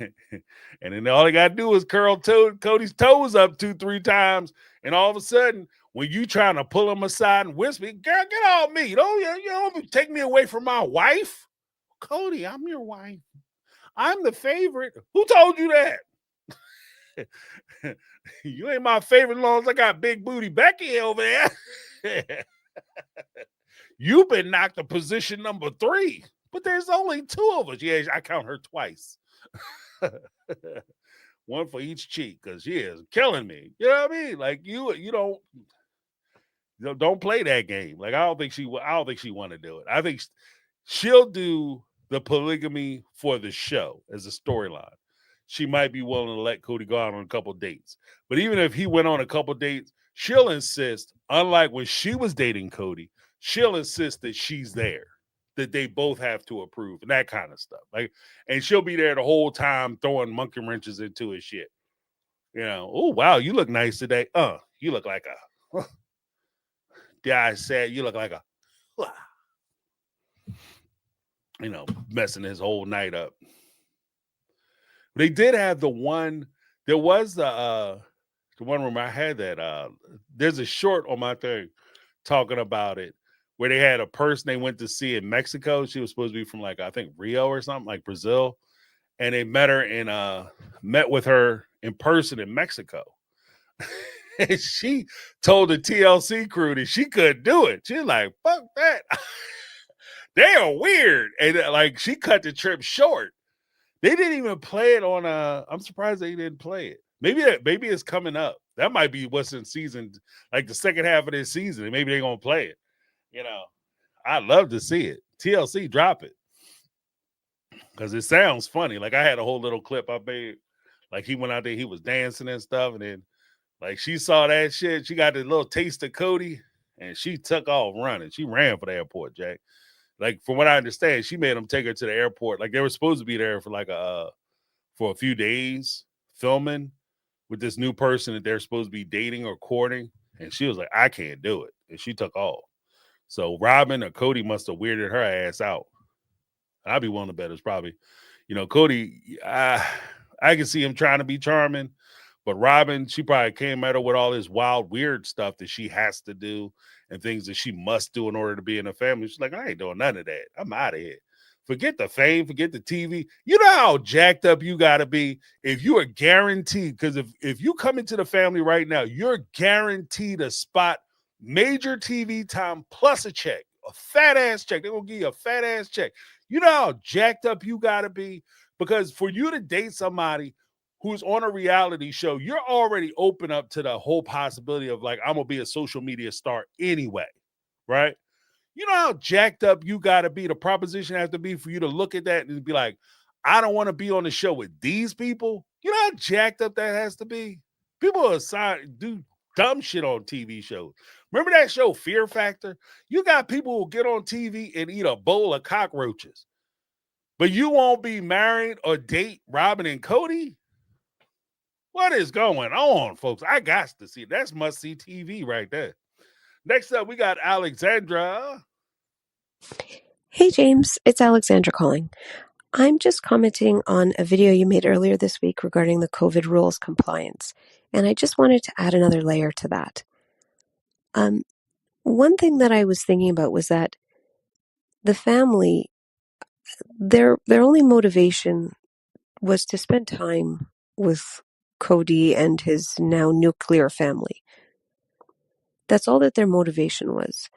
[SPEAKER 3] And then all they got to do is curl Cody's toes up 2-3 times. And all of a sudden, when you trying to pull him aside and whisper, girl, get off me. You don't take me away from my wife. Cody, I'm your wife. I'm the favorite. Who told you that? You ain't my favorite as long as I got big booty Becky over there. You've been knocked to position number 3, but there's only 2 of us. Yeah, I count her twice. One for each cheek, because she is killing me. You know what I mean? Like you don't play that game. Like I don't think she want to do it. I think she'll do the polygamy for the show as a storyline. She might be willing to let Cody go out on a couple dates. But even if he went on a couple dates, she'll insist, unlike when she was dating Cody, she'll insist that she's there, that they both have to approve and that kind of stuff. Like, and she'll be there the whole time throwing monkey wrenches into his shit. You know, oh wow, you look nice today. You look like a guy said you look like a you know, messing his whole night up. They did have the one, there was the one room I had that there's a short on my thing talking about it where they had a person they went to see in Mexico. She was supposed to be from like, I think Rio or something, like Brazil. And they met her and met with her in person in Mexico. And she told the TLC crew that she couldn't do it. She's like, fuck that. They are weird. And like she cut the trip short. They didn't even play it on I'm surprised they didn't play it. Maybe it's coming up. That might be what's in season, like the second half of this season. And maybe they're gonna play it. You know, I'd love to see it. TLC, drop it. Because it sounds funny. Like I had a whole little clip I made. Like he went out there, he was dancing and stuff, and then like she saw that shit. She got this little taste of Cody, and she took off running. She ran for the airport, Jack. Like from what I understand, she made them take her to the airport. Like they were supposed to be there for like for a few days filming with this new person that they're supposed to be dating or courting, and she was like, "I can't do it," and she took off. So Robin or Cody must have weirded her ass out. I'd be willing to bet it's probably, you know, Cody. I can see him trying to be charming, but Robin, she probably came at her with all this wild, weird stuff that she has to do and things that she must do in order to be in a family. She's like, I ain't doing none of that. I'm out of here. Forget the fame, forget the TV. You know how jacked up you got to be if you are guaranteed, because if you come into the family right now, you're guaranteed a spot, major TV time plus a check, a fat ass check. They're going to give you a fat ass check. You know how jacked up you got to be? Because for you to date somebody who's on a reality show, you're already open up to the whole possibility of like, I'm going to be a social media star anyway, right? You know how jacked up you got to be? The proposition has to be for you to look at that and be like, I don't want to be on the show with these people. You know how jacked up that has to be? People do dumb shit on TV shows. Remember that show Fear Factor? You got people who get on TV and eat a bowl of cockroaches, but you won't be married or date Robin and Cody? What is going on, folks? I got to see. That's must-see TV right there. Next up, we got Alexandra.
[SPEAKER 9] Hey James, it's Alexandra calling. I'm just commenting on a video you made earlier this week regarding the COVID rules compliance, and I just wanted to add another layer to that. One thing that I was thinking about was that the family, their only motivation was to spend time with Cody and his now nuclear family. That's all that their motivation was.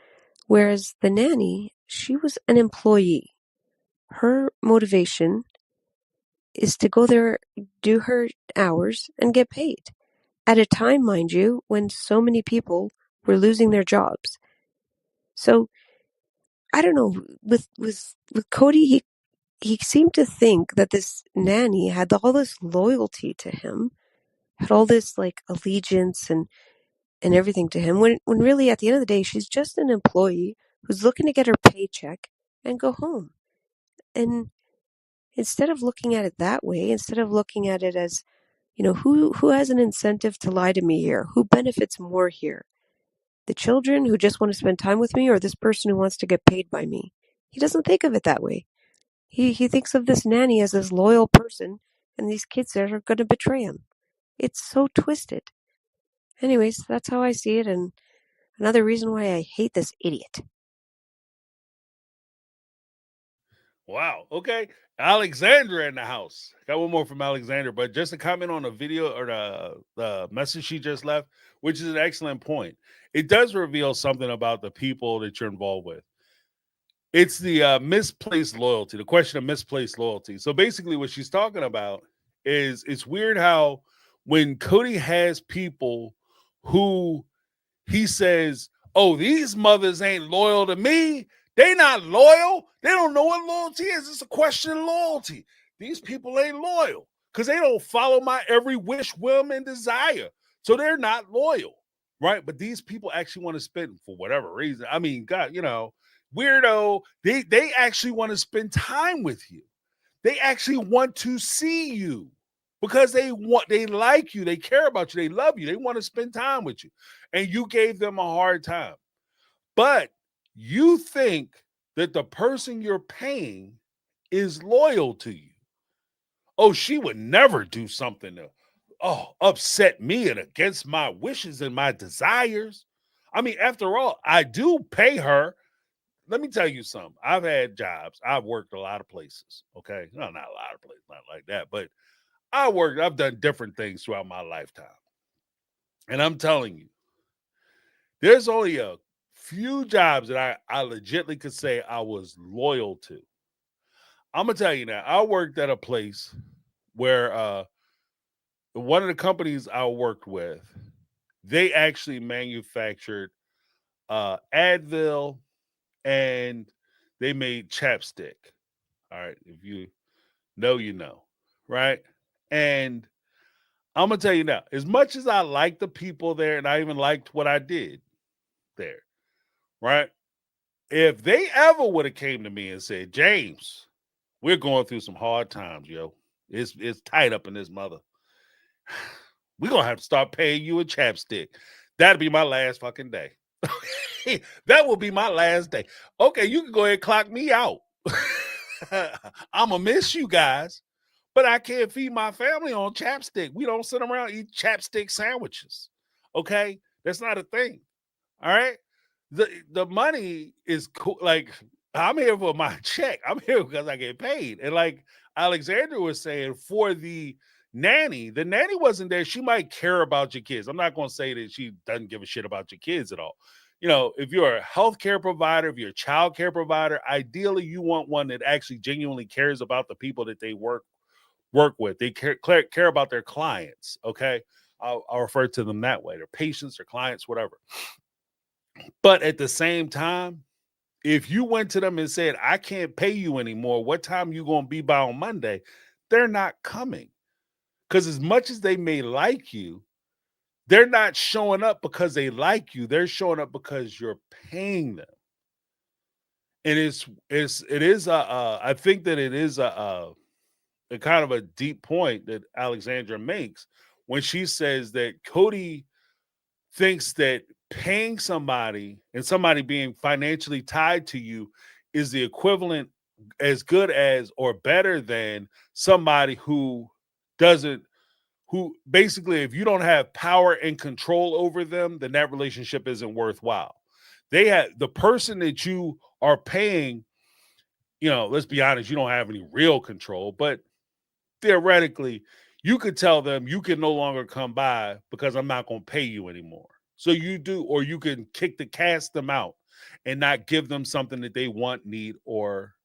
[SPEAKER 9] Whereas the nanny, she was an employee. Her motivation is to go there, do her hours, and get paid. At a time, mind you, when so many people were losing their jobs. So, I don't know, with Cody, he seemed to think that this nanny had all this loyalty to him, had all this like allegiance and everything to him, when really at the end of the day, she's just an employee who's looking to get her paycheck and go home. And instead of looking at it that way, instead of looking at it as, you know, who has an incentive to lie to me here? Who benefits more here? The children who just want to spend time with me, or this person who wants to get paid by me? He doesn't think of it that way. He thinks of this nanny as this loyal person, and these kids that are going to betray him. It's so twisted. Anyways, that's how I see it, and another reason why I hate this idiot.
[SPEAKER 3] Wow. Okay. Alexandra in the house. Got one more from Alexandra, but just to comment on the video or the message she just left, which is an excellent point. It does reveal something about the people that you're involved with. It's the misplaced loyalty, the question of misplaced loyalty. So basically what she's talking about is it's weird how when Cody has people who he says, oh, these mothers ain't loyal to me. They not loyal. They don't know what loyalty is. It's a question of loyalty. These people ain't loyal because they don't follow my every wish, whim, and desire. So they're not loyal, right? But these people actually want to spend, for whatever reason. I mean, God, you know, weirdo. They actually want to spend time with you. They actually want to see you because they like you. They care about you. They love you. They want to spend time with you. And you gave them a hard time. But you think that the person you're paying is loyal to you. Oh, she would never do something to upset me and against my wishes and my desires. I mean, after all, I do pay her. Let me tell you something. I've had jobs. I've worked a lot of places. Okay. No, not a lot of places, not like that, but I've done different things throughout my lifetime. And I'm telling you, there's only a few jobs that I legitimately could say I was loyal to. I'm going to tell you now, I worked at a place where one of the companies I worked with, they actually manufactured Advil and they made chapstick. All right. If you know, you know. Right. And I'm going to tell you now, as much as I liked the people there and I even liked what I did there, right? If they ever would have came to me and said, James, we're going through some hard times, yo. It's tight up in this mother. We're going to have to start paying you a chapstick. That'll be my last fucking day. That will be my last day. Okay, you can go ahead and clock me out. I'm going to miss you guys, but I can't feed my family on chapstick. We don't sit around and eat chapstick sandwiches. Okay? That's not a thing. All right? The money is cool. Like, I'm here for my check. I'm here because I get paid. And like Alexandra was saying, for the nanny wasn't there. She might care about your kids. I'm not going to say that she doesn't give a shit about your kids at all. You know, if you're a healthcare provider, if you're a child care provider, ideally you want one that actually genuinely cares about the people that they work with. They care about their clients. Okay. I'll refer to them that way. Their patients, their clients, whatever. But at the same time, if you went to them and said, I can't pay you anymore, what time you going to be by on Monday? They're not coming. Because as much as they may like you, they're not showing up because they like you. They're showing up because you're paying them. And I think that it is a kind of a deep point that Alexandra makes when she says that Cody thinks that paying somebody and somebody being financially tied to you is the equivalent, as good as or better than somebody who basically, if you don't have power and control over them, then that relationship isn't worthwhile. The person that you are paying, let's be honest, you don't have any real control, but theoretically, you could tell them you can no longer come by because I'm not going to pay you anymore. So you do, or you can cast them out and not give them something that they want, need, or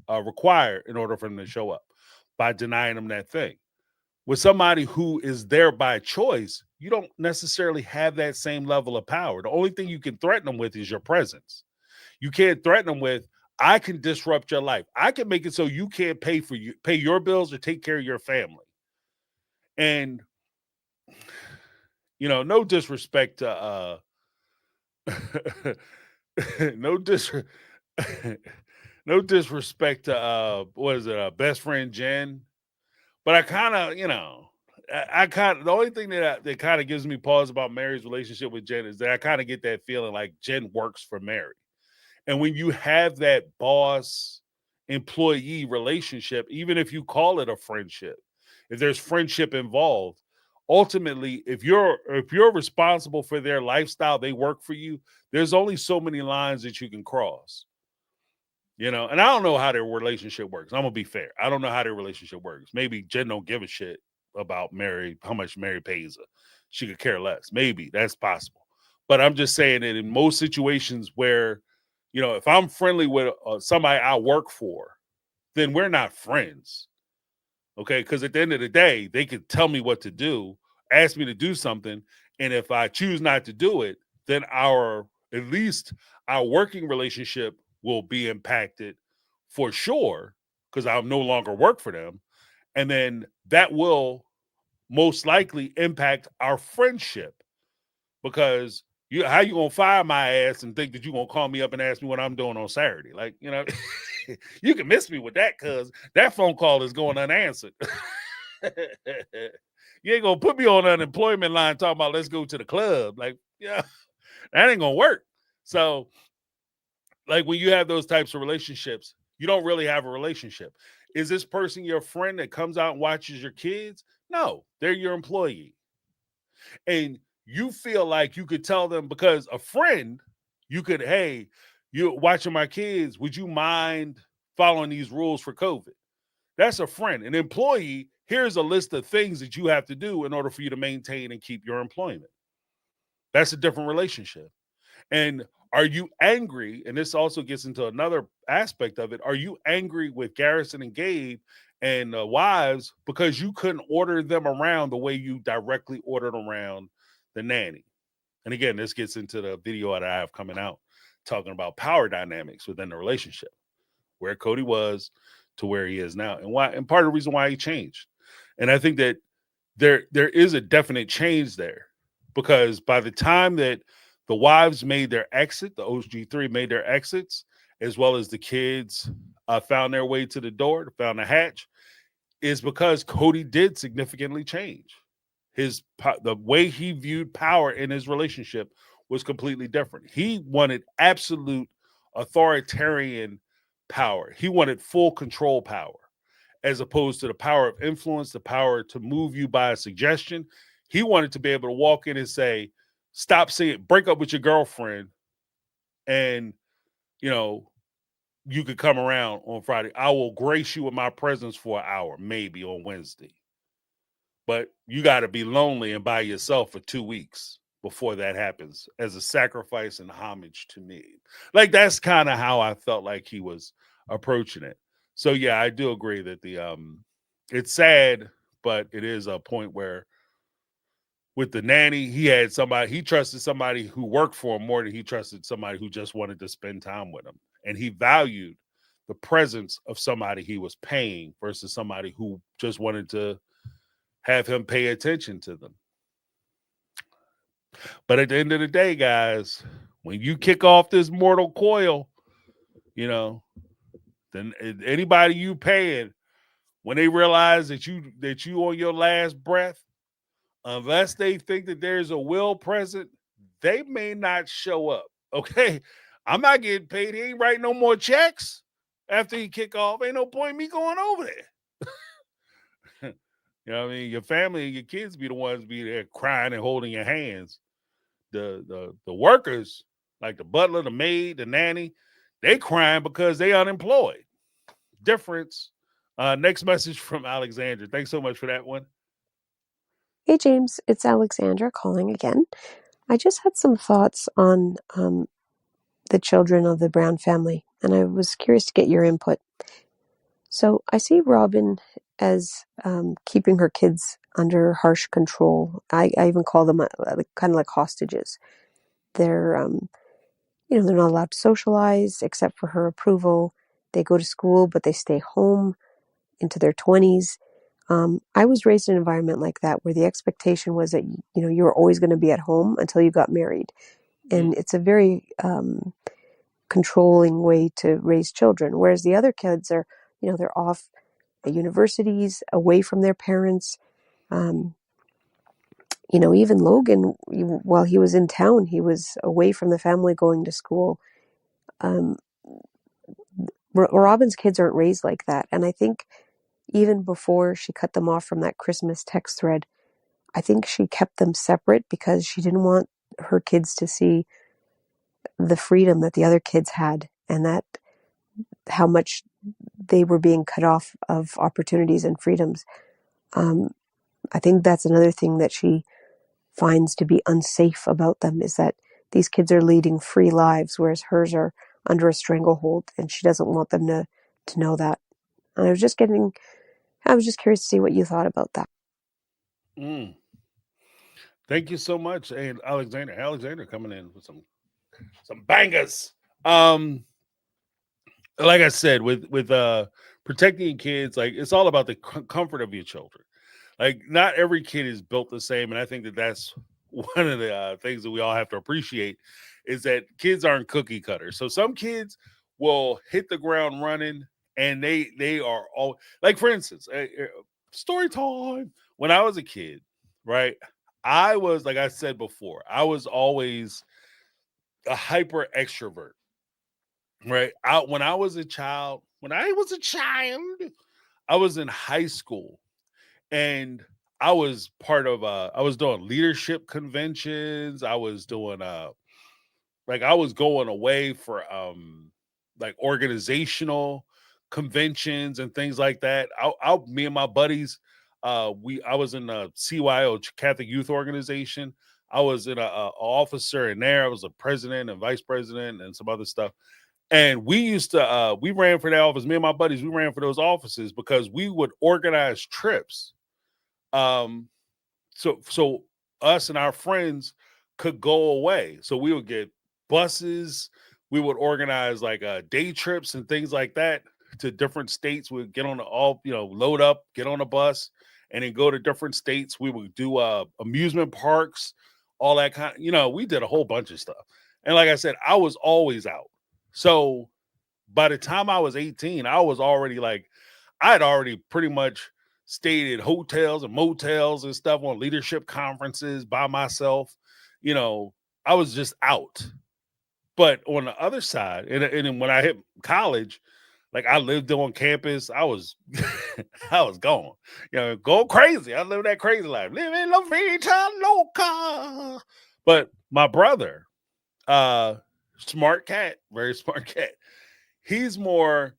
[SPEAKER 3] require in order for them to show up by denying them that thing. With somebody who is there by choice, you don't necessarily have that same level of power. The only thing you can threaten them with is your presence. You can't threaten them with, I can disrupt your life. I can make it so you can't pay your bills or take care of your family. And no disrespect to no disrespect to what is it, best friend Jen. But I kind of, the only thing that kind of gives me pause about Mary's relationship with Jen is that I kind of get that feeling like Jen works for Mary. And when you have that boss employee relationship, even if you call it a friendship, if there's friendship involved, ultimately, if you're responsible for their lifestyle, they work for you, there's only so many lines that you can cross. And I don't know how their relationship works. I'm gonna be fair. I don't know how their relationship works. Maybe Jen don't give a shit about Mary, how much Mary pays her. She could care less. Maybe that's possible. But I'm just saying that in most situations where, if I'm friendly with somebody I work for, then we're not friends. Okay. Because at the end of the day, they could tell me what to do, ask me to do something. And if I choose not to do it, then at least our working relationship will be impacted for sure, because I'll no longer work for them. And then that will most likely impact our friendship, because how you gonna fire my ass and think that you gonna call me up and ask me what I'm doing on Saturday? Like, you can miss me with that, because that phone call is going unanswered. You ain't gonna put me on an unemployment line talking about let's go to the club. Like, yeah, that ain't gonna work. So, like, when you have those types of relationships, you don't really have a relationship. Is this person your friend that comes out and watches your kids? No, they're your employee. And you feel like you could tell them, because a friend, you could, hey, you're watching my kids, would you mind following these rules for COVID? That's a friend. An employee, here's a list of things that you have to do in order for you to maintain and keep your employment. That's a different relationship. And are you angry? And this also gets into another aspect of it. Are you angry with Garrison and Gabe and wives because you couldn't order them around the way you directly ordered around the nanny? And again, this gets into the video that I have coming out talking about power dynamics within the relationship, where Cody was to where he is now, and why, and part of the reason why he changed. And I think that there is a definite change there, because by the time that the wives made their exit, the OG3 made their exits, as well as the kids found their way to the door, found the hatch, is because Cody did significantly change. The way he viewed power in his relationship was completely different. He wanted absolute authoritarian power. He wanted full control power, as opposed to the power of influence, the power to move you by a suggestion. He wanted to be able to walk in and say, stop saying, break up with your girlfriend, and, you could come around on Friday. I will grace you with my presence for an hour, maybe on Wednesday. But you got to be lonely and by yourself for 2 weeks before that happens as a sacrifice and homage to me. Like, that's kind of how I felt like he was approaching it. So yeah, I do agree that it's sad, but it is a point where with the nanny, he trusted somebody who worked for him more than he trusted somebody who just wanted to spend time with him. And he valued the presence of somebody he was paying versus somebody who just wanted to have him pay attention to them. But at the end of the day, guys, when you kick off this mortal coil, then anybody you paying, when they realize that you on your last breath, unless they think that there's a will present, they may not show up. Okay, I'm not getting paid. He ain't writing no more checks after he kick off. Ain't no point in me going over there. You know what I mean? Your family and your kids be the ones be there crying and holding your hands. The workers, like the butler, the maid, the nanny, they crying because they unemployed. Difference. Next message from Alexandra. Thanks so much for that one.
[SPEAKER 9] Hey, James, it's Alexandra calling again. I just had some thoughts on the children of the Brown family, and I was curious to get your input. So I see Robin as keeping her kids under harsh control. I even call them kind of like hostages. They're, they're not allowed to socialize except for her approval. They go to school, but they stay home into their 20s. I was raised in an environment like that where the expectation was that, you were always going to be at home until you got married. And it's a very controlling way to raise children. Whereas the other kids are, they're off at universities, away from their parents. Even Logan, while he was in town, he was away from the family going to school. Robin's kids aren't raised like that. And I think even before she cut them off from that Christmas text thread, I think she kept them separate because she didn't want her kids to see the freedom that the other kids had, and that how much they were being cut off of opportunities and freedoms. I think that's another thing that she finds to be unsafe about them, is that these kids are leading free lives, whereas hers are under a stranglehold, and she doesn't want them to know that. And I was just curious to see what you thought about that.
[SPEAKER 3] Thank you so much. And Alexander coming in with some bangers. Like I said, with protecting kids, like, it's all about the comfort of your children. Like, not every kid is built the same, and I think that that's one of the things that we all have to appreciate, is that kids aren't cookie cutters. So some kids will hit the ground running, and they are all, like, for instance, story time. When I was a kid, right, I was, like I said before, I was always a hyper extrovert. Right. When I was a child, I was in high school, and I was part of I was doing leadership conventions. I was doing I was going away for like organizational conventions and things like that. Me and my buddies, I was in the CYO, Catholic Youth Organization. I was in a officer in there. I was a president and vice president and some other stuff. And we used to, we ran for that office. Me and my buddies, we ran for those offices because we would organize trips. So us and our friends could go away. So we would get buses. We would organize like day trips and things like that to different states. We'd get on load up, get on a bus, and then go to different states. We would do amusement parks, all that kind. We did a whole bunch of stuff. And like I said, I was always out. So by the time I was 18, I had already pretty much stayed at hotels and motels and stuff on leadership conferences by myself. I was just out. But on the other side, and then when I hit college, like, I lived on campus, I was I was gone. Going crazy. I lived that crazy life. Living la vida loca. But my brother, smart cat, very smart cat. he's more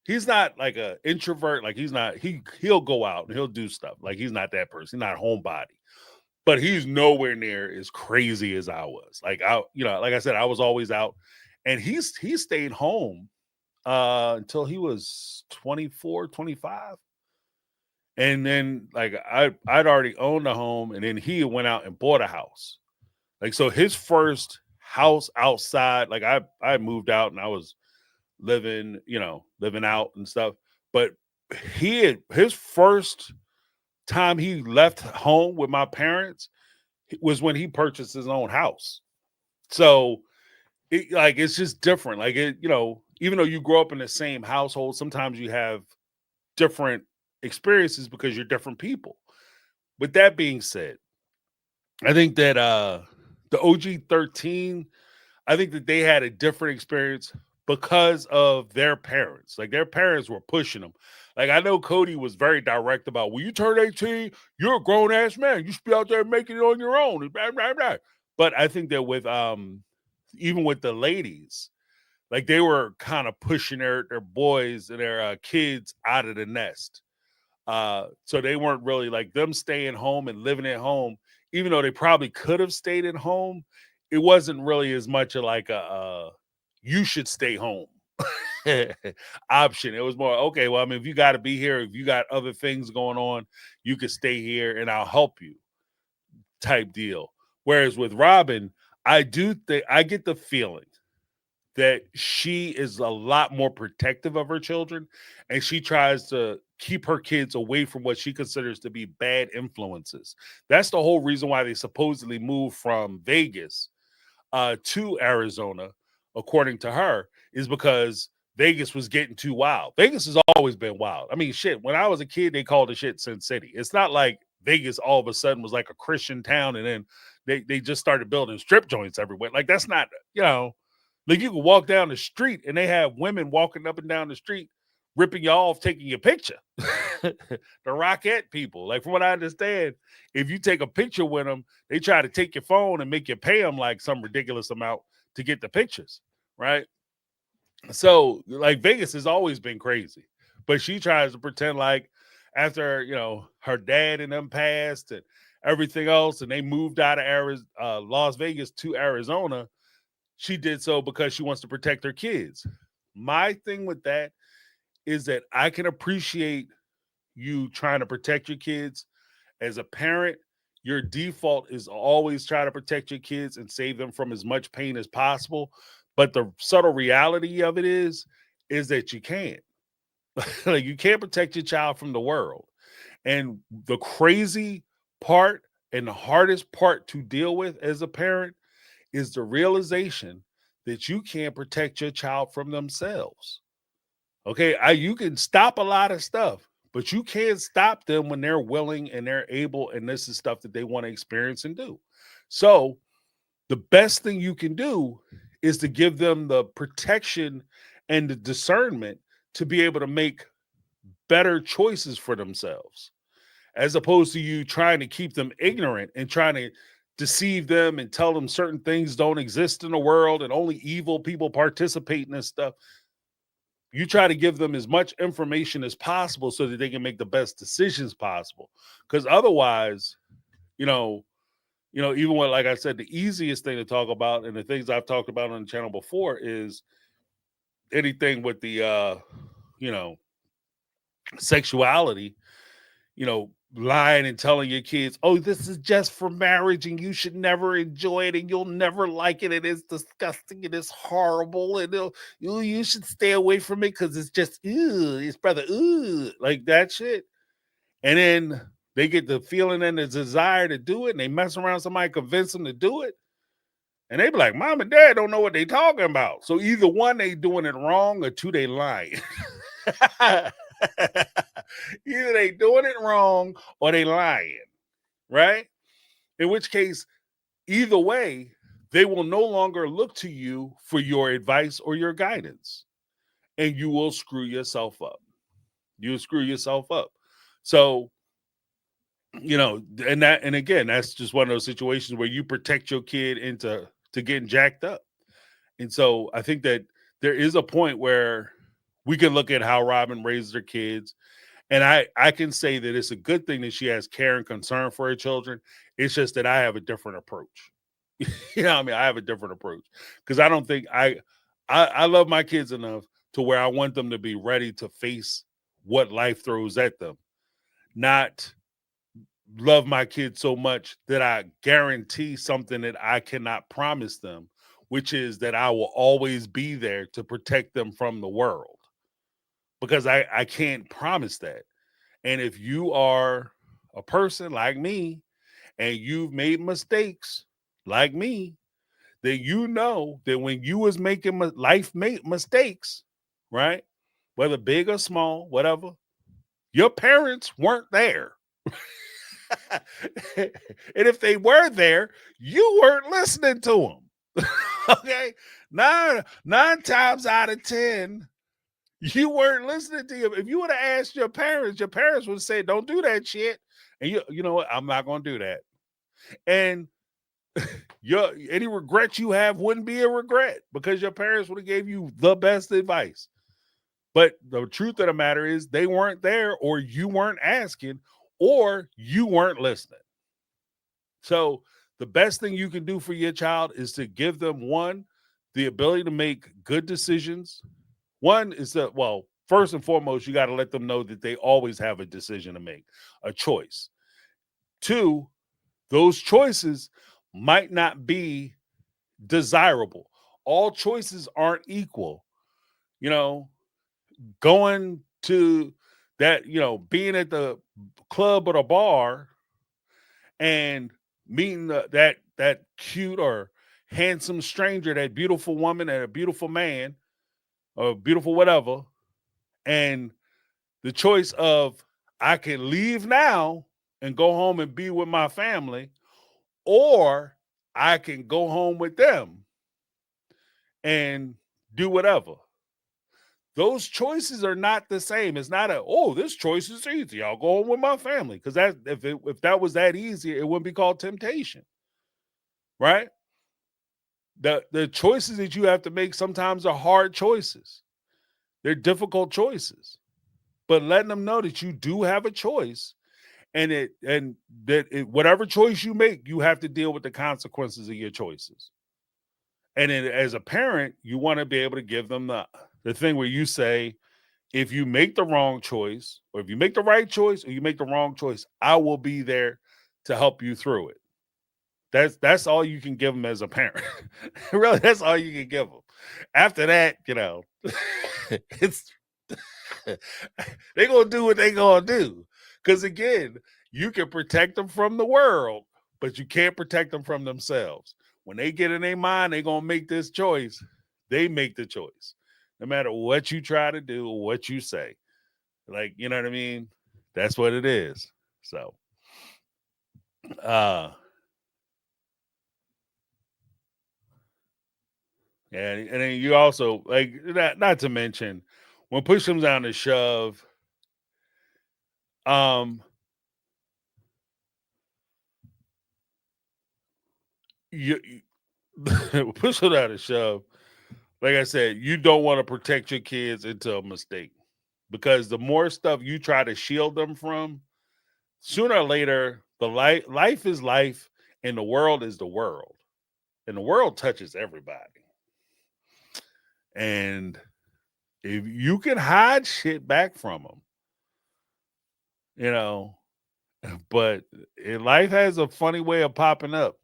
[SPEAKER 3] he's not like a introvert. Like he'll go out and he'll do stuff. Like he's not that person. He's not a homebody. But he's nowhere near as crazy as I was. Like like I said, I was always out, and he stayed home until he was 24, 25. And then like I'd already owned a home, and then he went out and bought a house. Like so his first house outside, like I moved out and I was living out and stuff. But his first time he left home with my parents was when he purchased his own house. So it's just different. Like even though you grow up in the same household, sometimes you have different experiences because you're different people. With that being said, I think that the OG 13, I think that they had a different experience because of their parents. Like their parents were pushing them. Like I know Cody was very direct about when you turn 18, you're a grown ass man. You should be out there making it on your own. Blah, blah, blah. But I think that with even with the ladies, like they were kind of pushing their boys and their kids out of the nest. So they weren't really like them staying home and living at home, even though they probably could have stayed at home. It wasn't really as much of like a you should stay home option. It was more, okay, well, I mean, if you got to be here, if you got other things going on, you could stay here and I'll help you type deal. Whereas with Robin, I get the feeling that she is a lot more protective of her children, and she tries to keep her kids away from what she considers to be bad influences. That's the whole reason why they supposedly moved from Vegas to Arizona, according to her, is because Vegas was getting too wild. Vegas has always been wild. I mean, shit, when I was a kid, they called the shit Sin City. It's not like Vegas all of a sudden was like a Christian town and then they just started building strip joints everywhere. Like that's not, like you can walk down the street and they have women walking up and down the street ripping you off, taking your picture. The Rockette people. Like from what I understand, if you take a picture with them, they try to take your phone and make you pay them like some ridiculous amount to get the pictures, right? So like Vegas has always been crazy, but she tries to pretend like after her dad and them passed and everything else, and they moved out of Las Vegas to Arizona, she did so because she wants to protect her kids. My thing with that is that I can appreciate you trying to protect your kids. As a parent, your default is always try to protect your kids and save them from as much pain as possible. But the subtle reality of it is that you can't. Like you can't protect your child from the world. And the crazy part and the hardest part to deal with as a parent is the realization that you can't protect your child from themselves. Okay, you can stop a lot of stuff, but you can't stop them when they're willing and they're able, and this is stuff that they want to experience and do. So the best thing you can do is to give them the protection and the discernment to be able to make better choices for themselves, as opposed to you trying to keep them ignorant and trying to deceive them and tell them certain things don't exist in the world and only evil people participate in this stuff. You try to give them as much information as possible so that they can make the best decisions possible. Because otherwise, even when, like I said, the easiest thing to talk about and the things I've talked about on the channel before is anything with the, sexuality, lying and telling your kids, oh, this is just for marriage and you should never enjoy it and you'll never like it and it's disgusting and it's horrible and you should stay away from it because it's just it's brother like that shit. And then they get the feeling and the desire to do it and they mess around, somebody convince them to do it, and they be like, mom and dad don't know what they talking about. So either one, they doing it wrong, or two, they lying. Either they doing it wrong or they lying, right? In which case, either way, they will no longer look to you for your advice or your guidance, and you will screw yourself up. You'll screw yourself up. So, and again, that's just one of those situations where you protect your kid into getting jacked up. And so I think that there is a point where we can look at how Robin raised her kids. And I can say that it's a good thing that she has care and concern for her children. It's just that I have a different approach. You know what I mean? I have a different approach because I don't think I love my kids enough to where I want them to be ready to face what life throws at them, not love my kids so much that I guarantee something that I cannot promise them, which is that I will always be there to protect them from the world, because I can't promise that. And if you are a person like me and you've made mistakes like me, then you know that when you was making mistakes, right? Whether big or small, whatever, your parents weren't there. And if they were there, you weren't listening to them. Okay? Nine times out of 10, you weren't listening to you. If you would have asked your parents would say, don't do that shit. And you know what? I'm not going to do that. And any regret you have wouldn't be a regret because your parents would have gave you the best advice. But the truth of the matter is they weren't there, or you weren't asking, or you weren't listening. So the best thing you can do for your child is to give them, one, the ability to make good decisions. One is that, well, first and foremost, you got to let them know that they always have a decision to make, a choice. Two, those choices might not be desirable. All choices aren't equal. You know, going to that, being at the club or the bar and meeting that cute or handsome stranger, that beautiful woman and a beautiful man or beautiful whatever, and the choice of I can leave now and go home and be with my family, or I can go home with them and do whatever. Those choices are not the same. It's not this choice is easy, I'll go home with my family. Because that if that was that easy, it wouldn't be called temptation. Right? The choices that you have to make sometimes are hard choices. They're difficult choices. But letting them know that you do have a choice, and whatever choice you make, you have to deal with the consequences of your choices. And then as a parent, you want to be able to give them the thing where you say, if you make the wrong choice, or if you make the right choice, or you make the wrong choice, I will be there to help you through it. That's all you can give them as a parent. Really, that's all you can give them. After that, it's they're gonna do what they're gonna do. Because again, you can protect them from the world, but you can't protect them from themselves. When they get in their mind, they're gonna make this choice. They make the choice, no matter what you try to do or what you say. Like, you know what I mean? That's what it is. So, and then you also, like, not to mention, when push comes down to shove, you push comes down to shove. Like I said, you don't want to protect your kids into a mistake, because the more stuff you try to shield them from, sooner or later, the life is life, and the world is the world, and the world touches everybody. And if you can hide shit back from them, but life has a funny way of popping up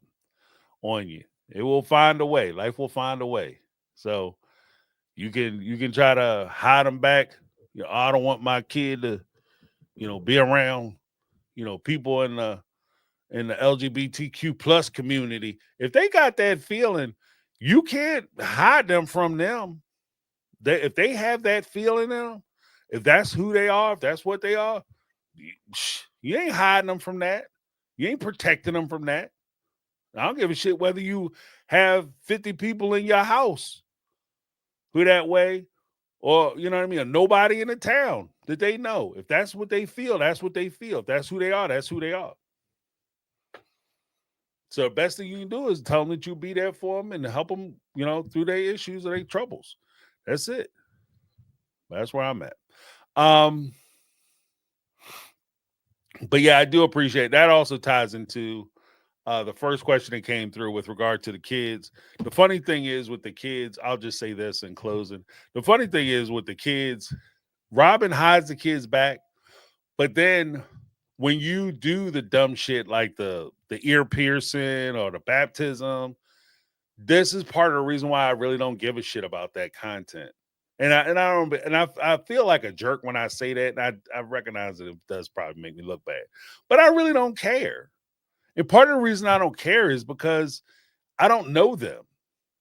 [SPEAKER 3] on you. It will find a way. Life will find a way. So you can try to hide them back. I don't want my kid to, be around, people in the LGBTQ plus community. If they got that feeling, you can't hide them from them. If they have that feeling in them, if that's who they are, if that's what they are, you ain't hiding them from that. You ain't protecting them from that. I don't give a shit whether you have 50 people in your house who that way, or, you know what I mean, or nobody in the town that they know. If that's what they feel, that's what they feel. If that's who they are, that's who they are. So the best thing you can do is tell them that you'll be there for them and help them, through their issues or their troubles. That's it. That's where I'm at. But yeah, I do appreciate that. Also ties into the first question that came through with regard to the kids. The funny thing is with the kids, I'll just say this in closing. The funny thing is with the kids, Robin hides the kids back, but then when you do the dumb shit like the ear piercing or the baptism, this is part of the reason why I really don't give a shit about that content. I feel like a jerk when I say that, and I recognize that it does probably make me look bad, but I really don't care. And part of the reason I don't care is because I don't know them.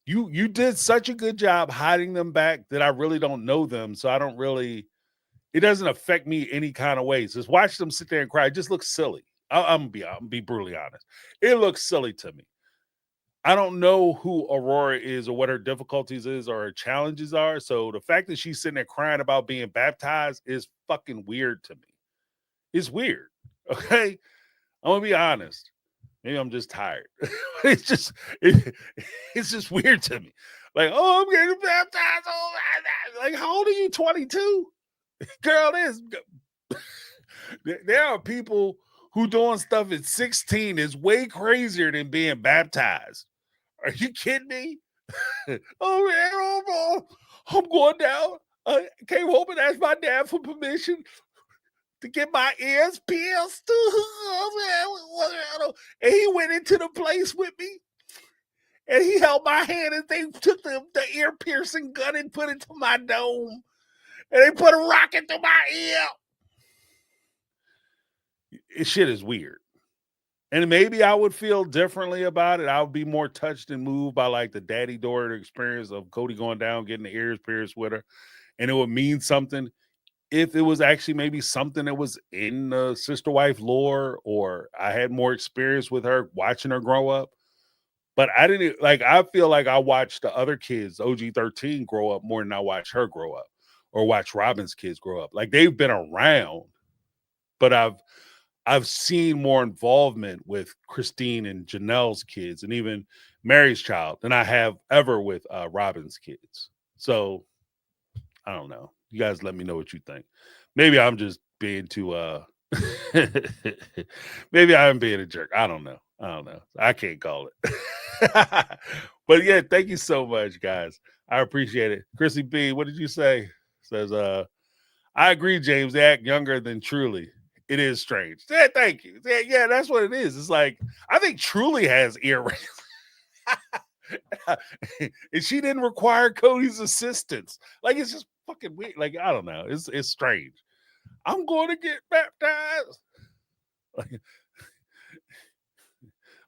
[SPEAKER 3] You did such a good job hiding them back that I really don't know them, so I don't really. It doesn't affect me any kind of ways. Just watch them sit there and cry. It just looks silly. I'm gonna be brutally honest. It looks silly to me. I don't know who Aurora is or what her difficulties is or her challenges are. So the fact that she's sitting there crying about being baptized is fucking weird to me. It's weird. Okay. I'm gonna be honest. Maybe I'm just tired. it's just it's just weird to me. Like, oh, I'm getting baptized. Oh, like, how old are you? 22? Girl, there are people who doing stuff at 16 is way crazier than being baptized. Are you kidding me? Oh man, oh, I'm going down. I came home and asked my dad for permission to get my ears pierced. And he went into the place with me. And he held my hand and they took the ear piercing gun and put it to my dome. And they put a rocket through my ear. This shit is weird. And maybe I would feel differently about it. I would be more touched and moved by like the daddy-daughter experience of Cody going down, getting the ears pierced with her. And it would mean something if it was actually maybe something that was in the sister wife lore, or I had more experience with her watching her grow up. But I didn't like, I feel like I watched the other kids, OG 13, grow up more than I watched her grow up or watch Robin's kids grow up. Like they've been around, but I've seen more involvement with Christine and Janelle's kids and even Mary's child than I have ever with Robin's kids. So I don't know. You guys let me know what you think. Maybe I'm just being too maybe I'm being a jerk. I don't know. I can't call it. But yeah, thank you so much, guys. I appreciate it. Chrissy B, what did you say? Says I agree, James. They act younger than Truly. It is strange. Yeah, thank you. Yeah, that's what it is. It's like I think Truly has earrings. And she didn't require Cody's assistance. Like it's just fucking weird. Like I don't know. It's strange. I'm going to get baptized.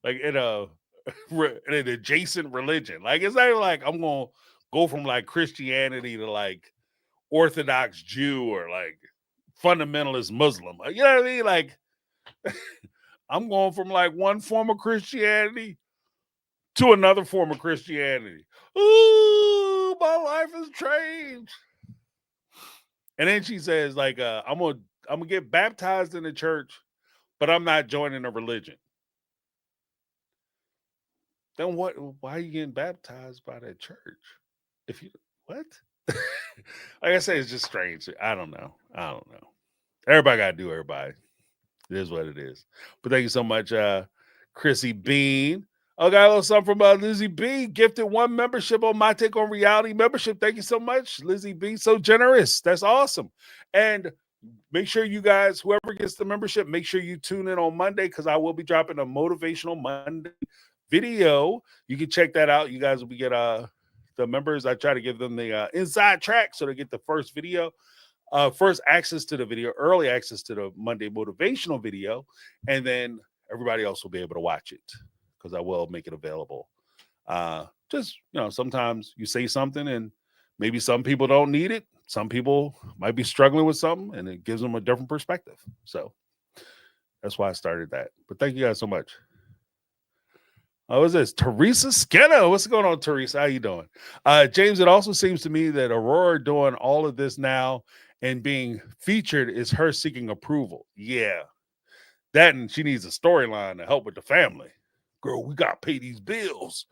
[SPEAKER 3] Like in an adjacent religion. Like it's not like I'm gonna go from like Christianity to like Orthodox Jew or like fundamentalist Muslim. You know what I mean? Like I'm going from like one form of Christianity to another form of Christianity. Ooh, my life has changed. And then she says, like, I'm gonna get baptized in the church, but I'm not joining a religion. Then what? Why are you getting baptized by that church? If you what? Like I say, it's just strange. I don't know. Everybody got to do everybody. It is what it is. But thank you so much, Chrissy Bean. I got a little something from Lizzie B. Gifted 1 membership on My Take on Reality membership. Thank you so much, Lizzie B. So generous. That's awesome. And make sure you guys, whoever gets the membership, make sure you tune in on Monday because I will be dropping a motivational Monday video. You can check that out. You guys will be get the members. I try to give them the inside track so they get the first video. First access to the video, early access to the Monday motivational video, and then everybody else will be able to watch it because I will make it available. Just, sometimes you say something and maybe some people don't need it. Some people might be struggling with something and it gives them a different perspective. So that's why I started that. But thank you guys so much. What is this? Teresa Skinner. What's going on, Teresa? How you doing? James, it also seems to me that Aurora doing all of this now and being featured is her seeking approval. Yeah. That, and she needs a storyline to help with the family. Girl, we got to pay these bills.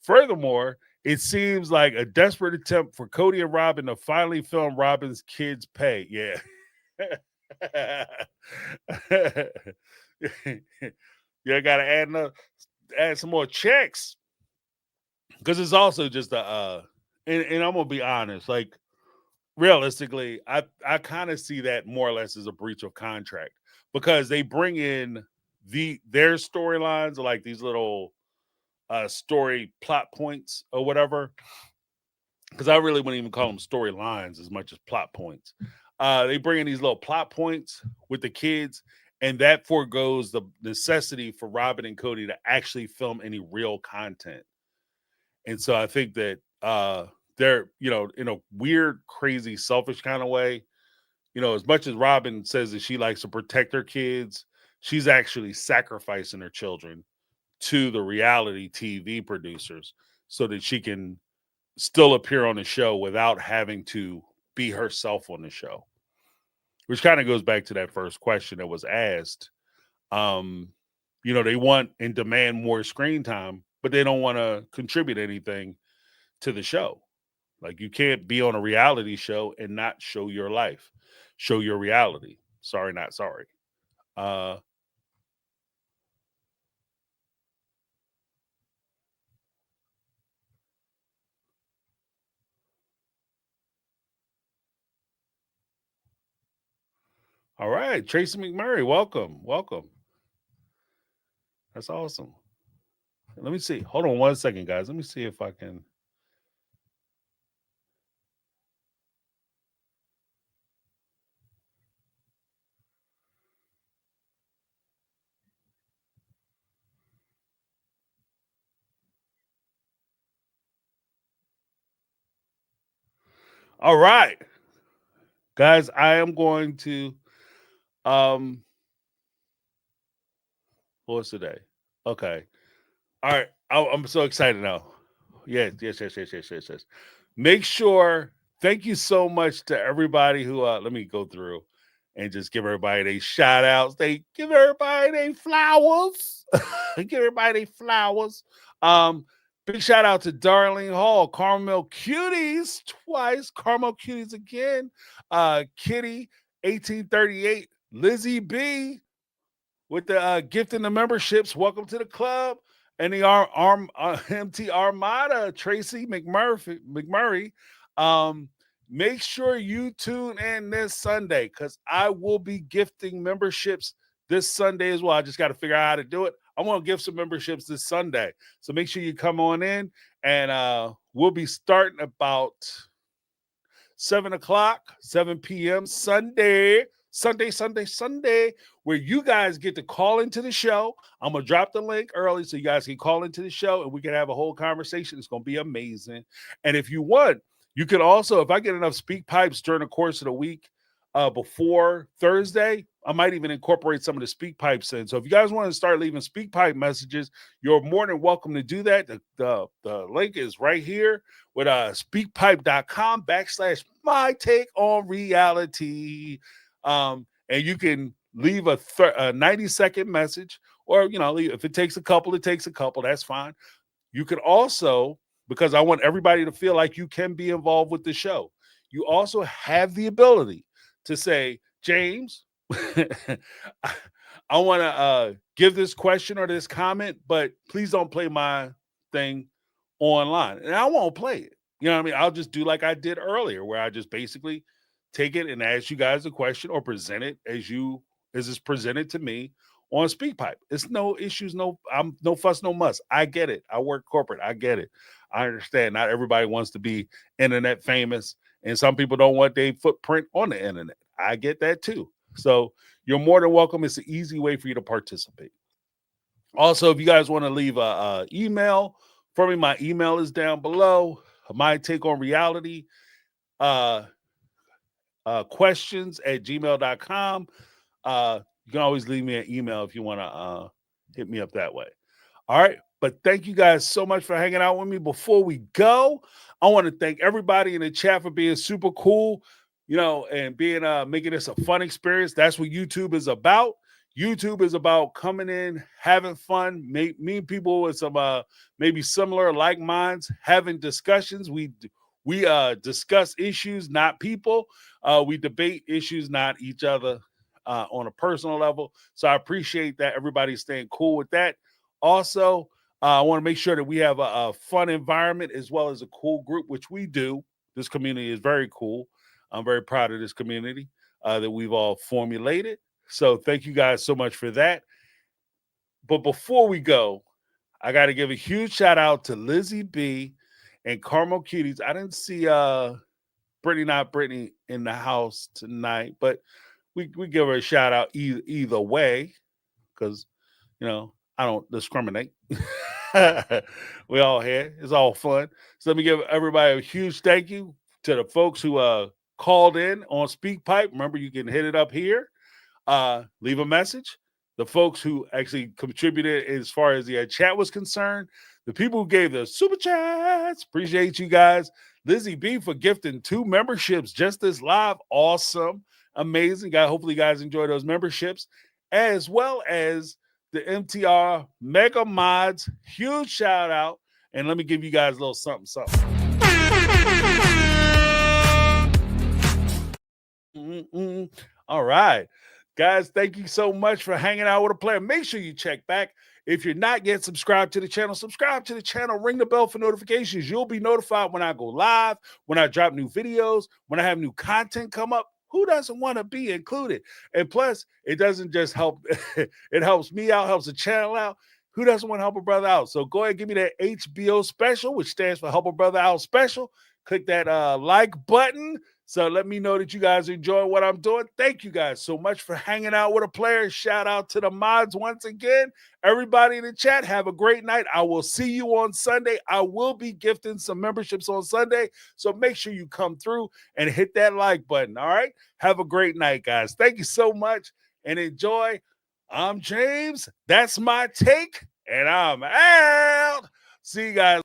[SPEAKER 3] Furthermore, It seems like a desperate attempt for Cody and Robin to finally film Robin's kids' pay. Yeah. You got to add some more checks, because it's also just and I'm gonna be honest, like realistically, I kind of see that more or less as a breach of contract, because they bring in their storylines, like these little story plot points or whatever, because I really wouldn't even call them storylines as much as plot points. They bring in these little plot points with the kids, and that foregoes the necessity for Robin and Cody to actually film any real content. And so I think that they're, in a weird, crazy, selfish kind of way, as much as Robin says that she likes to protect her kids, she's actually sacrificing her children to the reality TV producers so that she can still appear on the show without having to be herself on the show, which kind of goes back to that first question that was asked. They want and demand more screen time, but they don't want to contribute anything to the show. Like, you can't be on a reality show and not show your life, show your reality. Sorry, not sorry. All right, Tracy McMurray, welcome. That's awesome. Let me see. Hold on one second, guys. Let me see if I can. All right, guys, I am going to what's today? Okay. All right. I'm so excited now. Yes. Make sure, thank you so much to everybody who let me go through and just give everybody their shout outs. They give everybody their flowers. Give everybody their flowers. Big shout out to Darlene Hall, Carmel Cuties twice, Carmel Cuties again, Kitty 1838, Lizzie B with the gift and the memberships. Welcome to the club. And the MT Armada, Tracy McMurray. Make sure you tune in this Sunday, because I will be gifting memberships this Sunday as well. I just got to figure out how to do it. I want to give some memberships this Sunday. So make sure you come on in, and we'll be starting about 7 p.m. Sunday, where you guys get to call into the show. I'm going to drop the link early so you guys can call into the show and we can have a whole conversation. It's going to be amazing. And if you want, you can also, if I get enough speak pipes during the course of the week before Thursday, I might even incorporate some of the speak pipes in. So if you guys want to start leaving speak pipe messages, you're more than welcome to do that. The link is right here with speakpipe.com/my take on reality. And you can leave a 90-second message, or, if it takes a couple, it takes a couple. That's fine. You can also, because I want everybody to feel like you can be involved with the show, you also have the ability to say, James, I want to give this question or this comment, but please don't play my thing online. And I won't play it. You know what I mean? I'll just do like I did earlier, where I just basically take it and ask you guys a question or present it as it's presented to me on SpeakPipe. It's no issues, no fuss, no muss. I get it. I work corporate. I get it. I understand. Not everybody wants to be internet famous, and some people don't want their footprint on the internet. I get that too. So you're more than welcome. It's an easy way for you to participate. Also, if you guys want to leave a email for me, my email is down below. My take on reality. Questions@gmail.com. You can always leave me an email if you want to hit me up that way. All right. But thank you guys so much for hanging out with me. Before we go, I want to thank everybody in the chat for being super cool, and being making this a fun experience. That's what YouTube is about. YouTube is about coming in, having fun, meeting people with some maybe similar like minds, having discussions. We discuss issues, not people. We debate issues, not each other, on a personal level. So I appreciate that everybody's staying cool with that. Also, I want to make sure that we have a fun environment as well as a cool group, which we do. This community is very cool. I'm very proud of this community that we've all formulated. So thank you guys so much for that. But before we go, I got to give a huge shout out to Lizzie B and Carmel Cuties. I didn't see Brittany, not Brittany, in the house tonight, but we give her a shout out either way, because I don't discriminate. We all here. It's all fun. So let me give everybody a huge thank you to the folks who called in on Speakpipe. Remember, you can hit it up here. Leave a message. The folks who actually contributed as far as the chat was concerned, the people who gave the super chats, appreciate you guys. Lizzie B for gifting 2 memberships just this live. Awesome. Amazing. Hopefully you guys enjoy those memberships, as well as the MTR Mega Mods. Huge shout out. And let me give you guys a little something. All right. Guys, thank you so much for hanging out with a player. Make sure you check back. If you're not yet subscribed to the channel, subscribe to the channel. Ring the bell for notifications. You'll be notified when I go live, when I drop new videos, when I have new content come up. Who doesn't want to be included? And plus, it doesn't just help. It helps me out, helps the channel out. Who doesn't want to help a brother out? So go ahead and give me that HBO special, which stands for Help a Brother Out Special. Click that like button. So let me know that you guys enjoy what I'm doing. Thank you guys so much for hanging out with a player. Shout out to the mods once again. Everybody in the chat, have a great night. I will see you on Sunday. I will be gifting some memberships on Sunday. So make sure you come through and hit that like button. All right. Have a great night, guys. Thank you so much and enjoy. I'm James. That's my take. And I'm out. See you guys.